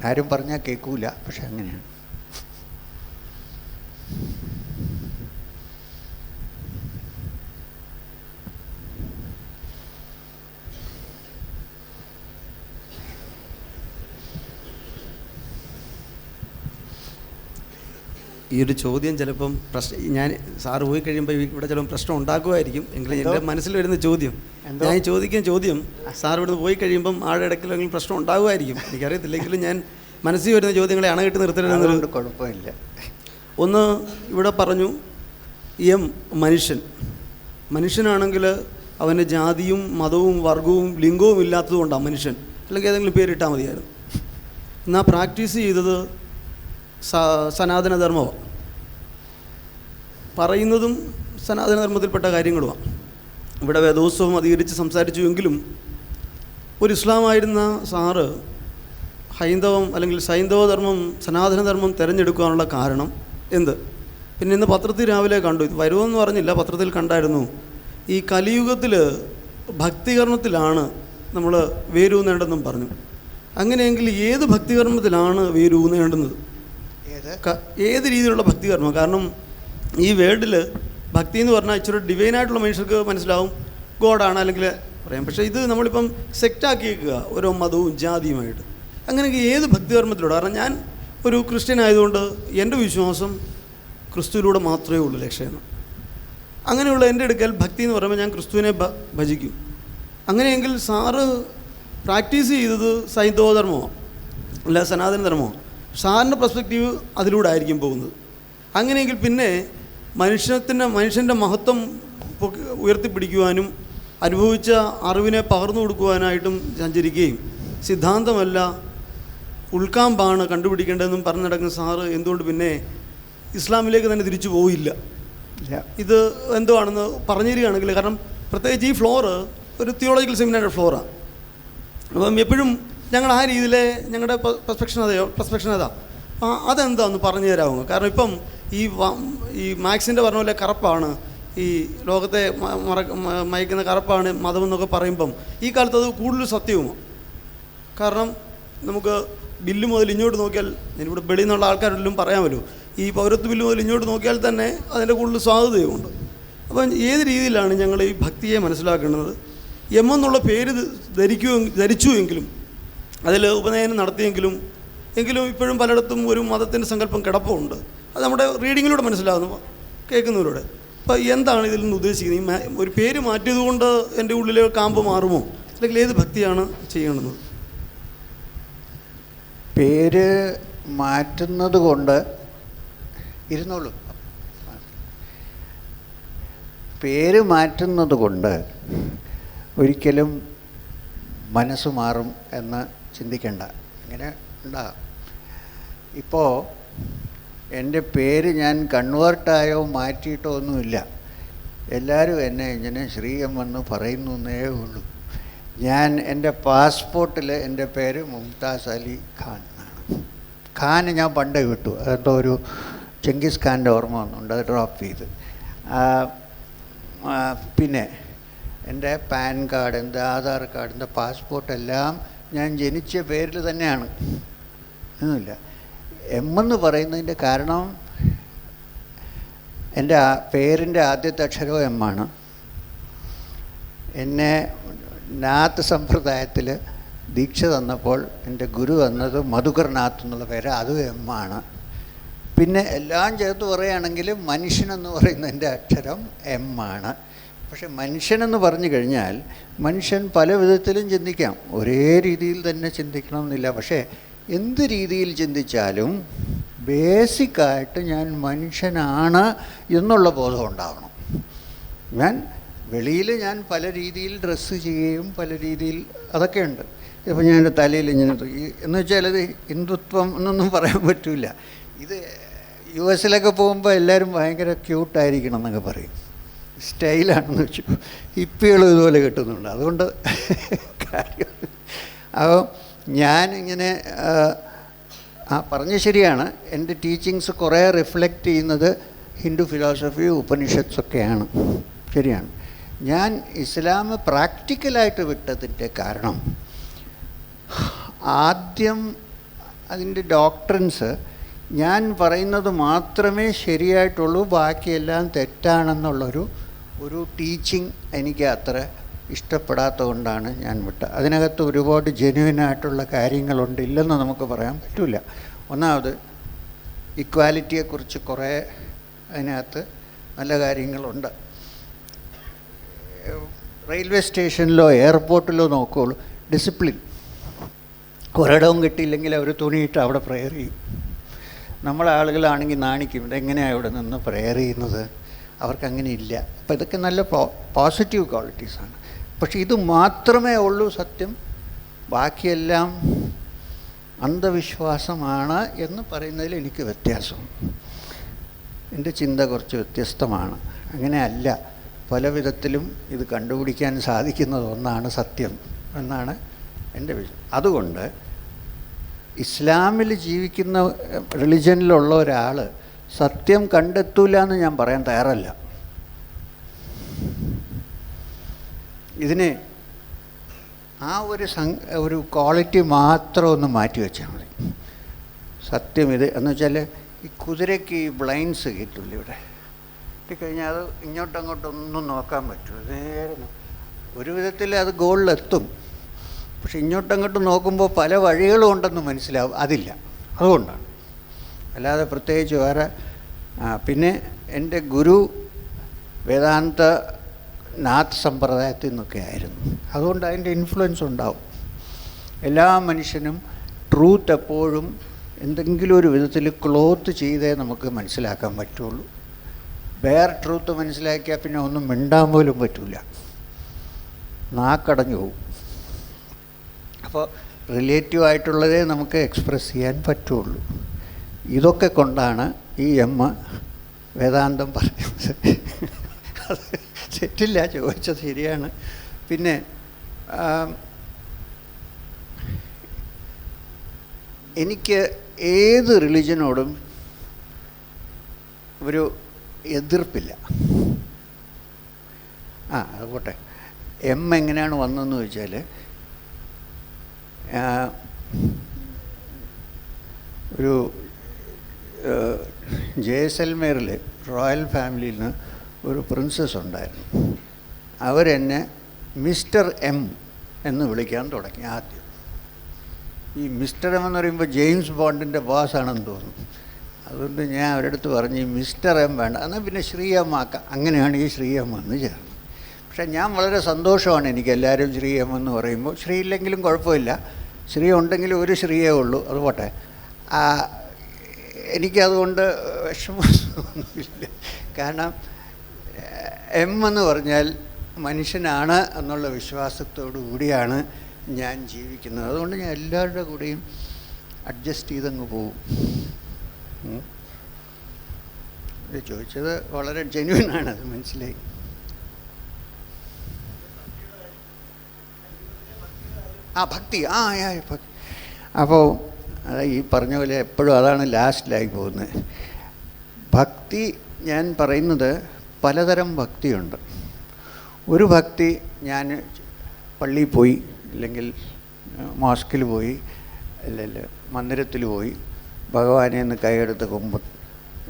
ആരും പറഞ്ഞാൽ കേൾക്കൂല, പക്ഷെ അങ്ങനെയാണ്. ഈ ഒരു ചോദ്യം ചിലപ്പം ഞാൻ സാറ് പോയി കഴിയുമ്പോൾ ഇവിടെ ചിലപ്പം പ്രശ്നം ഉണ്ടാക്കുമായിരിക്കും. എങ്കിലും എൻ്റെ മനസ്സിൽ വരുന്ന ചോദ്യം, ഞാൻ ചോദിക്കുന്ന ചോദ്യം, സാർ ഇവിടുന്ന് പോയി കഴിയുമ്പം ആളുടെ ഇടയ്ക്കിലെങ്കിലും പ്രശ്നം ഉണ്ടാകുമായിരിക്കും, എനിക്കറിയത്തില്ലെങ്കിലും ഞാൻ മനസ്സിൽ വരുന്ന ചോദ്യങ്ങളെ അണകെട്ട് നിർത്തരുതെന്നൊരു കുഴപ്പമില്ല. ഒന്ന്, ഇവിടെ പറഞ്ഞു മനുഷ്യനാണെങ്കിൽ അവന് ജാതിയും മതവും വർഗവും ലിംഗവും ഇല്ലാത്തതുകൊണ്ടാണ് മനുഷ്യൻ, അല്ലെങ്കിൽ ഏതെങ്കിലും പേരിട്ടാൽ മതിയായിരുന്നു. എന്നാൽ പ്രാക്ടീസ് ചെയ്തത് സനാതനധർമ്മമാണ്, പറയുന്നതും സനാതനധർമ്മത്തിൽപ്പെട്ട കാര്യങ്ങളുമാണ്. ഇവിടെ വേദോത്സവം അധികരിച്ച് സംസാരിച്ചുവെങ്കിലും ഒരു ഇസ്ലാമായിരുന്ന സാറ് ഹൈന്ദവം അല്ലെങ്കിൽ സൈന്ധവധർമ്മം സനാതനധർമ്മം തിരഞ്ഞെടുക്കാനുള്ള കാരണം എന്ത്? പിന്നെ ഇന്ന് പത്രത്തിൽ രാവിലെ കണ്ടു, ഇത് വരുമെന്ന് പറഞ്ഞില്ല, പത്രത്തിൽ കണ്ടായിരുന്നു, ഈ കലിയുഗത്തിൽ ഭക്തികർമ്മത്തിലാണ് നമ്മൾ വേരൂന്നേണ്ടെന്നും പറഞ്ഞു. അങ്ങനെയെങ്കിൽ ഏത് ഭക്തികർമ്മത്തിലാണ് വേരൂന്നേണ്ടുന്നത്? ഏത് രീതിയിലുള്ള ഭക്തികർമ്മം? കാരണം ഈ വേൾഡിൽ ഭക്തി എന്ന് പറഞ്ഞാൽ ഇച്ചിരി ഡിവൈനായിട്ടുള്ള മനുഷ്യർക്ക് മനസ്സിലാവും, ഗോഡാണ് അല്ലെങ്കിൽ പറയാം. പക്ഷേ ഇത് നമ്മളിപ്പം സെക്റ്റാക്കിയേക്കുക ഓരോ മതവും ജാതിയുമായിട്ട്. അങ്ങനെയെങ്കിൽ ഏത് ഭക്തികർമ്മത്തിലൂടെ? കാരണം ഞാൻ ഒരു ക്രിസ്ത്യൻ ആയതുകൊണ്ട് എൻ്റെ വിശ്വാസം ക്രിസ്തുവിലൂടെ മാത്രമേ ഉള്ളൂ രക്ഷയെന്ന്. അങ്ങനെയുള്ള എൻ്റെ അടുക്കൽ ഭക്തി എന്ന് പറയുമ്പോൾ ഞാൻ ക്രിസ്തുവിനെ ഭജിക്കും. അങ്ങനെയെങ്കിൽ സാറ് പ്രാക്ടീസ് ചെയ്തത് സൈന്ധവധർമ്മമോ അല്ല സനാതനധർമ്മമോ? സാറിൻ്റെ പെർസ്പെക്റ്റീവ് അതിലൂടെ ആയിരിക്കും പോകുന്നത്. അങ്ങനെയെങ്കിൽ പിന്നെ മനുഷ്യൻ്റെ മഹത്വം ഉയർത്തിപ്പിടിക്കുവാനും അനുഭവിച്ച അറിവിനെ പകർന്നു കൊടുക്കുവാനായിട്ടും സഞ്ചരിക്കുകയും സിദ്ധാന്തമല്ല ഉൾക്കാമ്പാണ് കണ്ടുപിടിക്കേണ്ടതെന്നും പറഞ്ഞു നടക്കുന്ന സാറ് എന്തുകൊണ്ട് പിന്നെ ഇസ്ലാമിലേക്ക് തന്നെ തിരിച്ചു പോയില്ല? ഇത് എന്തോ ആണെന്ന് പറഞ്ഞു തരികയാണെങ്കിൽ, കാരണം പ്രത്യേകിച്ച് ഈ ഫ്ലോറ് ഒരു തിയോളജിക്കൽ സെമിനാറിൻ്റെ ഫ്ലോറാണ്. അപ്പം എപ്പോഴും ഞങ്ങൾ ആ രീതിയിലെ ഞങ്ങളുടെ പെർസ്പെക്ഷൻ അതാ. അതെന്താന്ന് പറഞ്ഞു തരാമോ? കാരണം ഇപ്പം ഈ മാക്സിൻ്റെ പറഞ്ഞ പോലെ കറുപ്പാണ് ഈ ലോകത്തെ മയക്കുന്ന കറുപ്പാണ് മതമെന്നൊക്കെ പറയുമ്പം ഈ കാലത്ത് അത് കൂടുതൽ സത്യവുമാണ്. കാരണം നമുക്ക് ബില്ല് മുതൽ ഇങ്ങോട്ട് നോക്കിയാൽ, ഞാനിവിടെ വെളിയിൽ നിന്നുള്ള ആൾക്കാരെല്ലാം പറയാമല്ലോ, ഈ പൗരത്വ ബില്ല് മുതൽ ഇങ്ങോട്ട് നോക്കിയാൽ തന്നെ അതിൻ്റെ കൂടുതൽ സാധ്യതയുമുണ്ട്. അപ്പം ഏത് രീതിയിലാണ് ഞങ്ങൾ ഈ ഭക്തിയെ മനസ്സിലാക്കേണ്ടത്? എമ്മെന്നുള്ള പേര് ധരിച്ചുവെങ്കിലും അതിൽ ഉപനയനം നടത്തിയെങ്കിലും ഇപ്പോഴും പലയിടത്തും ഒരു മതത്തിൻ്റെ സങ്കല്പം കിടപ്പുണ്ട്. അത് നമ്മുടെ റീഡിങ്ങിലൂടെ മനസ്സിലാകുന്നു, കേൾക്കുന്നതിലൂടെ. അപ്പോൾ എന്താണ് ഇതിൽ നിന്ന് ഉദ്ദേശിക്കുന്നത്? ഈ ഒരു പേര് മാറ്റിയത് കൊണ്ട് എൻ്റെ ഉള്ളിലെ കാമ്പ് മാറുമോ? അല്ലെങ്കിൽ ഏത് ഭക്തിയാണ് ചെയ്യേണ്ടത്? പേര് മാറ്റുന്നത് കൊണ്ട് ഇരുന്നോളൂ. പേര് മാറ്റുന്നത് കൊണ്ട് ഒരിക്കലും മനസ്സ് മാറും എന്ന് ചിന്തിക്കേണ്ട. അങ്ങനെ ഉണ്ടാകും. ഇപ്പോൾ എൻ്റെ പേര് ഞാൻ കൺവേർട്ടായോ മാറ്റിയിട്ടോ ഒന്നുമില്ല. എല്ലാവരും എന്നെ ഇങ്ങനെ ശ്രീ എം എന്ന് പറയുന്നേ ഉള്ളൂ. ഞാൻ എൻ്റെ പാസ്പോർട്ടിൽ എൻ്റെ പേര് മുംതാസ് അലി ഖാൻ എന്നാണ്. ഖാൻ ഞാൻ പണ്ടേ വിട്ടു, അതെന്തോ ഒരു ചെങ്കിസ് ഖാൻ്റെ ഓർമ്മ വന്നുണ്ട്, അത് ഡ്രോപ്പ് ചെയ്ത്. പിന്നെ എൻ്റെ പാൻ കാർഡ്, എൻ്റെ ആധാർ കാർഡ്, എൻ്റെ പാസ്പോർട്ടെല്ലാം ഞാൻ ജനിച്ച പേരിൽ തന്നെയാണ്. ഒന്നുമില്ല. എമ്മെന്ന് പറയുന്നതിൻ്റെ കാരണം എൻ്റെ പേരിൻ്റെ ആദ്യത്തെ അക്ഷരവും എമ്മാണ്. എന്നെ നാത്ത് സമ്പ്രദായത്തിൽ ദീക്ഷ തന്നപ്പോൾ എൻ്റെ ഗുരു തന്നത് മധുകർ നാത്ത് എന്നുള്ള പേര്, അതും എമ്മാണ്. പിന്നെ എല്ലാം ചേർത്ത് പറയുകയാണെങ്കിൽ മനുഷ്യനെന്ന് പറയുന്നതിൻ്റെ അക്ഷരം എമ്മാണ്. പക്ഷെ മനുഷ്യനെന്ന് പറഞ്ഞു കഴിഞ്ഞാൽ മനുഷ്യൻ പല വിധത്തിലും ചിന്തിക്കാം, ഒരേ രീതിയിൽ തന്നെ ചിന്തിക്കണമെന്നില്ല. പക്ഷേ എന്ത് രീതിയിൽ ചിന്തിച്ചാലും ബേസിക്കായിട്ട് ഞാൻ മനുഷ്യനാണ് എന്നുള്ള ബോധം ഉണ്ടാവണം. ഞാൻ വെളിയിൽ ഞാൻ പല രീതിയിൽ ഡ്രസ്സ് ചെയ്യുകയും പല രീതിയിൽ അതൊക്കെ ഉണ്ട്. ഇപ്പോൾ ഞാൻ എൻ്റെ തലയിൽ ഇങ്ങനെ എന്ന് വെച്ചാൽ അത് ഹിന്ദുത്വം എന്നൊന്നും പറയാൻ പറ്റില്ല. ഇത് US പോകുമ്പോൾ എല്ലാവരും ഭയങ്കര ക്യൂട്ടായിരിക്കണം എന്നൊക്കെ പറയും, സ്റ്റൈലാണെന്ന് വെച്ചു. ഹിപ്പികളും ഇതുപോലെ കിട്ടുന്നുണ്ട്, അതുകൊണ്ട് കാര്യം. അപ്പോൾ ഞാനിങ്ങനെ പറഞ്ഞ ശരിയാണ്, എൻ്റെ ടീച്ചിങ്സ് കുറേ റിഫ്ലക്റ്റ് ചെയ്യുന്നത് ഹിന്ദു ഫിലോസഫി ഉപനിഷത്സൊക്കെയാണ്. ശരിയാണ്. ഞാൻ ഇസ്ലാം പ്രാക്ടിക്കലായിട്ട് വിട്ടതിൻ്റെ കാരണം ആദ്യം അതിൻ്റെ ഡോക്ട്രിൻസ് ഞാൻ പറയുന്നത് മാത്രമേ ശരിയായിട്ടുള്ളൂ, ബാക്കിയെല്ലാം തെറ്റാണെന്നുള്ളൊരു ടീച്ചിങ് എനിക്ക് അത്ര ഇഷ്ടപ്പെടാത്തത് കൊണ്ടാണ് ഞാൻ വിട്ടത്. അതിനകത്ത് ഒരുപാട് ജെന്യുവനായിട്ടുള്ള കാര്യങ്ങളുണ്ട്, ഇല്ലെന്ന് നമുക്ക് പറയാൻ പറ്റില്ല. ഒന്നാമത് ഇക്വാലിറ്റിയെക്കുറിച്ച് കുറേ അതിനകത്ത് നല്ല കാര്യങ്ങളുണ്ട്. Railway സ്റ്റേഷനിലോ എയർപോർട്ടിലോ നോക്കുകയുള്ളൂ, discipline. ഒരിടവും കിട്ടിയില്ലെങ്കിൽ അവർ തുണിയിട്ട് അവിടെ പ്രെയർ ചെയ്യും. നമ്മളെ ആളുകളാണെങ്കിൽ നാണിക്കും, ഇതെങ്ങനെയാണ് ഇവിടെ നിന്ന് പ്രെയർ ചെയ്യുന്നത്, അവർക്കങ്ങനെ ഇല്ല. അപ്പോൾ ഇതൊക്കെ നല്ല പോസിറ്റീവ് ക്വാളിറ്റീസാണ്. പക്ഷെ ഇത് മാത്രമേ ഉള്ളൂ സത്യം, ബാക്കിയെല്ലാം അന്ധവിശ്വാസമാണ് എന്ന് പറയുന്നതിൽ എനിക്ക് വ്യത്യാസം. എൻ്റെ ചിന്ത കുറച്ച് വ്യത്യസ്തമാണ്. അങ്ങനെയല്ല, പല വിധത്തിലും ഇത് കണ്ടുപിടിക്കാൻ സാധിക്കുന്നത് ഒന്നാണ് സത്യം എന്നാണ് എൻ്റെ അതുകൊണ്ട് ഇസ്ലാമിൽ ജീവിക്കുന്ന റിലിജനിലുള്ള ഒരാൾ സത്യം കണ്ടെത്തൂല എന്ന് ഞാൻ പറയാൻ തയ്യാറല്ല. ഇതിന് ആ ഒരു ക്വാളിറ്റി മാത്രം ഒന്ന് മാറ്റി വെച്ചാൽ മതി. സത്യം ഇത് എന്ന് വെച്ചാൽ ഈ കുതിരയ്ക്ക് ഈ ബ്ലൈൻഡ്സ് കിട്ടില്ല, ഇവിടെ കിട്ടിക്കഴിഞ്ഞാൽ അത് ഇങ്ങോട്ടങ്ങോട്ടൊന്നും നോക്കാൻ പറ്റും. നേരെ ഒരു വിധത്തിൽ അത് ഗോളിലെത്തും. പക്ഷെ ഇങ്ങോട്ടങ്ങോട്ട് നോക്കുമ്പോൾ പല വഴികളും ഉണ്ടെന്ന് മനസ്സിലാവും. അതില്ല, അതുകൊണ്ടാണ്. അല്ലാതെ പ്രത്യേകിച്ച് വേറെ. പിന്നെ എൻ്റെ ഗുരു വേദാന്ത നാഥ് സമ്പ്രദായത്തിൽ നിന്നൊക്കെ ആയിരുന്നു. അതുകൊണ്ട് അതിൻ്റെ ഇൻഫ്ലുവൻസ് ഉണ്ടാവും. എല്ലാ മനുഷ്യനും ട്രൂത്ത് എപ്പോഴും എന്തെങ്കിലും ഒരു വിധത്തിൽ ക്ലോത്ത് ചെയ്തേ നമുക്ക് മനസ്സിലാക്കാൻ പറ്റുള്ളൂ. വേറെ ട്രൂത്ത് മനസ്സിലാക്കിയാൽ പിന്നെ ഒന്നും മിണ്ടാൻ പോലും പറ്റില്ല, നാക്കടഞ്ഞു പോകും. അപ്പോൾ റിലേറ്റീവായിട്ടുള്ളതേ നമുക്ക് എക്സ്പ്രസ് ചെയ്യാൻ പറ്റുള്ളൂ. ഇതൊക്കെ കൊണ്ടാണ് ഈ വേദാന്തം പറയുന്നത്. അത് തെറ്റില്ല, ചോദിച്ചത് ശരിയാണ്. പിന്നെ എനിക്ക് ഏത് റിലിജനോടും ഒരു എതിർപ്പില്ല. അത് പോട്ടെ. എങ്ങനെയാണ് വന്നതെന്ന് ചോദിച്ചാൽ, ഒരു ജയ്സൽമേറിൽ റോയൽ ഫാമിലിയിൽ നിന്ന് ഒരു പ്രിൻസസ് ഉണ്ടായിരുന്നു. അവരെന്നെ മിസ്റ്റർ എം എന്ന് വിളിക്കാൻ തുടങ്ങി ആദ്യം. ഈ മിസ്റ്റർ എം എന്ന് പറയുമ്പോൾ ജെയിംസ് ബോണ്ടിൻ്റെ ബോസാണെന്ന് തോന്നുന്നു. അതുകൊണ്ട് ഞാൻ അവരടുത്ത് പറഞ്ഞു, ഈ മിസ്റ്റർ എം വേണ്ട, എന്നാൽ പിന്നെ ശ്രീ എം ആക്കാം. അങ്ങനെയാണ് ഈ ശ്രീ എം എന്ന് ചേർന്നത്. പക്ഷേ ഞാൻ വളരെ സന്തോഷമാണ്, എനിക്ക് എല്ലാവരും ശ്രീ എം എന്ന് പറയുമ്പോൾ. ശ്രീ ഇല്ലെങ്കിലും കുഴപ്പമില്ല, ശ്രീ ഉണ്ടെങ്കിലും ഒരു ശ്രീയേ ഉള്ളൂ, അത് പോട്ടെ. എനിക്കതുകൊണ്ട് വിഷമമൊന്നുമില്ല. കാരണം എന്ന് പറഞ്ഞാൽ മനുഷ്യനാണ് എന്നുള്ള വിശ്വാസത്തോടു കൂടിയാണ് ഞാൻ ജീവിക്കുന്നത്. അതുകൊണ്ട് ഞാൻ എല്ലാവരുടെ കൂടെയും അഡ്ജസ്റ്റ് ചെയ്തങ്ങ് പോവും. ഇത് ചോദിച്ചത് വളരെ ജെന്യുവനാണ്, അത് മനസ്സിലായി. ഭക്തി ഭക്തി. അപ്പോൾ ഈ പറഞ്ഞ പോലെ എപ്പോഴും അതാണ് ലാസ്റ്റിലായി പോകുന്നത്. ഭക്തി ഞാൻ പറയുന്നത് പലതരം ഭക്തിയുണ്ട്. ഒരു ഭക്തി, ഞാൻ പള്ളിയിൽ പോയി, അല്ലെങ്കിൽ മോസ്കിൽ പോയി, അല്ലെങ്കിൽ മന്ദിരത്തിൽ പോയി ഭഗവാനെ ഒന്ന് കൈയെടുത്ത് കുമ്പ്,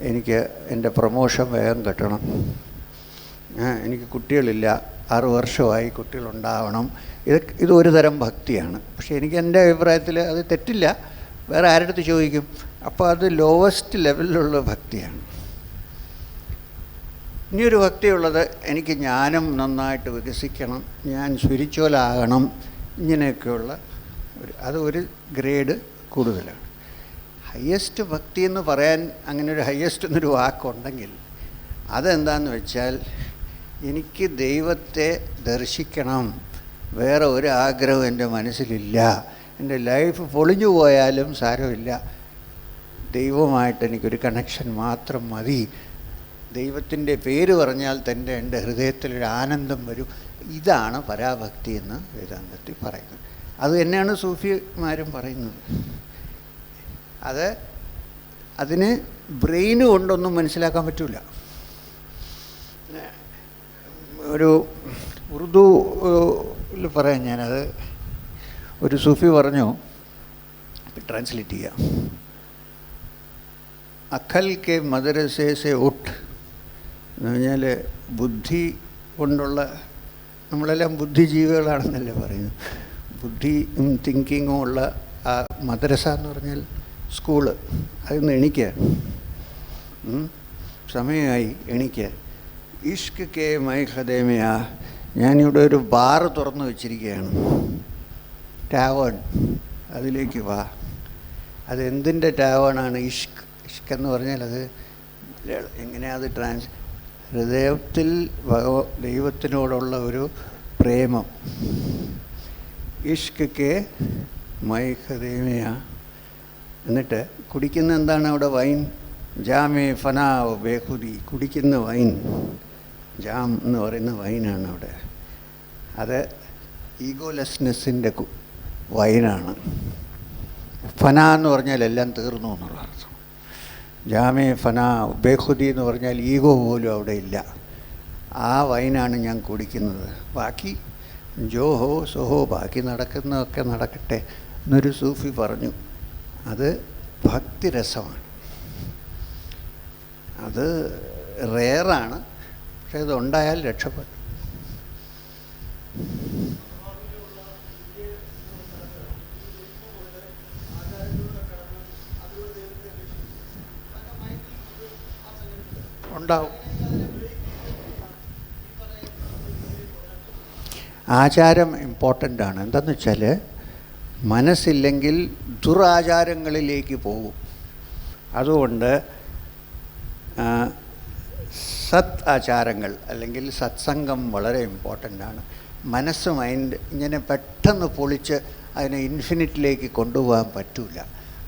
എനിക്ക് എൻ്റെ പ്രമോഷൻ വേഗം കിട്ടണം, എനിക്ക് കുട്ടികളില്ല, 6 വർഷമായി, കുട്ടികളുണ്ടാവണം. ഇത് ഒരു തരം ഭക്തിയാണ്. പക്ഷേ എനിക്ക് എൻ്റെ അഭിപ്രായത്തിൽ അത് തെറ്റില്ല, വേറെ ആരുടെ ചോദിക്കും. അപ്പോൾ അത് ലോവസ്റ്റ് ലെവലിലുള്ള ഭക്തിയാണ്. ഇനിയൊരു ഭക്തിയുള്ളത്, എനിക്ക് ജ്ഞാനം നന്നായിട്ട് വികസിക്കണം, ഞാൻ സ്പിരിച്വലാകണം, ഇങ്ങനെയൊക്കെയുള്ള ഒരു ഗ്രേഡ് കൂടുതലാണ്. ഹയ്യസ്റ്റ് ഭക്തി എന്ന് പറയാൻ അങ്ങനെ ഒരു ഹയ്യസ്റ്റ് എന്നൊരു വാക്കുണ്ടെങ്കിൽ അതെന്താണെന്ന് വെച്ചാൽ, എനിക്ക് ദൈവത്തെ ദർശിക്കണം, വേറെ ഒരു ആഗ്രഹവും എൻ്റെ മനസ്സിലില്ല, എൻ്റെ ലൈഫ് പൊളിഞ്ഞു പോയാലും സാരമില്ല, ദൈവമായിട്ട് എനിക്കൊരു കണക്ഷൻ മാത്രം മതി, ദൈവത്തിൻ്റെ പേര് പറഞ്ഞാൽ തന്നെ എൻ്റെ ഹൃദയത്തിലൊരു ആനന്ദം വരും. ഇതാണ് പരാഭക്തി എന്ന് വേദാന്തത്തിൽ പറയുന്നത്. അത് തന്നെയാണ് സൂഫിമാരും പറയുന്നത്. അതിന് ബ്രെയിന് കൊണ്ടൊന്നും മനസ്സിലാക്കാൻ പറ്റില്ല. ഒരു ഉറുദുവിൽ പറയാം ഞാനത്. ഒരു സൂഫി പറഞ്ഞു, ട്രാൻസ്ലേറ്റ് ചെയ്യാം, അഖൽ കെ മദ്രസേ സെ ഉഠ് എന്ന് പറഞ്ഞാൽ ബുദ്ധി കൊണ്ടുള്ള, നമ്മളെല്ലാം ബുദ്ധിജീവികളാണെന്നല്ലേ പറയുന്നത്, ബുദ്ധിയും തിങ്കിങ്ങും ഉള്ള ആ മദ്രസ എന്ന് പറഞ്ഞാൽ സ്കൂള്, അതിന്ന് എണീക്കുക, സമയമായി എണീക്കുക. ഇഷ്ക് കെ മൈ ഖദേമയാ, ഞാനിവിടെ ഒരു ബാർ തുറന്നു വെച്ചിരിക്കുകയാണ്, ടാവേൺ, അതിലേക്ക് വാ. അതെന്തിൻ്റെ ടാവേണാണ്? ഇഷ്ക്. ഇഷ്ക് എന്ന് പറഞ്ഞാൽ അത് എങ്ങനെയാണ് അത് ഹൃദയത്തിൽ ദൈവത്തിനോടുള്ള ഒരു പ്രേമം. ഇഷ്ക് കെ മൈ ഖദേമയാ. എന്നിട്ട് കുടിക്കുന്ന എന്താണ് അവിടെ? വൈൻ. ജാമേ ഫനാവ് ബേഖുദി, കുടിക്കുന്ന വൈൻ, ജാം എന്ന് പറയുന്ന വൈനാണ് അവിടെ. അത് ഈഗോലെസ്നെസ്സിൻ്റെ വൈനാണ്. ഫന എന്ന് പറഞ്ഞാൽ എല്ലാം തീർന്നു എന്നുള്ള അർത്ഥം. ജാമെ ഫന ബേഖുദി എന്ന് പറഞ്ഞാൽ ഈഗോ പോലും അവിടെ ഇല്ല. ആ വൈനാണ് ഞാൻ കുടിക്കുന്നത്. ബാക്കി ജോഹോ സോഹോ ബാക്കി നടക്കുന്നതൊക്കെ നടക്കട്ടെ എന്നൊരു സൂഫി പറഞ്ഞു. അത് ഭക്തിരസമാണ്. അത് റെയറാണ്, പക്ഷെ അതുണ്ടായാൽ രക്ഷപ്പെട്ടു. ഉണ്ടാവും. ആചാരം ഇമ്പോർട്ടൻ്റ് ആണ്. എന്താണെന്ന് വെച്ചാൽ മനസ്സില്ലെങ്കിൽ ദുരാചാരങ്ങളിലേക്ക് പോകും. അതുകൊണ്ട് സത് ആചാരങ്ങൾ അല്ലെങ്കിൽ സത്സംഗം വളരെ ഇമ്പോർട്ടൻ്റ് ആണ്. മനസ്സ് മൈൻഡ് ഇങ്ങനെ പെട്ടെന്ന് പൊളിച്ച് അതിനെ ഇൻഫിനിറ്റിലേക്ക് കൊണ്ടുപോകാൻ പറ്റില്ല.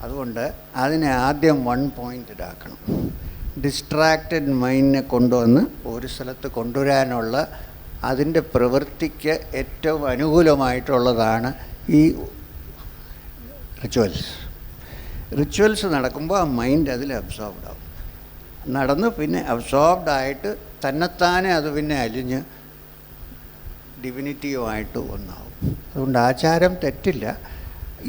അതുകൊണ്ട് അതിനെ ആദ്യം 1 പോയിൻ്റഡ് ആക്കണം. ഡിസ്ട്രാക്റ്റഡ് മൈൻഡിനെ കൊണ്ടുവന്ന് ഒരു സ്ഥലത്ത് കൊണ്ടുവരാനുള്ള അതിൻ്റെ പ്രവൃത്തിക്ക് ഏറ്റവും അനുകൂലമായിട്ടുള്ളതാണ് ഈ റിച്വൽസ് നടക്കുമ്പോൾ ആ മൈൻഡ് അതിൽ അബ്സോർബ്ഡ് ആവും. നടന്ന് പിന്നെ അബ്സോർബ്ഡായിട്ട് തന്നെത്താനെ അത് പിന്നെ അലിഞ്ഞ് ഡിവിനിറ്റിയുമായിട്ട് ഒന്നാവും. അതുകൊണ്ട് ആചാരം തെറ്റില്ല.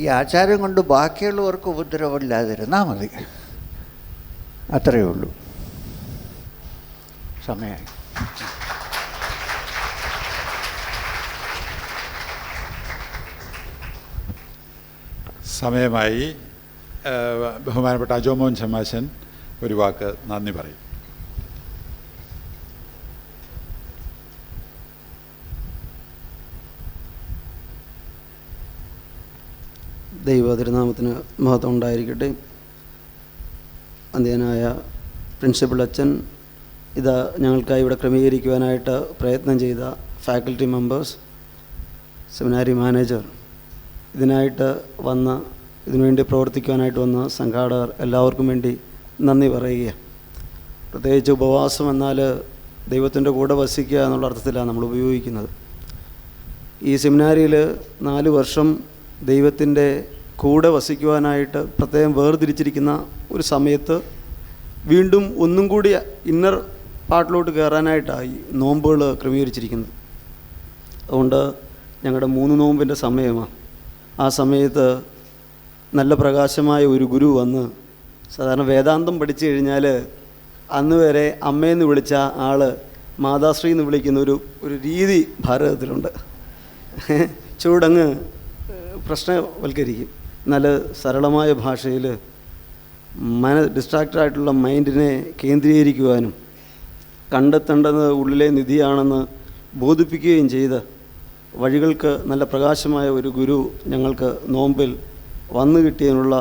ഈ ആചാരം കൊണ്ട് ബാക്കിയുള്ളവർക്ക് ഉപദ്രവമില്ലാതിരുന്നാൽ മതി. അത്രയേ ഉള്ളൂ. സമയമായി. സമയമായി. ബഹുമാനപ്പെട്ട അജോമോൻ ശമാശൻ ഒരു വാക്ക് നന്ദി പറയും. ദൈവ തിരുനാമത്തിന് മഹത്വം ഉണ്ടായിരിക്കട്ടെ. അന്ത്യനായ പ്രിൻസിപ്പൽ അച്ഛൻ, ഇത് ഞങ്ങൾക്കായി ഇവിടെ ക്രമീകരിക്കുവാനായിട്ട് പ്രയത്നം ചെയ്ത ഫാക്കൽറ്റി മെമ്പേഴ്സ്, സെമിനാരി മാനേജർ, ഇതിനായിട്ട് ഇതിനുവേണ്ടി പ്രവർത്തിക്കുവാനായിട്ട് വന്ന സംഘാടകർ, എല്ലാവർക്കും വേണ്ടി നന്ദി പറയുക. പ്രത്യേകിച്ച് ഉപവാസം എന്നാൽ ദൈവത്തിൻ്റെ കൂടെ വസിക്കുക എന്നുള്ള അർത്ഥത്തിലാണ് നമ്മൾ ഉപയോഗിക്കുന്നത്. ഈ സെമിനാരിയിൽ 4 വർഷം ദൈവത്തിൻ്റെ കൂടെ വസിക്കുവാനായിട്ട് പ്രത്യേകം വേർതിരിച്ചിരിക്കുന്ന ഒരു സമയത്ത് വീണ്ടും ഒന്നും കൂടി ഇന്നർ പാർട്ടിലോട്ട് കയറാനായിട്ടായി നോമ്പുകൾ ക്രമീകരിച്ചിരിക്കുന്നത്. അതുകൊണ്ട് ഞങ്ങളുടെ 3 നോമ്പിൻ്റെ സമയമാണ്. ആ സമയത്ത് നല്ല പ്രകാശമായ ഒരു ഗുരു വന്ന്, സാധാരണ വേദാന്തം പഠിച്ചു കഴിഞ്ഞാൽ അന്ന് വരെ അമ്മയെന്ന് വിളിച്ച ആൾ മാതാശ്രീ എന്ന് വിളിക്കുന്ന ഒരു രീതി ഭാരതത്തിലുണ്ട്. ചൂടങ്ങ് പ്രശ്നവൽക്കരിക്കും. നല്ല സരളമായ ഭാഷയിൽ ഡിസ്ട്രാക്റ്റഡായിട്ടുള്ള മൈൻഡിനെ കേന്ദ്രീകരിക്കുവാനും കണ്ടെത്തേണ്ടത് ഉള്ളിലെ നിധിയാണെന്ന് ബോധിപ്പിക്കുകയും ചെയ്ത് വഴികൾക്ക് നല്ല പ്രകാശമായ ഒരു ഗുരു ഞങ്ങൾക്ക് നോമ്പിൽ വന്നു കിട്ടിയതിനുള്ള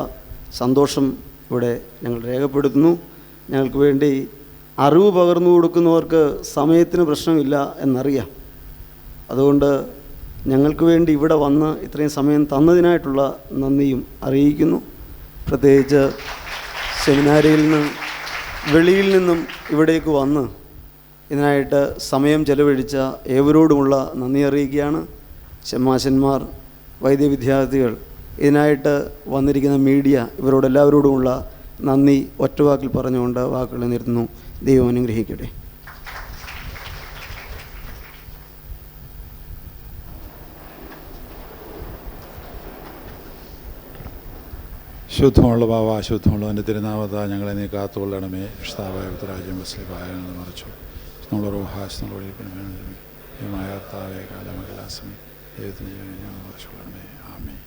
സന്തോഷം ഇവിടെ ഞങ്ങൾ രേഖപ്പെടുത്തുന്നു. ഞങ്ങൾക്ക് വേണ്ടി അറിവ് പകർന്നു കൊടുക്കുന്നവർക്ക് സമയത്തിന് പ്രശ്നമില്ല എന്നറിയാം. അതുകൊണ്ട് ഞങ്ങൾക്ക് വേണ്ടി ഇവിടെ വന്ന് ഇത്രയും സമയം തന്നതിനായിട്ടുള്ള നന്ദിയും അറിയിക്കുന്നു. പ്രത്യേകിച്ച് സെമിനാരിയിൽ നിന്ന് വെളിയിൽ നിന്നും ഇവിടേക്ക് വന്ന് ഇതിനായിട്ട് സമയം ചെലവഴിച്ച ഏവരോടുമുള്ള നന്ദി അറിയിക്കുകയാണ്. ശമാശന്മാർ, വൈദ്യവിദ്യാർത്ഥികൾ, ഇതിനായിട്ട് വന്നിരിക്കുന്ന മീഡിയ, ഇവരോടെല്ലാവരോടുമുള്ള നന്ദി ഒറ്റവാക്കിൽ പറഞ്ഞുകൊണ്ട് വാക്കുകളെ നിർത്തുന്നു. ദൈവം അനുഗ്രഹിക്കട്ടെ. ശുദ്ധമുള്ള ബാവ, ശുദ്ധമുള്ള എൻ്റെ തിരുനാമത ഞങ്ങളെ നീ കാത്തുകൊള്ളണമേ. ഇഷ്ടാവായ ഉത്തരാജ്യം വസ്ലിഭായ മറിച്ചു നമ്മൾ റോഹാശങ്ങൾ ഒഴിക്കണമേ. കാലമകലാസമേ ദൈവത്തിന് ഞങ്ങൾ മറിച്ചുകൊള്ളണമേ. ആമേൻ.